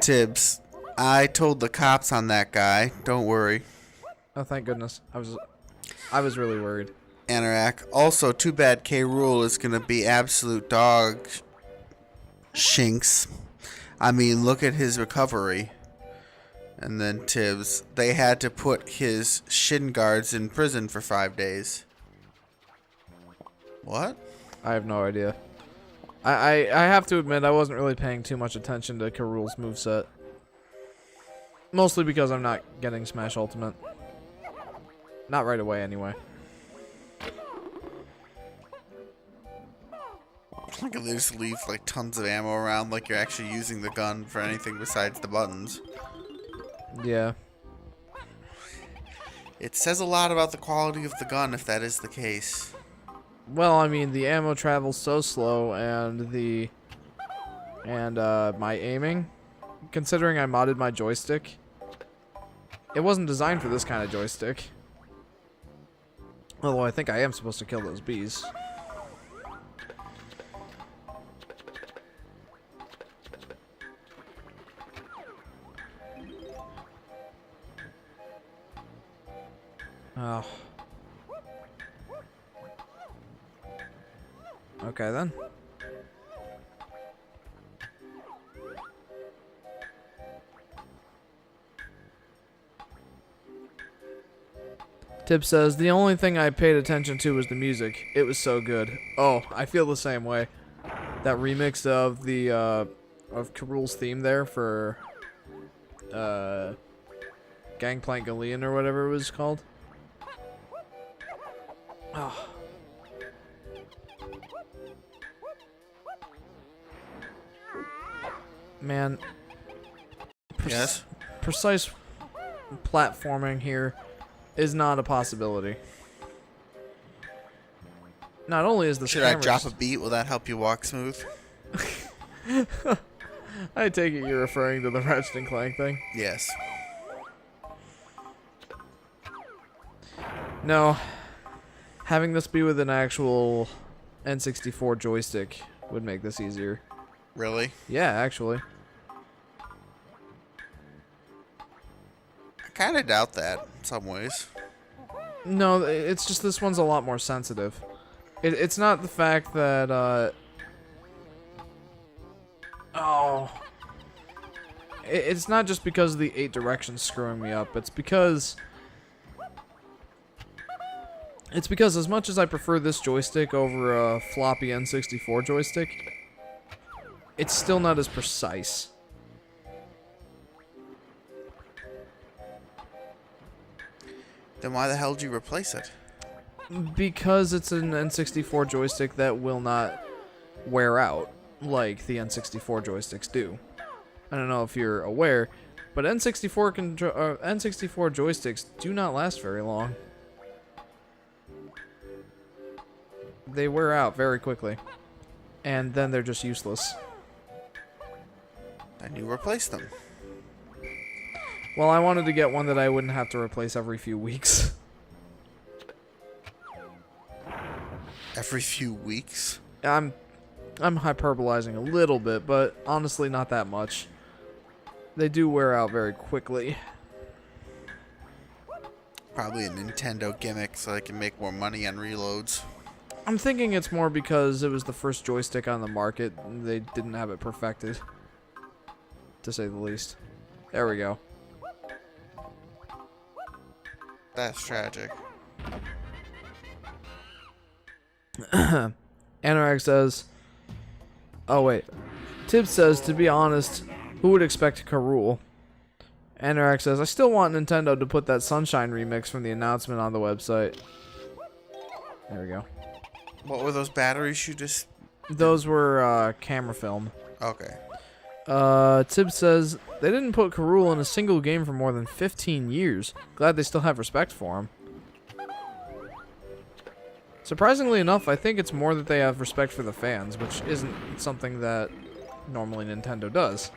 Tibbs, I told the cops on that guy. Don't worry. Oh, thank goodness. I was really worried. Anorak. Also, too bad K. Rool is going to be absolute dog shinks. I mean, look at his recovery. And then Tibbs, they had to put his shin guards in prison for 5 days. What? I have no idea. I have to admit, I wasn't really paying too much attention to Karul's moveset. Mostly because I'm not getting Smash Ultimate. Not right away, anyway. Like they just leave like tons of ammo around like you're actually using the gun for anything besides the buttons. Yeah. It says a lot about the quality of the gun if that is the case. Well, I mean, the ammo travels so slow, and my aiming, considering I modded my joystick, it wasn't designed for this kind of joystick. Although I think I am supposed to kill those bees. Oh. Okay then. Tip says, the only thing I paid attention to was the music. It was so good. Oh, I feel the same way. That remix of the, of Karul's theme there for, Gangplank Galeon or whatever it was called. Oh. Man. Yes? Precise platforming here is not a possibility. Not only is the Should I drop a beat? Will that help you walk smooth? I take it you're referring to the Ratchet and Clank thing? Yes. No. Having this be with an actual N64 joystick would make this easier. Really? Yeah, actually. I kind of doubt that in some ways. No, it's just this one's a lot more sensitive. It's not the fact that, oh. It's not just because of the 8 directions screwing me up. It's because as much as I prefer this joystick over a floppy N64 joystick, it's still not as precise. Then why the hell did you replace it? Because it's an N64 joystick that will not wear out like the N64 joysticks do. I don't know if you're aware, but N64 joysticks do not last very long. they wear out very quickly. And then they're just useless. Then you replace them. Well, I wanted to get one that I wouldn't have to replace every few weeks. Every few weeks? I'm hyperbolizing a little bit, but honestly not that much. They do wear out very quickly. Probably a Nintendo gimmick so they can make more money on reloads. I'm thinking it's more because it was the first joystick on the market and they didn't have it perfected. To say the least. There we go. That's tragic. Anorak says... Oh, wait. Tibbs says, to be honest, who would expect Karul? Anorak says, I still want Nintendo to put that Sunshine remix from the announcement on the website. There we go. What were those batteries you just... Those were camera film. Okay. Tibbs says, they didn't put Karul in a single game for more than 15 years. Glad they still have respect for him. Surprisingly enough, I think it's more that they have respect for the fans, which isn't something that normally Nintendo does.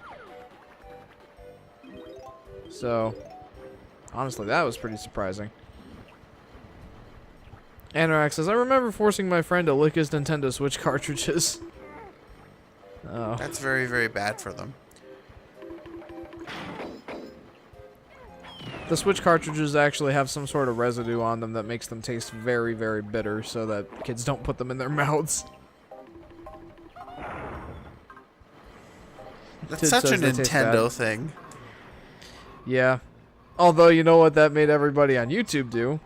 So, honestly, that was pretty surprising. Anorak says, I remember forcing my friend to lick his Nintendo Switch cartridges. Oh. That's very, very bad for them. The Switch cartridges actually have some sort of residue on them that makes them taste very, very bitter, so that kids don't put them in their mouths. That's Tid such a says they taste Nintendo bad. thing. Yeah. Although, you know what that made everybody on YouTube do?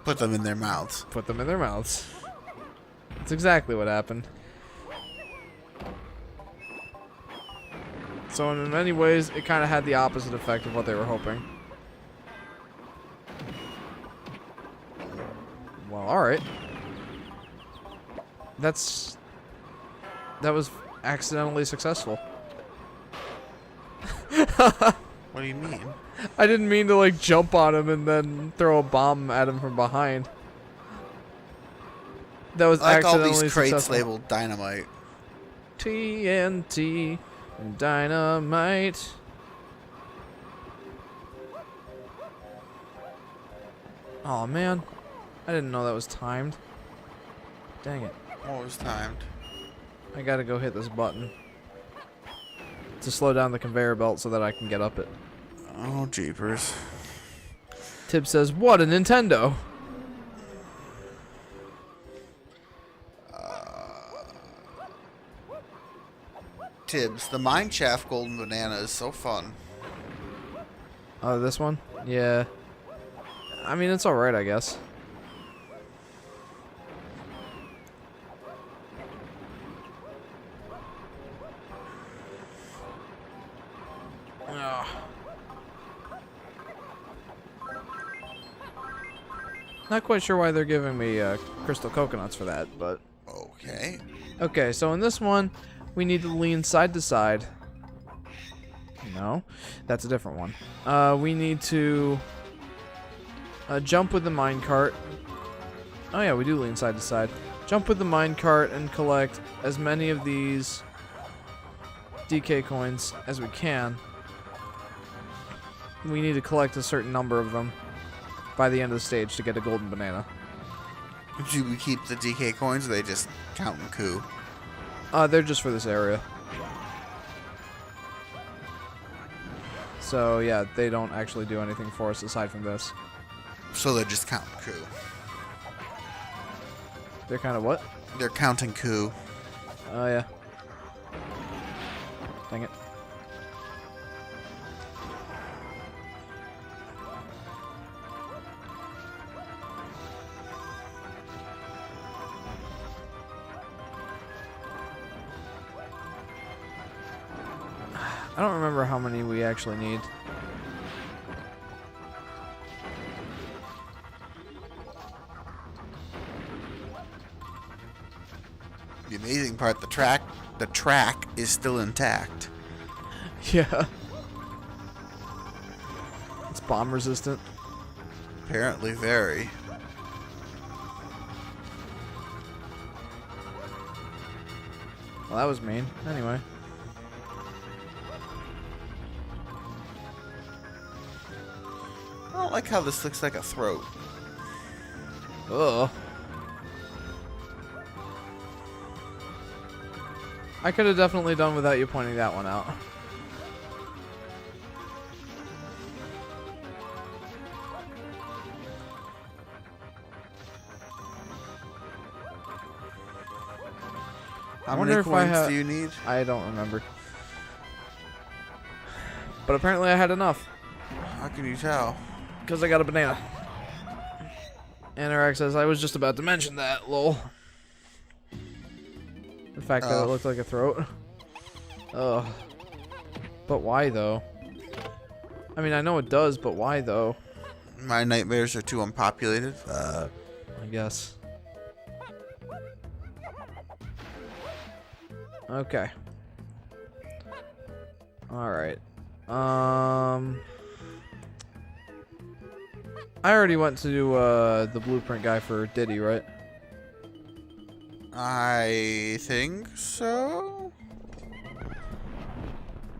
Put them in their mouths. Put them in their mouths. That's exactly what happened. So in many ways, it kind of had the opposite effect of what they were hoping. Well, alright. That was accidentally successful. What do you mean? I didn't mean to, like, jump on him and then throw a bomb at him from behind. That was I like all accidentally these crates successful. labeled dynamite. TNT and dynamite. Oh man, I didn't know that was timed. Dang it. What was timed? I gotta go hit this button to slow down the conveyor belt so that I can get up it. Oh, jeepers. Tib says, what a Nintendo! Tibbs, the Mine Shaft Golden Banana is so fun. Oh, this one? Yeah. I mean, it's alright, I guess. Ugh. Not quite sure why they're giving me crystal coconuts for that, but... Okay. Okay, so in this one, we need to lean side to side. No, that's a different one. We need to jump with the minecart. Oh yeah, we do lean side to side. Jump with the minecart and collect as many of these DK coins as we can. We need to collect a certain number of them by the end of the stage to get a golden banana. Do we keep the DK coins or they just count in coup? They're just for this area. So yeah, they don't actually do anything for us aside from this. So they just count in coup. They're kind of what? They're counting coup. Oh yeah. Dang it. I don't remember how many we actually need. The amazing part, the track is still intact. Yeah. It's bomb resistant. Apparently very. Well, that was mean. Anyway. I don't like how this looks like a throat. Ugh. I could have definitely done without you pointing that one out. How wonder many if I coins do you need? I don't remember. But apparently I had enough. How can you tell? Because I got a banana. Anorak says, I was just about to mention that, lol. The fact that it looked like a throat. Ugh. But why, though? I mean, I know it does, but why, though? My nightmares are too unpopulated. I guess. Okay. Alright. I already went to the blueprint guy for Diddy, right? I think so.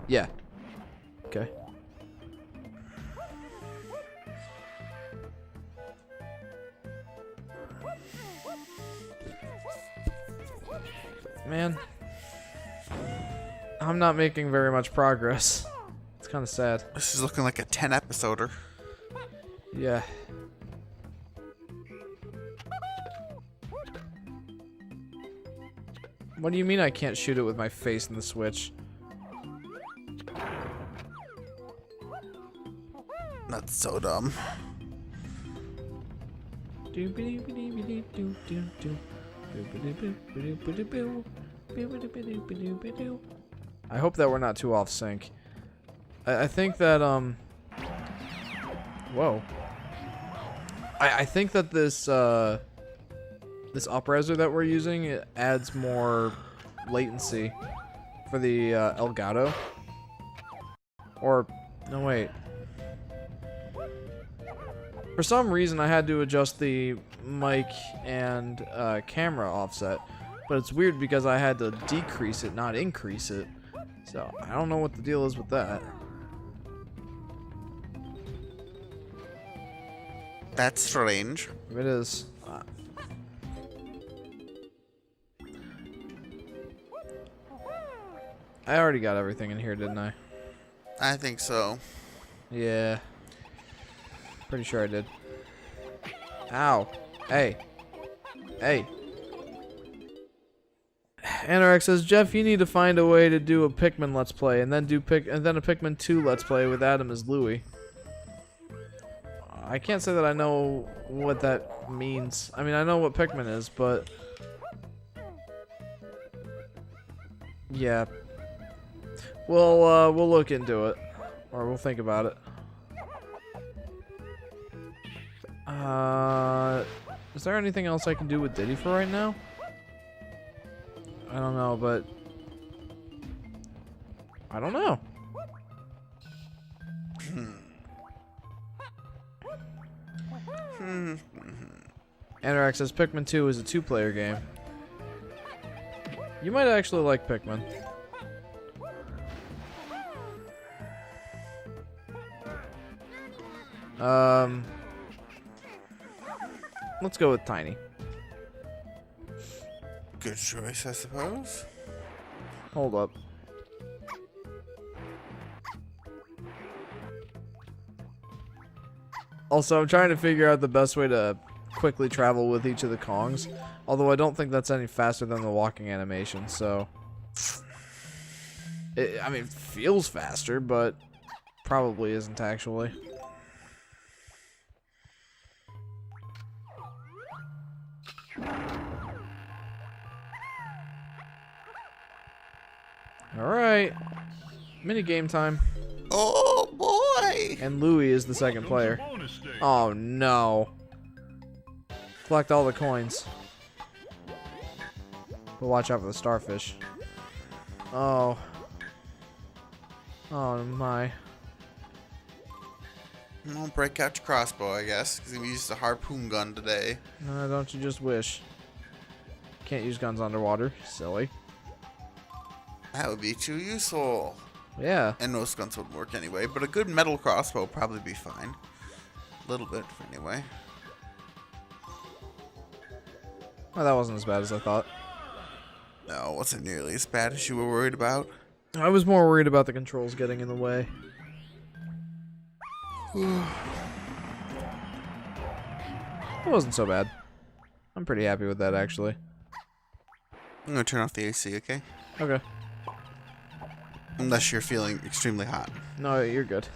Yeah. Okay. Man. I'm not making very much progress. It's kind of sad. This is looking like a 10 episoder. Yeah. What do you mean I can't shoot it with my face in the Switch? That's so dumb. I hope that we're not too off sync. I think that whoa. I think that this this upresser that we're using, it adds more latency for the Elgato. Or no, wait. For some reason I had to adjust the mic and camera offset, but it's weird because I had to decrease it, not increase it. So I don't know what the deal is with that. That's strange. It is. I already got everything in here, didn't I? I think so. Yeah. Pretty sure I did. Ow. Hey. Hey. Anorak says, Jeff, you need to find a way to do a Pikmin Let's Play, and then a Pikmin 2 Let's Play with Adam as Louie. I can't say that I know what that means. I mean, I know what Pikmin is, but yeah. We'll look into it, or we'll think about it. Is there anything else I can do with Diddy for right now? I don't know, but I don't know. Anorak says Pikmin 2 is a 2-player game. You might actually like Pikmin. Let's go with Tiny. Good choice, I suppose. Hold up. Also, I'm trying to figure out the best way to quickly travel with each of the Kongs. Although I don't think that's any faster than the walking animation, so I mean, it feels faster, but probably isn't actually. Alright. Mini game time. Oh boy! And Louie is the second player. Oh no. Collect all the coins. But watch out for the starfish. Oh. Oh my. I'll break out your crossbow, I guess, because we used a harpoon gun today. No, don't you just wish. Can't use guns underwater. Silly. That would be too useful. Yeah. And most guns would work anyway, but a good metal crossbow would probably be fine. A little bit, anyway. Well, that wasn't as bad as I thought. No, it wasn't nearly as bad as you were worried about. I was more worried about the controls getting in the way. It wasn't so bad. I'm pretty happy with that, actually. I'm gonna turn off the AC, okay? Okay. Unless you're feeling extremely hot. No, you're good.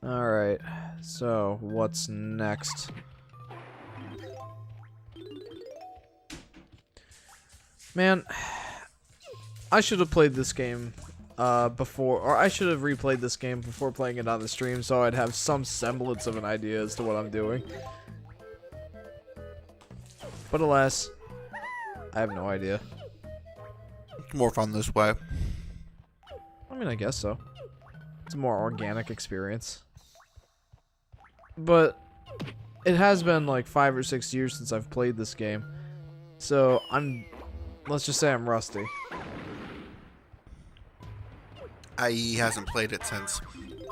Alright, so what's next? Man, I should have played this game before, or I should have replayed this game before playing it on the stream so I'd have some semblance of an idea as to what I'm doing. But alas, I have no idea. More fun this way. I mean, I guess so. It's a more organic experience. But it has been like 5 or 6 years since I've played this game. So let's just say I'm rusty. I.e. hasn't played it since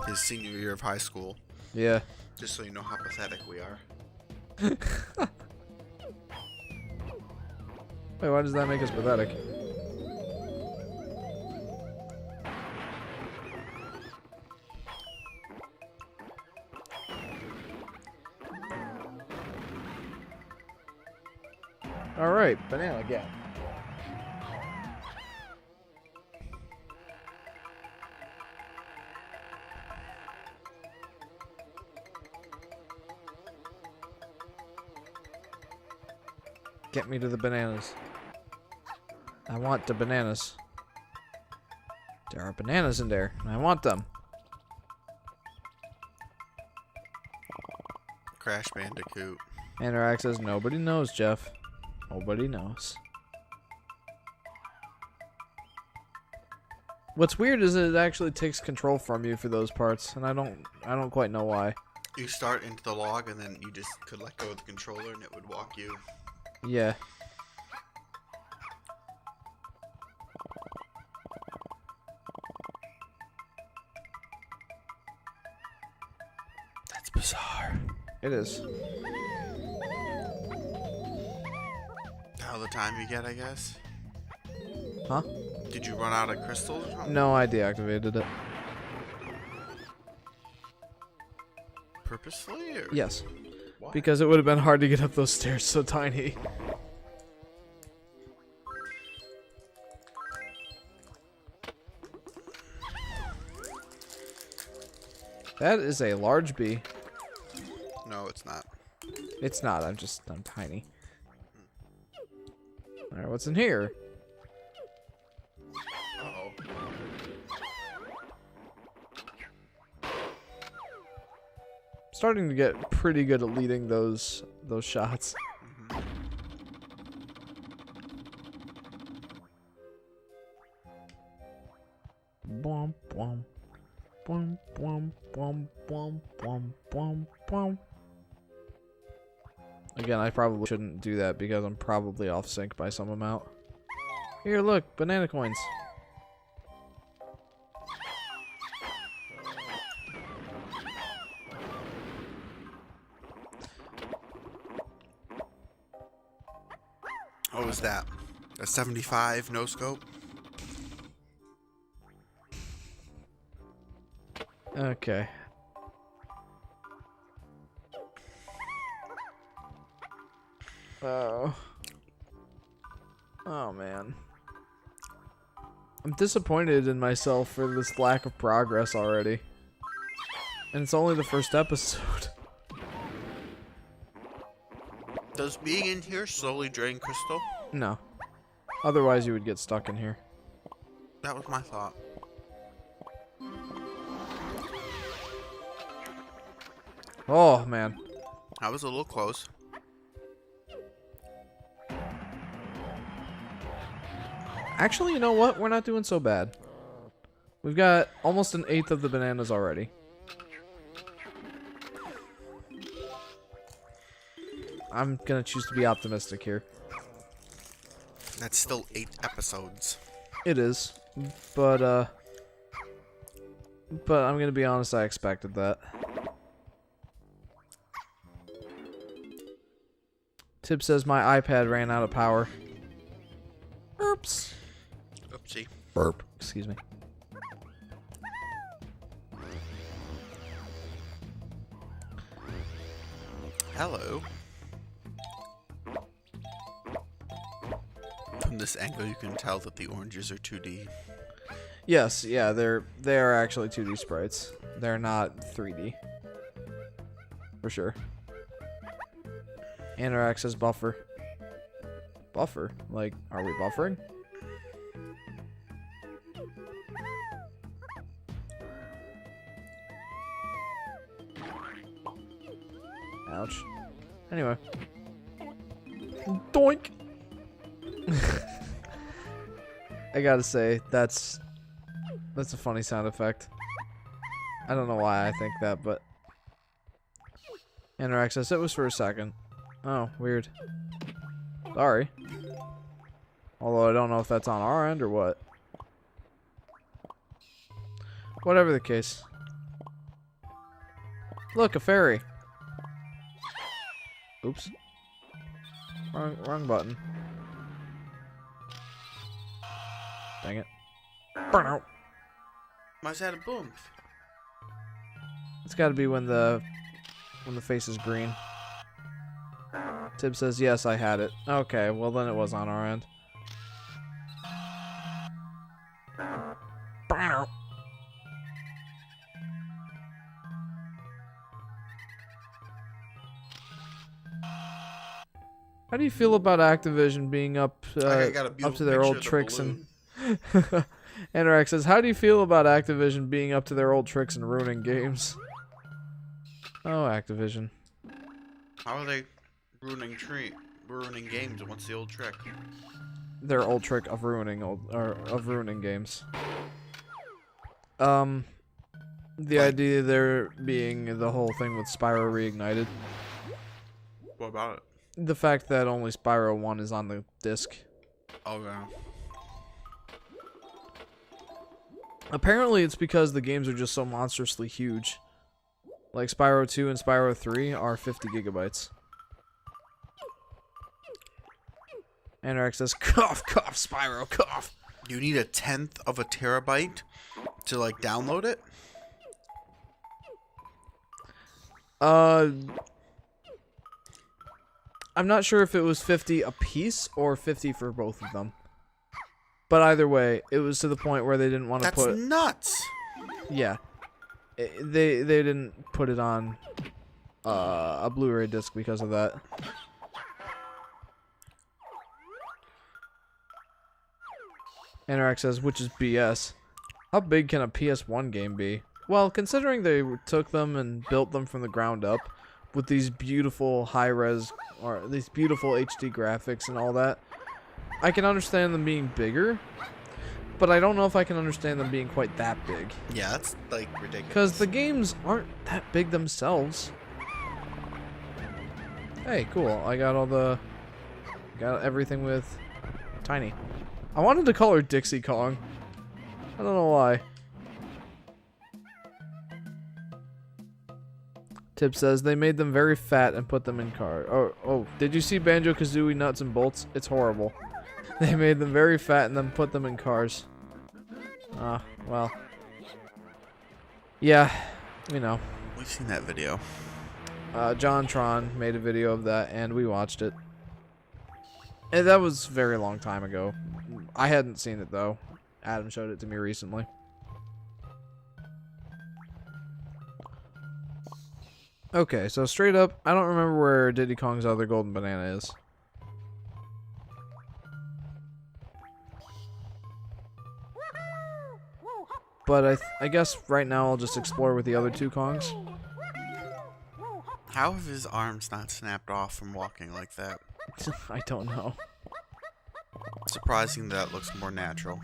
his senior year of high school. Yeah. Just so you know how pathetic we are. Wait, why does that make us pathetic? Alright, banana again. Get me to the bananas. I want the bananas. There are bananas in there, and I want them. Crash Bandicoot. Anorak says, nobody knows, Jeff. Nobody knows. What's weird is that it actually takes control from you for those parts, and I don't quite know why. You start into the log and then you just could let go of the controller and it would walk you. Yeah. That's bizarre. It is. How the time you get, I guess. Huh? Did you run out of crystals or something? No, I deactivated it. Purposefully? Or? Yes. Why? Because it would have been hard to get up those stairs so tiny. That is a large bee. No, it's not. It's not, I'm tiny. Alright, what's in here? Uh-oh. Starting to get pretty good at leading those shots. Bwomp, bwomp. Bwomp, bwomp, bwomp, bwomp, bwomp, bwomp, bwomp. Again, I probably shouldn't do that because I'm probably off sync by some amount. Here, look, banana coins. What was that? A 75 no scope? Okay. Oh. Oh, man. I'm disappointed in myself for this lack of progress already. And it's only the first episode. Does being in here slowly drain crystal? No. Otherwise, you would get stuck in here. That was my thought. Oh, man. I was a little close. Actually, you know what? We're not doing so bad. We've got almost an eighth of the bananas already. I'm gonna choose to be optimistic here. That's still 8 episodes. It is, but I'm gonna be honest. I expected that. Tip says my iPad ran out of power. Oops. Oopsie. Burp. Excuse me. Hello. From this angle, you can tell that the oranges are 2D. Yes, yeah, they are actually 2D sprites. They're not 3D. For sure. Anorak says buffer. Buffer? Like, are we buffering? Ouch. Anyway. Doink! I gotta say, that's a funny sound effect. I don't know why I think that, but... Anorak says it was for a second. Oh, weird. Sorry. Although I don't know if that's on our end or what. Whatever the case. Look, a fairy. Oops. Wrong button. Dang it. Burn out. Why's that a boom? It's gotta be when the face is green. Tib says, yes, I had it. Okay, well then it was on our end. How do you feel about Activision being up to their old tricks and... Anorak says, how do you feel about Activision being up to their old tricks and ruining games? Oh, Activision. How are they ruining games? And what's the old trick? Their old trick of ruining games. The idea there being the whole thing with Spyro Reignited. What about it? The fact that only Spyro 1 is on the disc. Oh, yeah. Apparently it's because the games are just so monstrously huge. Like Spyro 2 and Spyro 3 are 50 gigabytes. Anorak says, cough, cough, Spyro, cough. You need 1/10 of a terabyte to, like, download it? I'm not sure if it was 50 a piece or 50 for both of them. But either way, it was to the point where they didn't want to put... That's nuts! Yeah. They didn't put it on a Blu-ray disc because of that. Anorak says, which is BS. How big can a PS1 game be? Well, considering they took them and built them from the ground up with these beautiful high-res or these beautiful HD graphics and all that, I can understand them being bigger, but I don't know if I can understand them being quite that big. Yeah, that's, like, ridiculous. Because the games aren't that big themselves. Hey, cool. I got got everything with Tiny. I wanted to call her Dixie Kong. I don't know why. Tip says they made them very fat and put them in cars. Oh, did you see Banjo-Kazooie Nuts and Bolts? It's horrible. They made them very fat and then put them in cars. Well. Yeah, you know. We've seen that video. John Tron made a video of that and we watched it. And that was a very long time ago. I hadn't seen it though. Adam showed it to me recently. Okay, so straight up, I don't remember where Diddy Kong's other golden banana is. But I guess right now I'll just explore with the other two Kongs. How have his arms not snapped off from walking like that? I don't know. Surprising that looks more natural.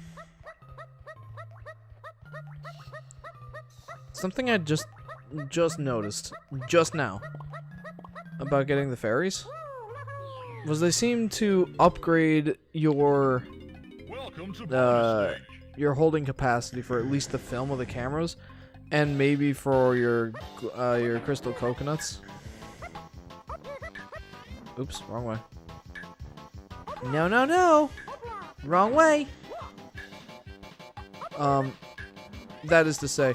Something I just noticed just now about getting the fairies. was they seem to upgrade your your holding capacity for at least the film of the cameras, and maybe for your crystal coconuts. Oops, wrong way. No, no, no! Wrong way! That is to say,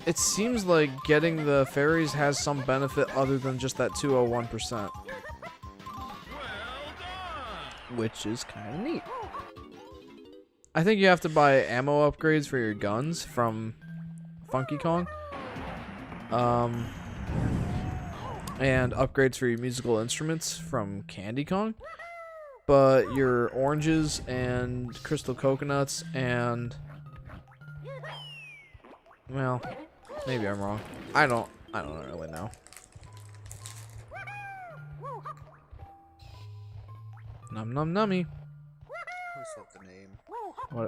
it seems like getting the fairies has some benefit other than just that 201%. Which is kind of neat. I think you have to buy ammo upgrades for your guns from Funky Kong. And upgrades for your musical instruments from Candy Kong. But your oranges and crystal coconuts and... well, maybe I'm wrong. I don't really know. Num num nummy. What's the name?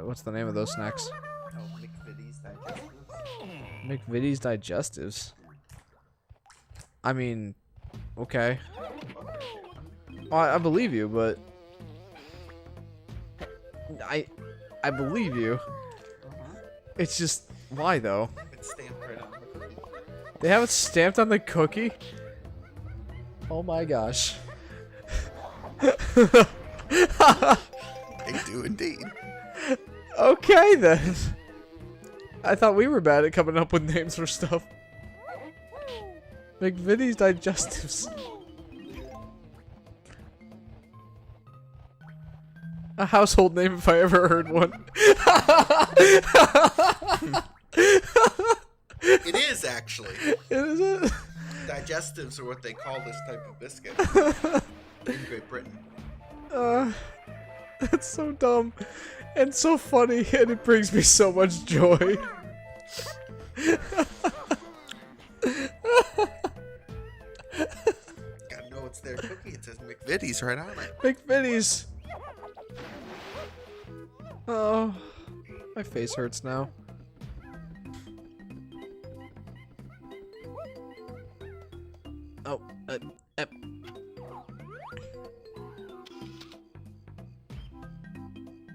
What's the name of those snacks? Oh, McVitie's Digestives. McVitie's Digestives. I mean, okay. Well, I believe you, but I believe you. It's just, why though? It's stamped right on the cookie. They have it stamped on the cookie? Oh my gosh. They do indeed. Okay then. I thought we were bad at coming up with names for stuff. McVitie's Digestives. A household name if I ever heard one. It is actually. Is it? Digestives are what they call this type of biscuit in Great Britain. That's so dumb and so funny, and it brings me so much joy. Gotta know it's their cookie. It says McVitie's right on it. McVitie's. Oh, my face hurts now. Oh,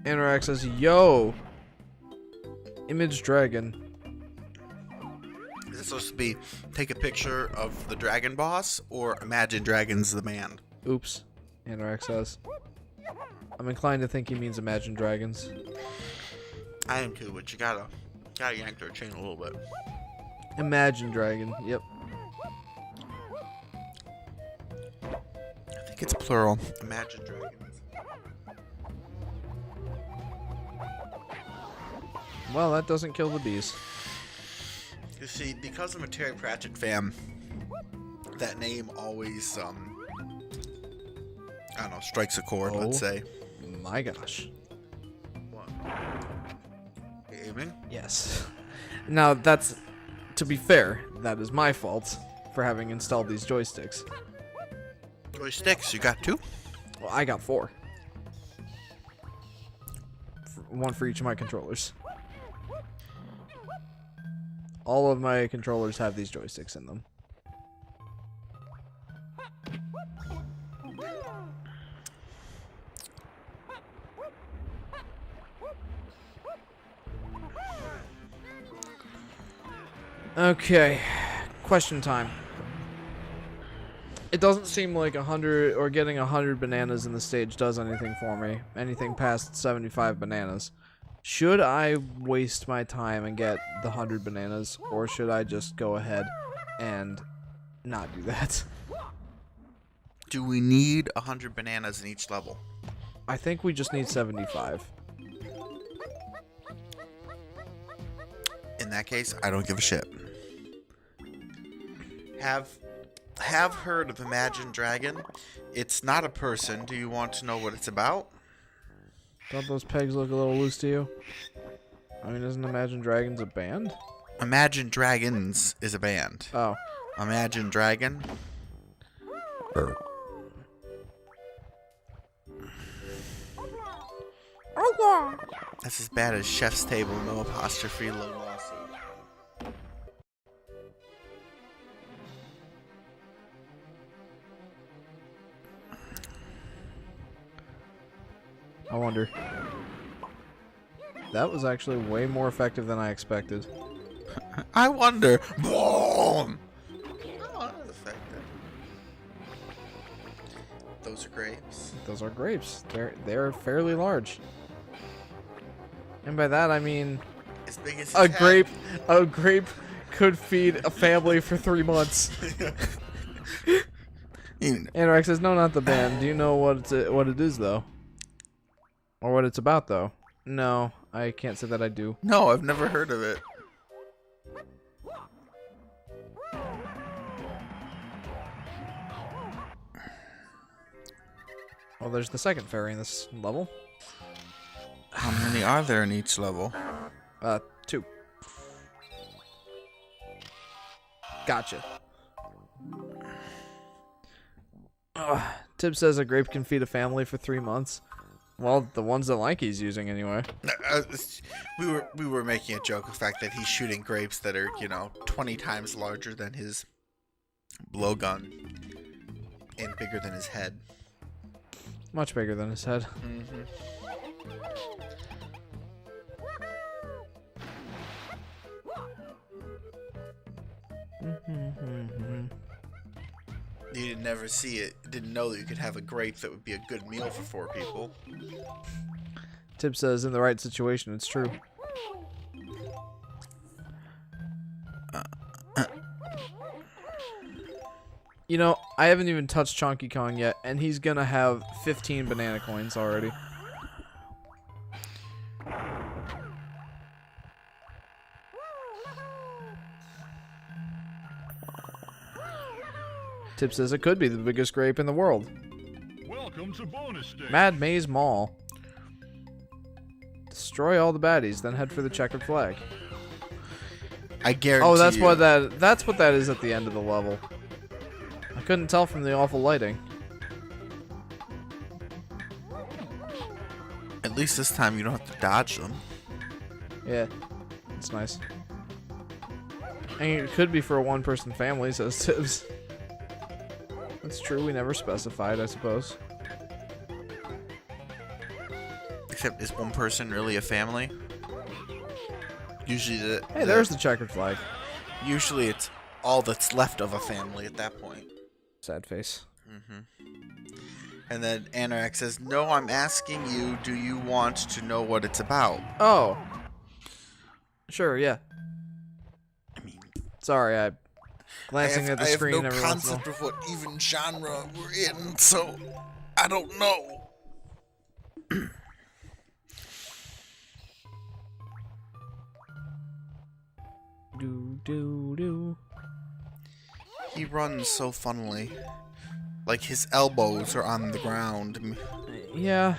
Anorak says, yo, Image Dragon. Is it supposed to be take a picture of the dragon boss or Imagine Dragons the band? Oops, Anorak says. I'm inclined to think he means Imagine Dragons. I am too, but you gotta yank their chain a little bit. Imagine Dragon, yep. I think it's plural. Imagine Dragons. Well, that doesn't kill the bees. You see, because I'm a Terry Pratchett fan, that name always, I don't know, strikes a chord, let's say. My gosh. What? Good evening? Yes. Now, that's, to be fair, that is my fault for having installed these joysticks. Joysticks, you got two? Well, I got 4. One for each of my controllers. All of my controllers have these joysticks in them. Okay, question time. It doesn't seem like 100 or getting 100 bananas in the stage does anything for me. Anything past 75 bananas. Should I waste my time and get the 100 bananas, or should I just go ahead and not do that? Do we need 100 bananas in each level? I think we just need 75. In that case, I don't give a shit. Have heard of Imagine Dragon. It's not a person. Do you want to know what it's about? Don't those pegs look a little loose to you? I mean, isn't Imagine Dragons a band? Imagine Dragons is a band. Oh. Imagine Dragon. That's as bad as Chef's Table, no apostrophe, low lawsuit. I wonder. That was actually way more effective than I expected. I wonder. Boom! Oh, that was effective. Those are grapes. Those are grapes. They're fairly large. And by that I mean As big as a his grape. A grape could feed a family for 3 months. head. Anorak says, "No, not the band. Do you know what it is though, or what it's about though?" No, I can't say that I do. No, I've never heard of it. Well, there's the second fairy in this level. How many are there in each level? 2. Gotcha. Tib says a grape can feed a family for 3 months. Well, the ones that Lanky's using anyway. We were making a joke of the fact that he's shooting grapes that are 20 times larger than his blowgun and bigger than his head. Much bigger than his head. You didn't never see it. Didn't know that you could have a grape that would be a good meal for 4 people. Tib says, in the right situation, it's true. You know, I haven't even touched Chunky Kong yet, and he's gonna have 15 banana coins already. Tip says it could be the biggest grape in the world. Welcome to bonus stage. Mad Maze Mall. Destroy all the baddies, then head for the checkered flag. I guarantee. Oh, that's you. what that is at the end of the level. I couldn't tell from the awful lighting. At least this time you don't have to dodge them. Yeah, it's nice. And it could be for a one-person family, says Tibbs. That's true, we never specified, I suppose. Except, is one person really a family? Usually Hey, there's the checkered flag. Usually it's all that's left of a family at that point. Sad face. And then Anorak says, "No, I'm asking you, do you want to know what it's about?" Oh. Sure, yeah. I mean, Sorry, I glancing at the screen I have no every once in a concept of what even genre we're in, so I don't know. Do. He runs so funnily. Like his elbows are on the ground. Yeah.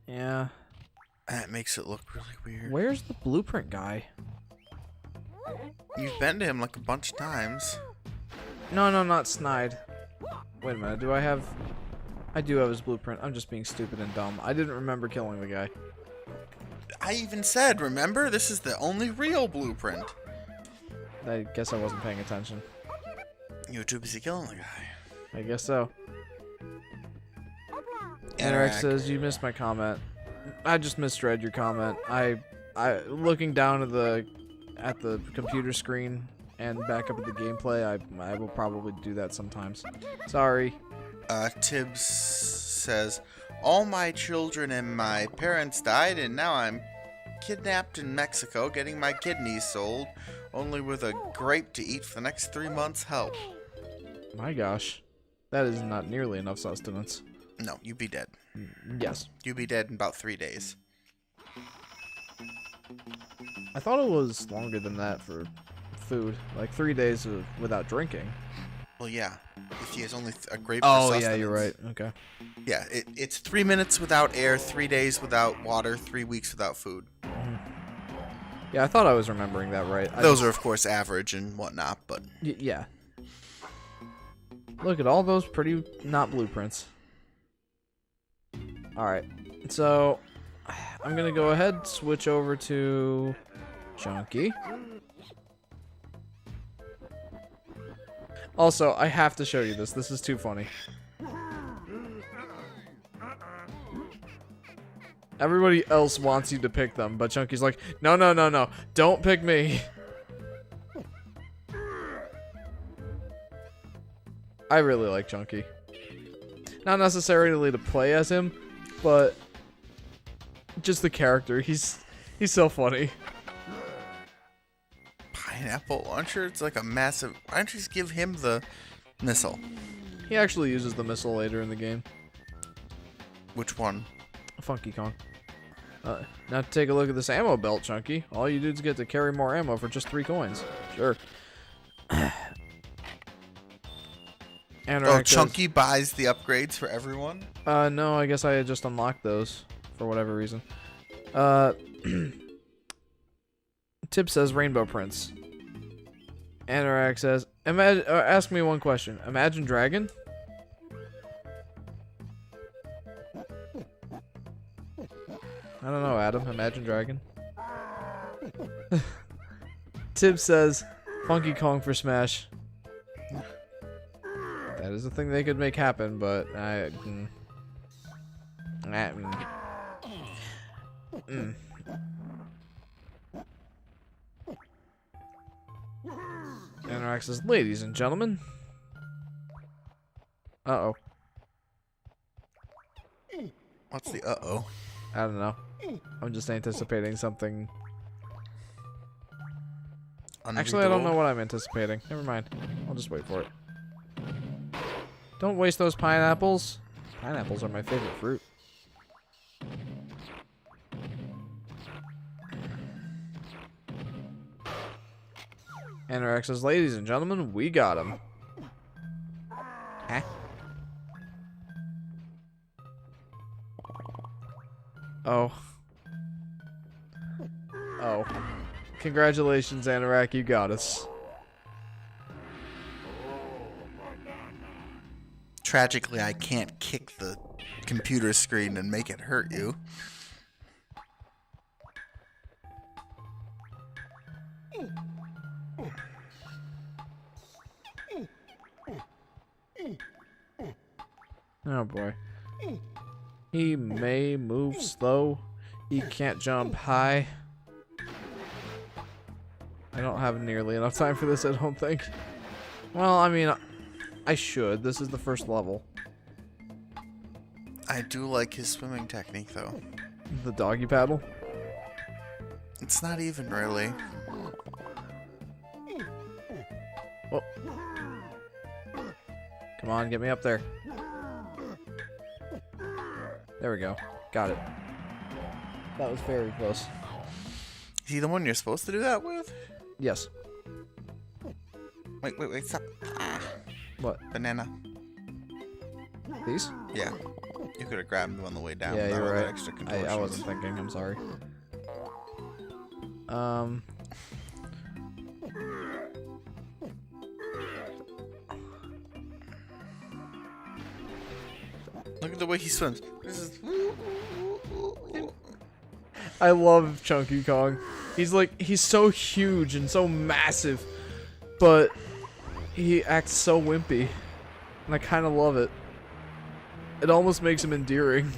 Yeah. That makes it look really weird. Where's the blueprint guy? You've been to him like a bunch of times. No, not Snide. Wait a minute, do I have... I do have his blueprint. I'm just being stupid and dumb. I didn't remember killing the guy. I even said, remember? This is the only real blueprint. I guess I wasn't paying attention. You were too busy killing the guy. I guess so. Anorak Anorak says, you missed my comment. I just misread your comment. I looking down at the computer screen and back up at the gameplay, I will probably do that sometimes. Sorry. Tibbs says, all my children and my parents died, and now I'm kidnapped in Mexico, getting my kidneys sold, only with a grape to eat for the next 3 months' help. My gosh. That is not nearly enough sustenance. No, you'd be dead. Yes. You'd be dead in about 3 days. I thought it was longer than that for food. Like 3 days without drinking. Well, yeah. If he has only a grape for Oh, sustenance. yeah, you're right. Okay. Yeah, it's 3 minutes without air, 3 days without water, 3 weeks without food. Yeah, I thought I was remembering that right. Those are, of course, average and whatnot, but... Yeah. Look at all those pretty not blueprints. Alright, so I'm gonna go ahead, switch over to Chunky. Also, I have to show you this. This is too funny. Everybody else wants you to pick them, but Chunky's like, no, no, no, no. Don't pick me. I really like Chunky. Not necessarily to play as him, but just the character. He's so funny. Pineapple launcher? It's like a massive... Why don't you just give him the missile? He actually uses the missile later in the game. Which one? Funky Kong. Now to take a look at this ammo belt, Chunky. All you dudes get to carry more ammo for just 3 coins. Sure. Oh, Chunky buys the upgrades for everyone? No, I guess I had just unlocked those for whatever reason. Tip says Rainbow Prince. Anorak says, ask me one question. Imagine Dragon? I don't know, Adam. Imagine Dragon. Tip says, Funky Kong for Smash. That is a thing they could make happen, but Anorak says, ladies and gentlemen. Uh-oh. What's the uh-oh? I don't know. I'm just anticipating something. Actually, I don't know what I'm anticipating. Never mind. I'll just wait for it. Don't waste those pineapples. Pineapples are my favorite fruit. Anorak says, ladies and gentlemen, we got him. Huh? Oh. Oh. Congratulations, Anorak, you got us. Tragically, I can't kick the computer screen and make it hurt you. Oh boy. He may move slow. He can't jump high. I don't have nearly enough time for this, I don't think. Well, I mean, I should. This is the first level. I do like his swimming technique, though. The doggy paddle? It's not even really. Oh. Come on, get me up there. There we go. Got it. That was very close. Is he the one you're supposed to do that with? Yes. Wait, stop. Ah, What? banana. These? Yeah. You could have grabbed them on the way down. Yeah, without you're all that right. Extra I contortions. wasn't thinking. I'm sorry. Look at the way he swims. This is... I love Chunky Kong. He's so huge and so massive, but he acts so wimpy, and I kind of love it. It almost makes him endearing.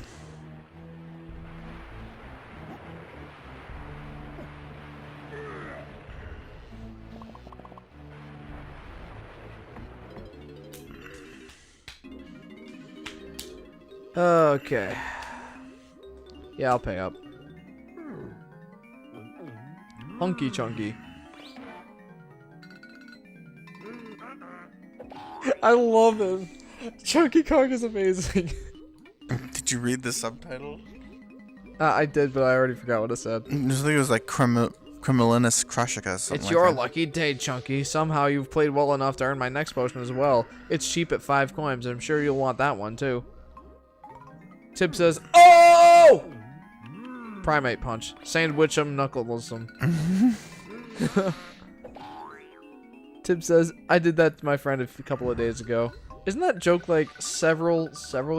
Okay. Yeah, I'll pay up. Funky Chunky. I love him. Chunky Kong is amazing. Did you read the subtitle? I did, but I already forgot what it said. I think it was like Criminalis Crushicus. Something It's like your that. lucky day, Chunky. Somehow you've played well enough to earn my next potion as well. It's cheap at 5 coins, and I'm sure you'll want that one too. Tip says, oh! Primate punch. Sandwich him, knuckles him. Tip says, I did that to my friend a couple of days ago. Isn't that joke like several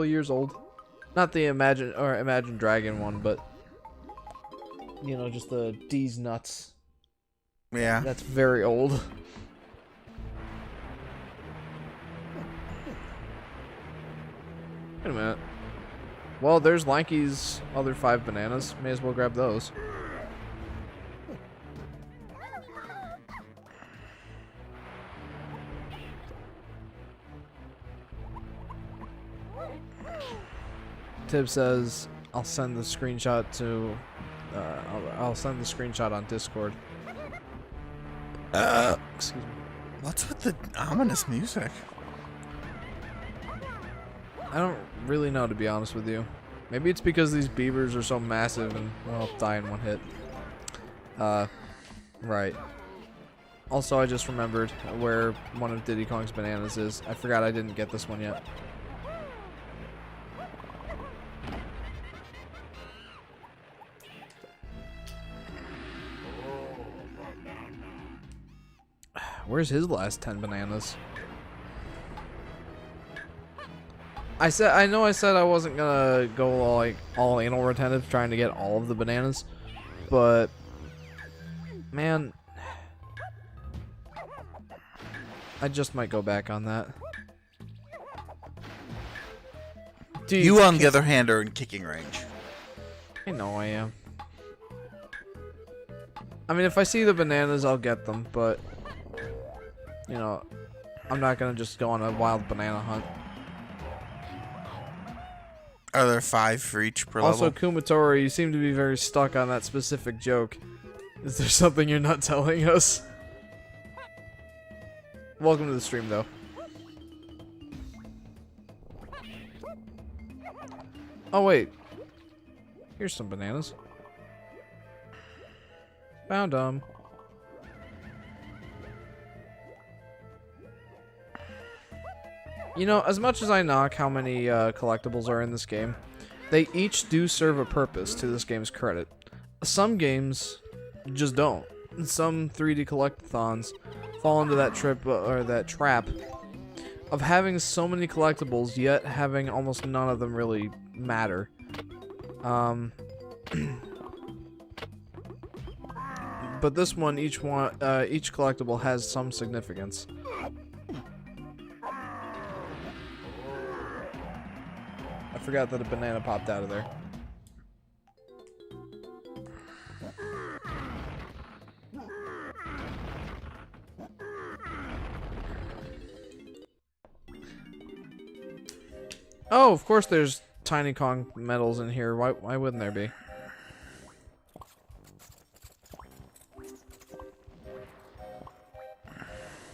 years old? Not the Imagine Dragon one, but you know, just the D's nuts. Yeah. That's very old. Wait a minute. Well, there's Lanky's other 5 bananas. May as well grab those. Tib says, I'll send the screenshot to... I'll send the screenshot on Discord. Excuse me. What's with the ominous music? I don't really know, to be honest with you. Maybe it's because these beavers are so massive and will die in one hit. Right. Also, I just remembered where one of Diddy Kong's bananas is. I forgot I didn't get this one yet. Where's his last 10 bananas? I know I said I wasn't gonna go all anal retentive trying to get all of the bananas, but man, I just might go back on that. Dude, You, on the other hand, are in kicking range. I know I am. I mean, if I see the bananas, I'll get them, but you know, I'm not gonna just go on a wild banana hunt. Are there 5 for each per Also, level? Kumatora, you seem to be very stuck on that specific joke. Is there something you're not telling us? Welcome to the stream, though. Oh, wait. Here's some bananas. Found them. You know, as much as I knock how many collectibles are in this game, they each do serve a purpose to this game's credit. Some games just don't. Some 3D collectathons fall into that trap of having so many collectibles yet having almost none of them really matter. But this one, each collectible has some significance. I forgot that a banana popped out of there. Oh, of course there's Tiny Kong medals in here. Why wouldn't there be?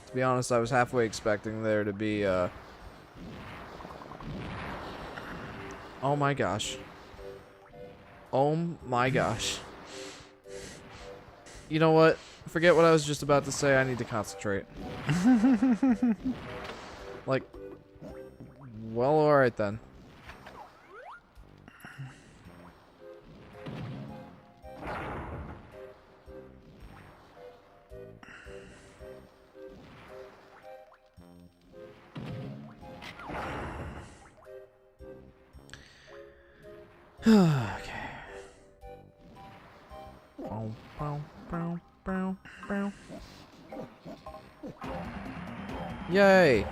To be honest, I was halfway expecting there to be, oh my gosh. Oh my gosh. You know what? Forget what I was just about to say. I need to concentrate. Like, well, alright then. Okay. Bow, bow, bow, bow, bow. Yay!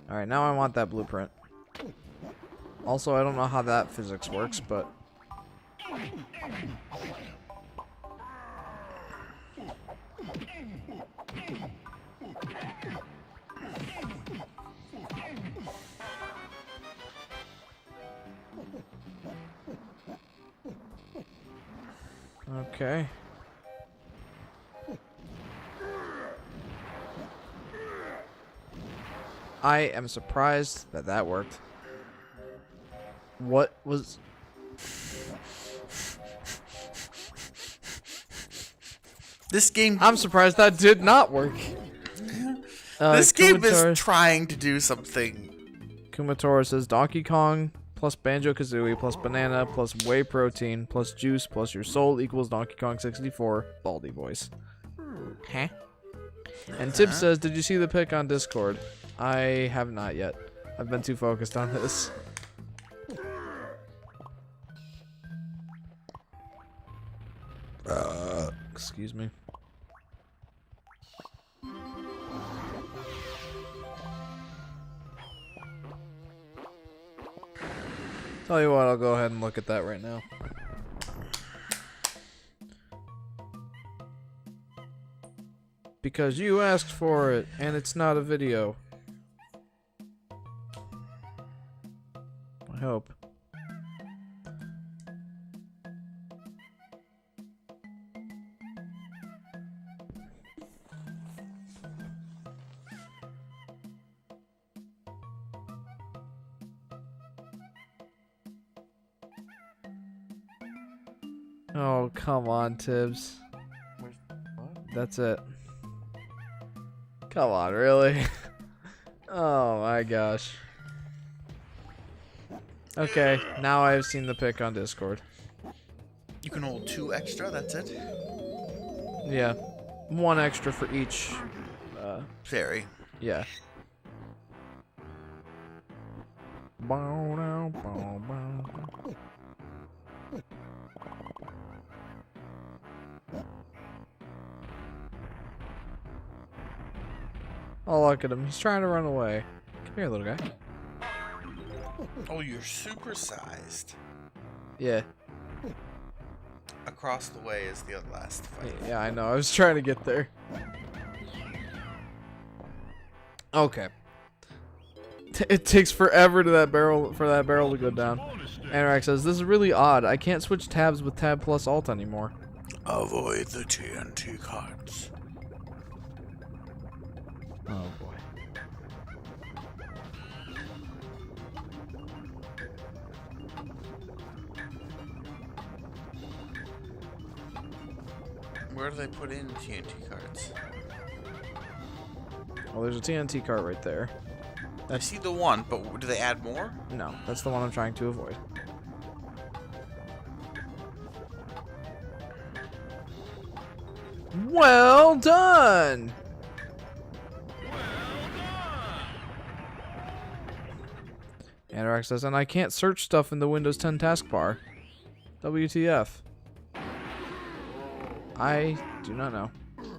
Alright, now I want that blueprint. Also, I don't know how that physics works, but... Okay. I am surprised that that worked. What was... This game... I'm surprised that did not work. this game Kumatora- is trying to do something. Kumatora says Donkey Kong plus Banjo-Kazooie plus banana plus whey protein plus juice plus your soul equals Donkey Kong 64. Baldy voice. Huh? And Tip says, did you see the pic on Discord? I have not yet. I've been too focused on this. Excuse me. Tell you what, I'll go ahead and look at that right now. Because you asked for it, and it's not a video. I hope. Oh, come on, Tibbs. That's it. Come on, really? Oh my gosh. Okay, now I've seen the pic on Discord. You can hold 2 extra, that's it? Yeah. 1 extra for each. Fairy. Yeah. Oh, look at him. He's trying to run away. Come here, little guy. Oh, you're supersized. Yeah. Across the way is the last fight. Yeah, I know. I was trying to get there. Okay. It takes forever for that barrel to go down. Anorak says, "This is really odd. I can't switch tabs with Tab plus Alt anymore." Avoid the TNT cards. Oh boy. Where do they put in TNT cards? Well, there's a TNT cart right there. I see the one, but do they add more? No, that's the one I'm trying to avoid. Well done! Anorak says, and I can't search stuff in the Windows 10 taskbar. WTF. I do not know.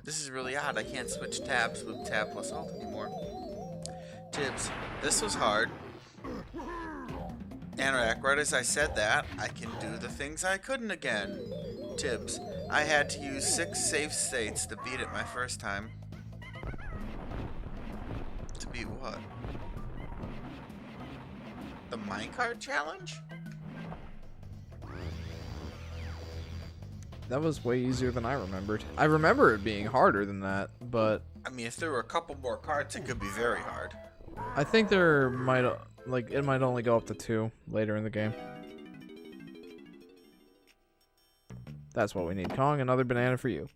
This is really odd. I can't switch tabs with Tab plus Alt anymore. Tibbs, this was hard. Anorak, right as I said that, I can do the things I couldn't again. Tibbs, I had to use 6 safe states to beat it my first time. To beat what? The minecart challenge? That was way easier than I remembered. I remember it being harder than that, but I mean, if there were a couple more carts, it could be very hard. I think there might, like, it might only go up to 2 later in the game. That's what we need. Kong, another banana for you.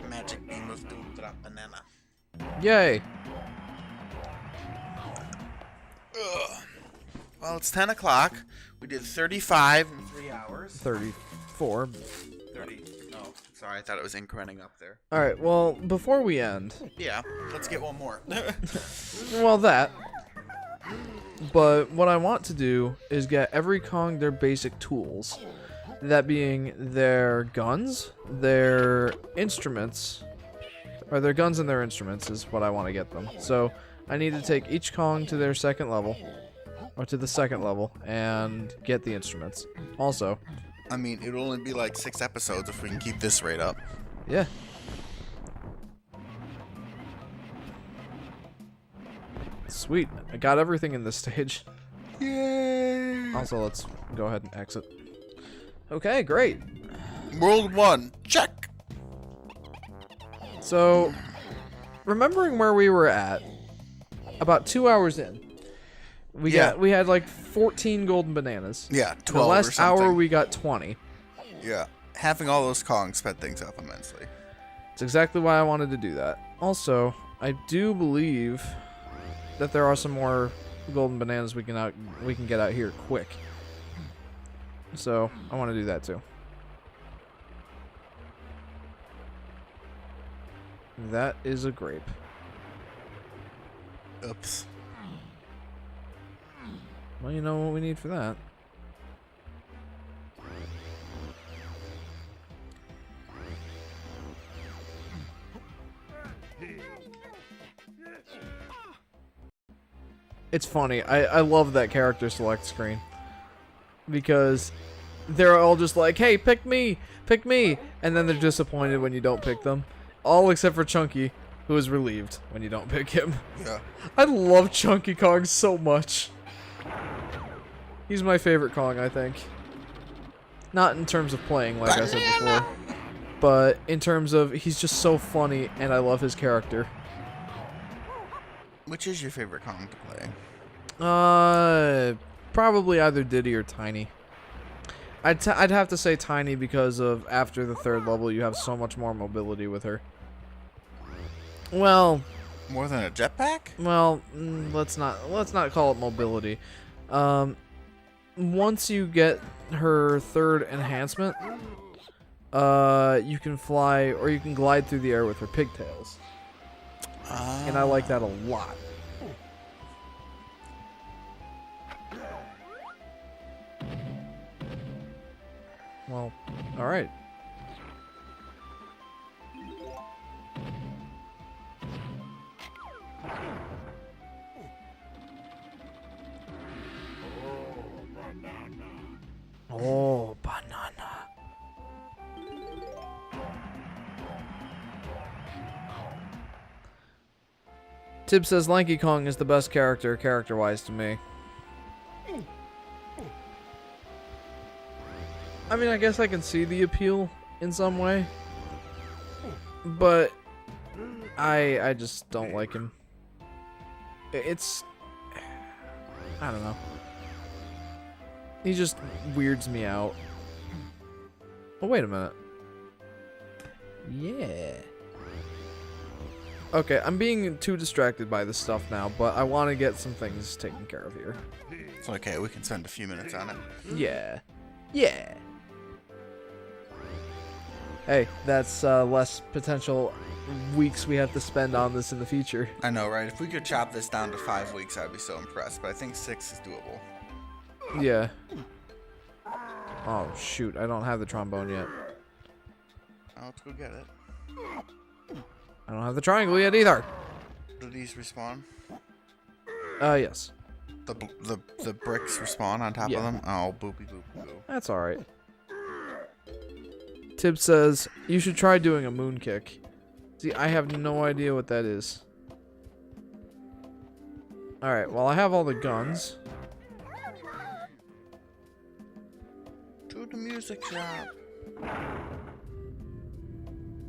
Magic beam of doom drop banana. Yay! Ugh. Well, it's 10 o'clock. We did 35 in 3 hours. 34. 30. Oh, sorry. I thought it was incrementing up there. Alright, well, before we end... Yeah, let's get one more. Well, that. But what I want to do is get every Kong their basic tools. That being their guns, their instruments, or their guns and their instruments is what I want to get them. So I need to take each Kong to their second level, or to the second level, and get the instruments. Also, I mean, it'll only be like 6 episodes if we can keep this rate up. yeah. Sweet. I got everything in this stage. Yay! Also, let's go ahead and exit. Okay, great. World 1, check! So, remembering where we were at, about 2 hours in, we had like 14 golden bananas. Yeah, 12 The or last something. hour we got 20. Yeah, having all those Kongs sped things up immensely. It's exactly why I wanted to do that. Also, I do believe that there are some more golden bananas we can get out here quick. So, I want to do that too. That is a grape. Oops. Well, you know what we need for that. It's funny. I love that character select screen. Because they're all just like, hey, pick me! Pick me! And then they're disappointed when you don't pick them. All except for Chunky, who is relieved when you don't pick him. Yeah. I love Chunky Kong so much. He's my favorite Kong, I think. Not in terms of playing, like I said before. But in terms of, he's just so funny, and I love his character. Which is your favorite Kong to play? Probably either Diddy or Tiny. I'd have to say Tiny because of after the 3rd level, you have so much more mobility with her. Well, More than a jetpack? well, let's not call it mobility. Once you get her 3rd enhancement, you can fly or you can glide through the air with her pigtails. And I like that a lot. Well, alright. Oh, banana. Tib says Lanky Kong is the best character-wise to me. I mean, I guess I can see the appeal in some way. But I just don't like him. It's... I don't know. He just weirds me out. Oh, wait a minute. Yeah. Okay, I'm being too distracted by this stuff now, but I want to get some things taken care of here. It's okay, we can spend a few minutes on it. Yeah. Yeah. Hey, that's less potential weeks we have to spend on this in the future. I know, right? If we could chop this down to 5 weeks, I'd be so impressed, but I think 6 is doable. Yeah. Oh, shoot. I don't have the trombone yet. Oh, let's go get it. I don't have the triangle yet either. Do these respawn? Yes. The bricks respawn on top Yeah. of them? Oh, boopy boop boo. That's alright. Tib says, you should try doing a moon kick. See, I have no idea what that is. Alright, well, I have all the guns. To the music shop.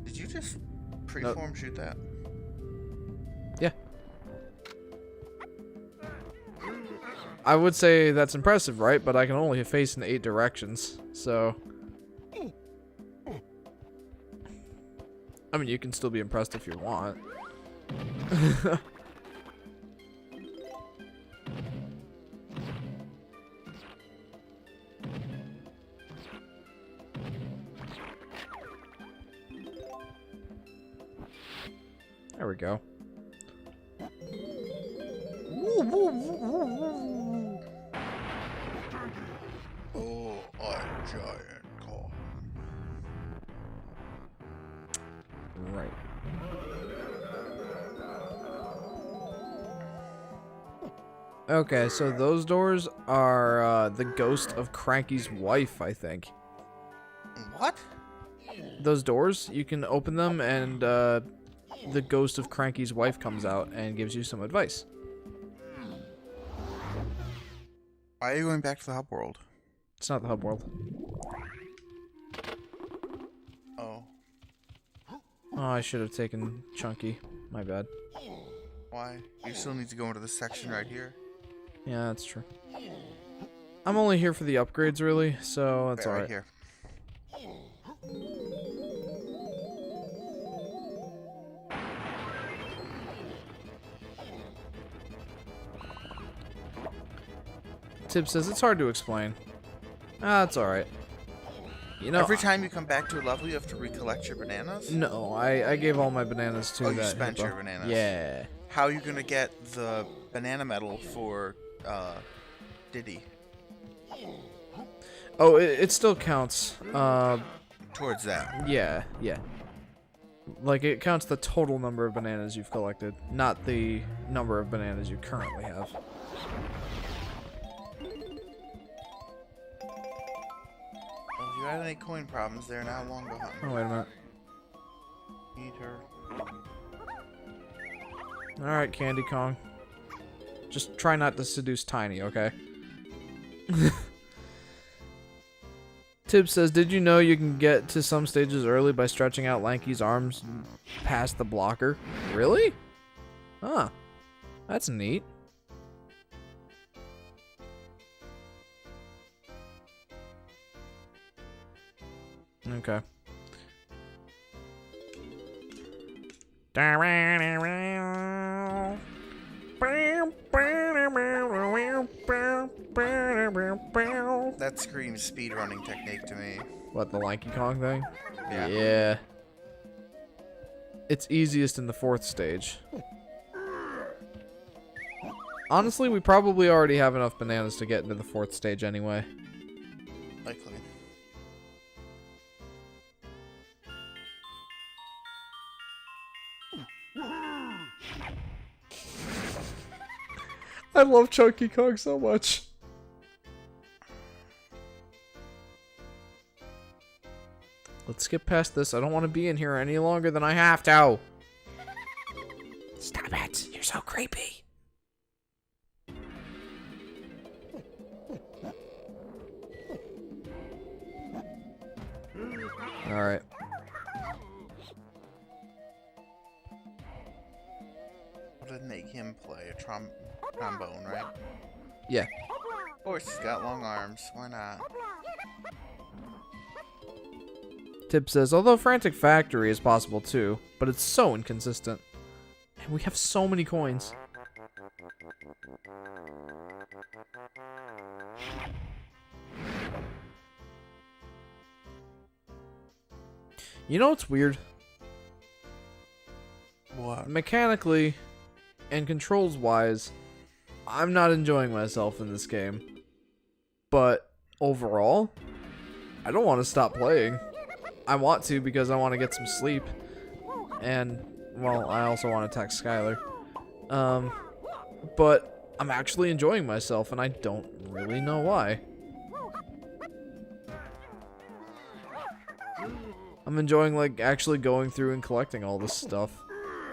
Did you just preform shoot that? Yeah. I would say that's impressive, right? But I can only face in 8 directions, so... I mean, you can still be impressed if you want. There we go. Oh, a giant call. Right. Okay, so those doors are the ghost of Cranky's wife, I think. What? Those doors, you can open them and the ghost of Cranky's wife comes out and gives you some advice. Why are you going back to the hub world? It's not the hub world. Oh. Oh, I should have taken Chunky. My bad. Why? You still need to go into this section right here. Yeah, that's true. I'm only here for the upgrades, really, so that's Right alright. here. Tib says it's hard to explain. Ah, that's alright. You know, Every time you come back to a level, you have to recollect your bananas? no, I gave all my bananas to Oh, that. you spent hippo. your bananas. Yeah. How are you gonna get the banana medal for Diddy? Oh, it still counts. Towards that. Yeah, yeah. Like, it counts the total number of bananas you've collected, not the number of bananas you currently have. Well, if you had any coin problems, they're now long behind. Oh, wait a minute. Eat her. Alright, Candy Kong. Just try not to seduce Tiny, okay? Tibbs says, did you know you can get to some stages early by stretching out Lanky's arms past the blocker? Really? Huh. That's neat. Okay. That screams speedrunning technique to me. What, the Lanky Kong thing? Yeah. Yeah. It's easiest in the 4th stage. Honestly, we probably already have enough bananas to get into the 4th stage anyway. Likely. I love Chunky Kong so much. Let's skip past this. I don't want to be in here any longer than I have to. Stop it. You're so creepy. Alright. What did make him play? A trombone, right? Yeah. Of course, he's got long arms. Why not? Tib says, although Frantic Factory is possible too, but it's so inconsistent. And we have so many coins. You know what's weird? What? Mechanically and controls wise, I'm not enjoying myself in this game. But overall, I don't want to stop playing. I want to because I want to get some sleep. And, well, I also want to text Skylar. But I'm actually enjoying myself and I don't really know why. I'm enjoying, like, actually going through and collecting all this stuff.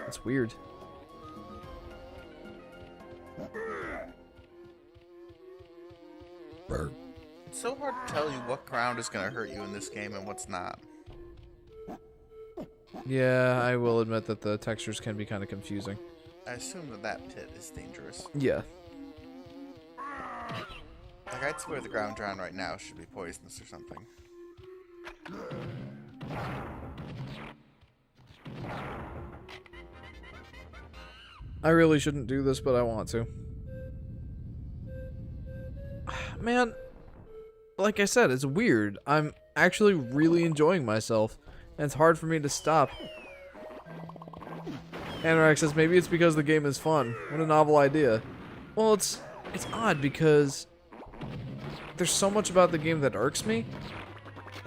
It's weird. It's so hard to tell you what ground is going to hurt you in this game and what's not. Yeah, I will admit that the textures can be kind of confusing. I assume that that pit is dangerous. Yeah. Like, I'd swear the ground you're on right now should be poisonous or something. I really shouldn't do this, but I want to. Man, like I said, it's weird. I'm actually really enjoying myself, and it's hard for me to stop. Anorak says, maybe it's because the game is fun. What a novel idea. Well, it's odd because there's so much about the game that irks me,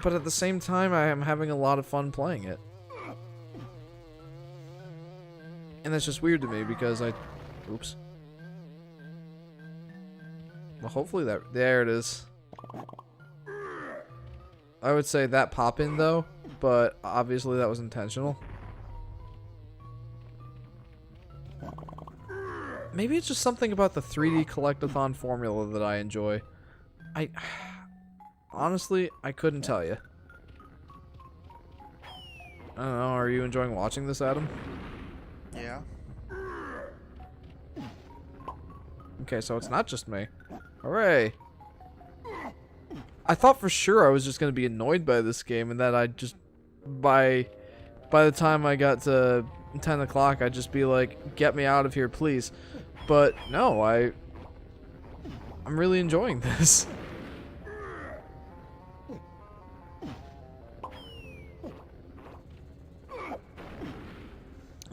but at the same time, I am having a lot of fun playing it. And that's just weird to me because oops. Well, hopefully there it is. I would say that pop-in though, but obviously that was intentional. Maybe it's just something about the 3D collectathon formula that I enjoy. Honestly, I couldn't tell you. I don't know, are you enjoying watching this, Adam? Yeah. Okay, so it's not just me. Hooray! I thought for sure I was just gonna be annoyed by this game and that I'd just by the time I got to 10 o'clock I'd just be like, get me out of here, please. But no, I'm really enjoying this.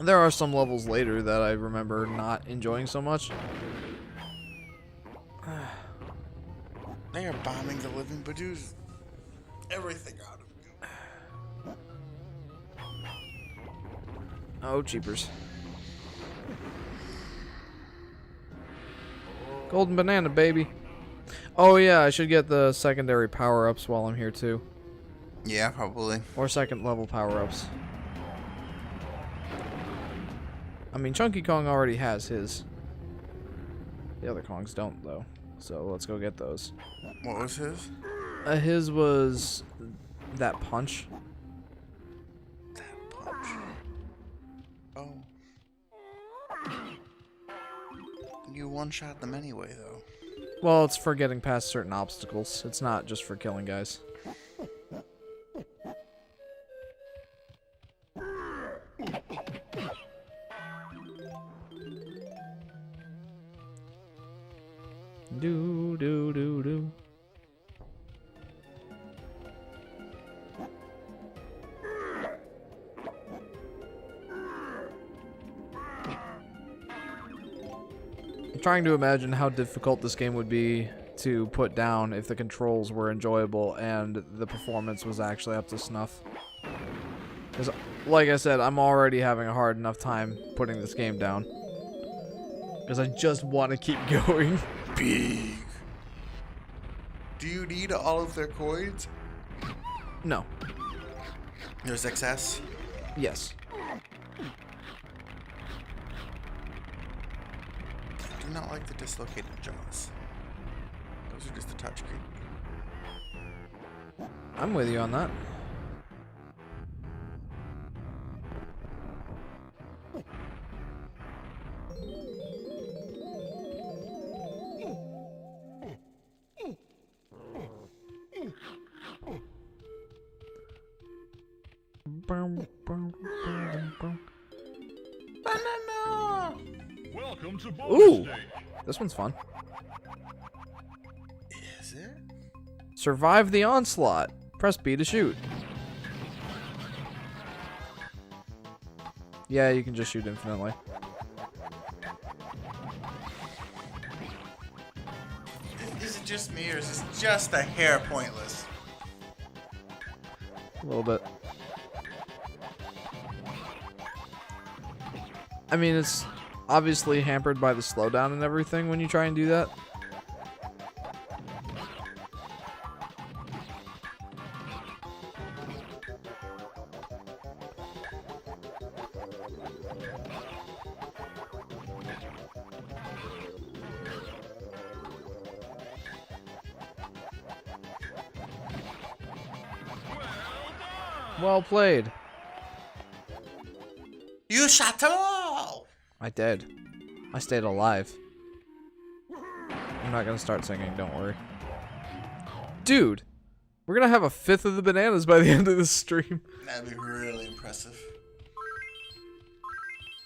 There are some levels later that I remember not enjoying so much. They are bombing the living Badoos. Everything out of you. Oh, cheapers. Golden banana, baby. Oh yeah, I should get the secondary power-ups while I'm here too. Yeah, probably. Or second level power-ups. I mean, Chunky Kong already has his. The other Kongs don't, though. So let's go get those. What was his? His was that punch. That punch. Oh. You one-shot them anyway, though. Well, it's for getting past certain obstacles. It's not just for killing guys. Do do do do. I'm trying to imagine how difficult this game would be to put down if the controls were enjoyable and the performance was actually up to snuff. Because, like I said, I'm already having a hard enough time putting this game down. Because I just want to keep going. Big. Do you need all of their coins? No. There's excess? Yes. I do not like the dislocated jaws. Those are just a touchscreen. I'm with you on that. Banana! Welcome to Ooh, bonus stage. this one's fun. Is it? Survive the onslaught. Press B to shoot. Yeah, you can just shoot infinitely. Is it just me, or is this just a hair pointless? A little bit. I mean, it's obviously hampered by the slowdown and everything when you try and do that. Well played. You shot them all! I did. I stayed alive. I'm not gonna start singing, don't worry. Dude! We're gonna have a fifth of the bananas by the end of this stream. That'd be really impressive.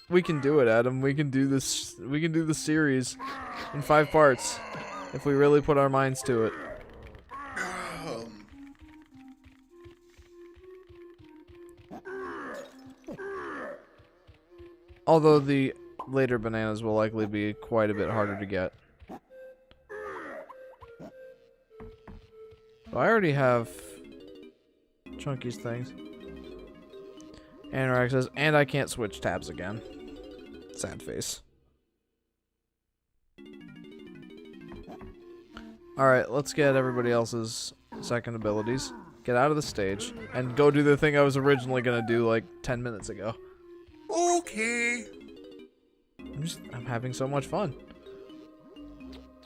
We can do it, Adam. We can do this. We can do the series in 5 parts if we really put our minds to it. Although the later bananas will likely be quite a bit harder to get. So I already have Chunky's things. Anorak says, and I can't switch tabs again. Sad face. Alright, let's get everybody else's second abilities. Get out of the stage, and go do the thing I was originally gonna do like 10 minutes ago. Okay. I'm having so much fun.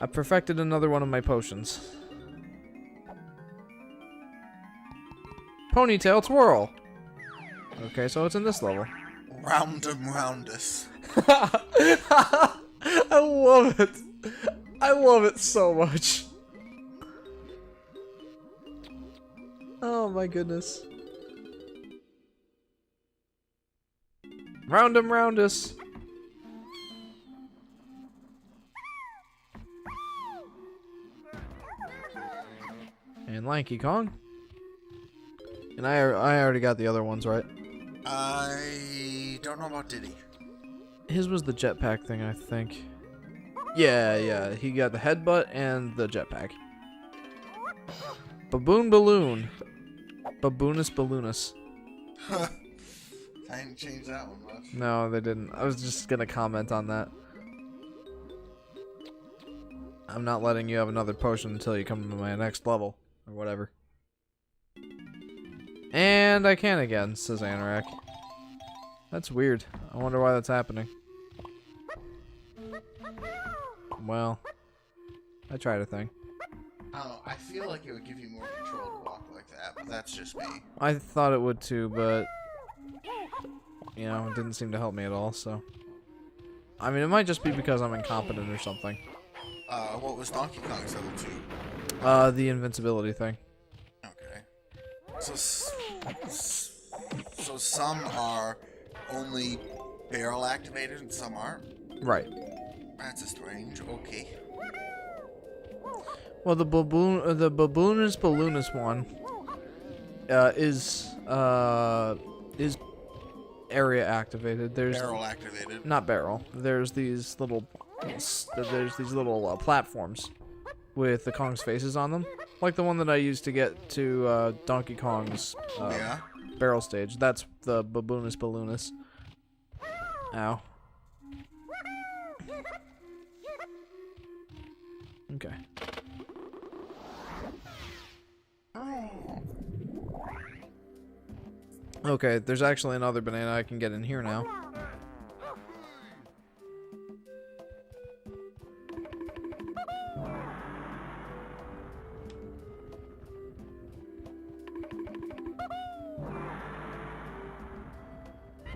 I perfected another one of my potions. Ponytail twirl. Okay, so it's in this level. Roundum roundus. I love it. I love it so much. Oh my goodness. Roundum roundus. And Lanky Kong. And I already got the other ones right. I don't know about Diddy. His was the jetpack thing, I think. Yeah, he got the headbutt and the jetpack. Baboon Balloon. Baboonus Balloonus. I didn't change that one much. No, they didn't. I was just gonna comment on that. I'm not letting you have another potion until you come to my next level. Or whatever. And I can again, says Anorak. That's weird. I wonder why that's happening. Well, I tried a thing. I don't know. I feel like it would give you more control to walk like that, but that's just me. I thought it would too, but you know, it didn't seem to help me at all, so. I mean, it might just be because I'm incompetent or something. What was Donkey Kong's level 2? The invincibility thing. Okay. So some are only barrel activated and some aren't? Right. That's a strange. Okay. Well, the Baboonus Balloonus one is area activated. There's Barrel activated. not barrel. There's these little platforms with the Kong's faces on them, like the one that I used to get to Donkey Kong's Yeah. barrel stage. That's the Baboonus Balloonus. Ow. Okay. Okay, there's actually another banana I can get in here now.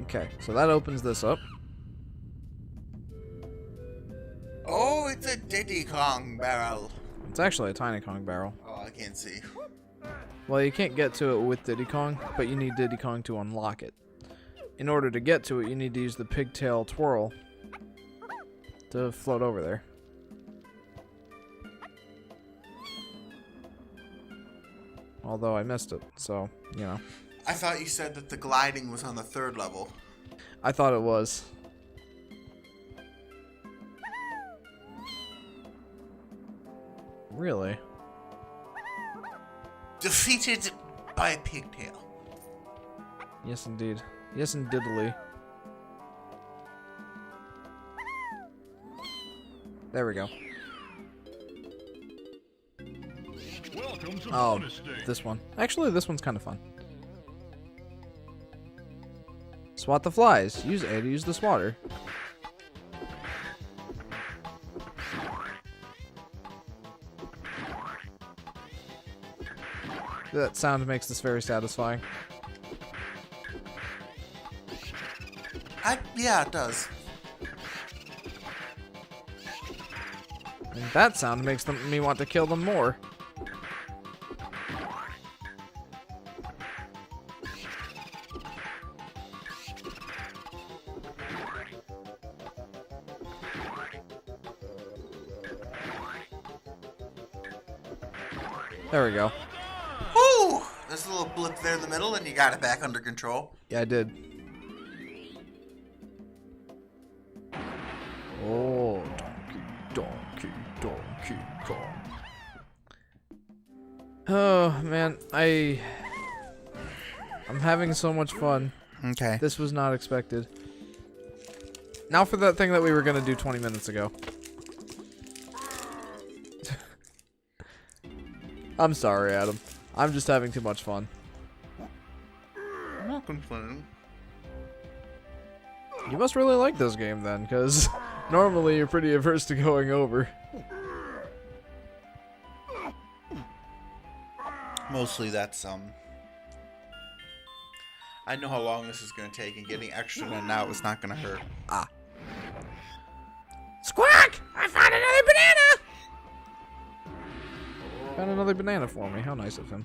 Okay, so that opens this up. Oh, it's a Diddy Kong barrel. It's actually a Tiny Kong barrel. Oh, I can't see. Well, you can't get to it with Diddy Kong, but you need Diddy Kong to unlock it. In order to get to it, you need to use the pigtail twirl to float over there. Although I missed it, so, you know. I thought you said that the gliding was on the 3rd level. I thought it was. Really? Defeated by a pigtail. Yes, indeed. Yes, indeedly. There we go. Welcome to Oh, bonus day. this one. Actually, this one's kind of fun. Swat the flies. Use A to use the swatter. That sound makes this very satisfying. Yeah, it does. And that sound makes me want to kill them more. There we go. Woo! There's a little blip there in the middle, and you got it back under control. Yeah, I did. Oh, Donkey Kong. Oh, man, I'm having so much fun. Okay. This was not expected. Now for that thing that we were gonna do 20 minutes ago. I'm sorry, Adam. I'm just having too much fun. I'm not complaining. You must really like this game then, because normally you're pretty averse to going over. Mostly that's, I know how long this is going to take, and getting extra in and out is not going to hurt. Squawk! I found another banana! Found another banana for me. How nice of him.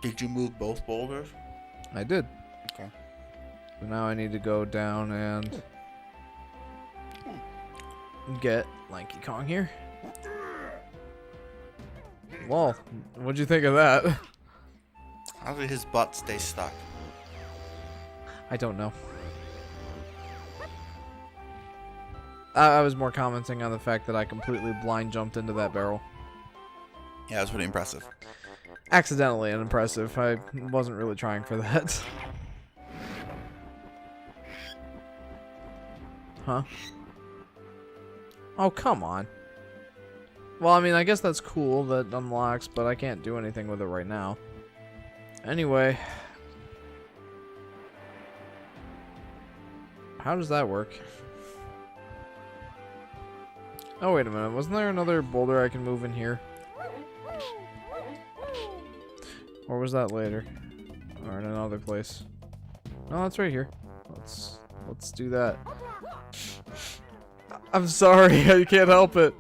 Did you move both boulders? I did. Okay. So now I need to go down and get Lanky Kong here. Well, what'd you think of that? How did his butt stay stuck? I don't know. I was more commenting on the fact that I completely blind jumped into that barrel. Yeah, it was pretty impressive. Accidentally and impressive. I wasn't really trying for that. Huh? Oh, come on. Well, I mean, I guess that's cool that unlocks, but I can't do anything with it right now. Anyway. How does that work? Oh, wait a minute. Wasn't there another boulder I can move in here? Or was that later? Or in another place? No, that's right here. Let's do that. I'm sorry, I can't help it.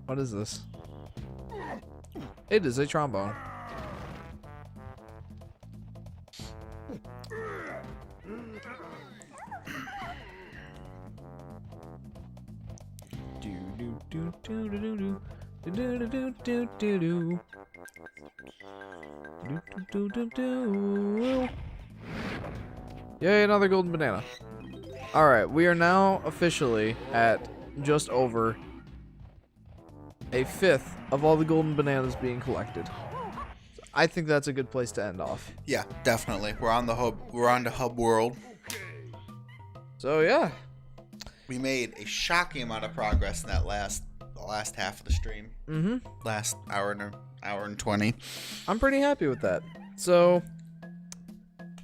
What is this? It is a trombone. Yay, another golden banana. Alright, we are now officially at just over a fifth of all the golden bananas being collected. I think that's a good place to end off. Yeah, definitely. We're on the hub. We're on to hub world. So yeah, We made a shocking amount of progress in the last half of the stream. Last hour and 20. I'm pretty happy with that. So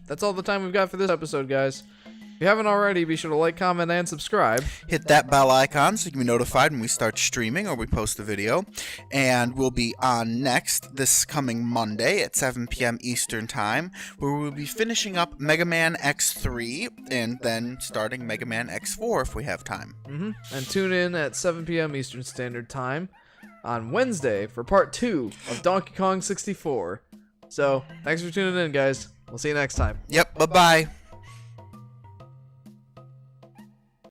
that's all the time we've got for this episode, guys. If you haven't already, be sure to like, comment, and subscribe. Hit that bell icon so you can be notified when we start streaming or we post a video. And we'll be on next this coming Monday at 7 p.m. Eastern Time, where we'll be finishing up Mega Man X3 and then starting Mega Man X4 if we have time. And tune in at 7 p.m. Eastern Standard Time on Wednesday for part 2 of Donkey Kong 64. So, thanks for tuning in, guys. We'll see you next time. Yep, bye-bye.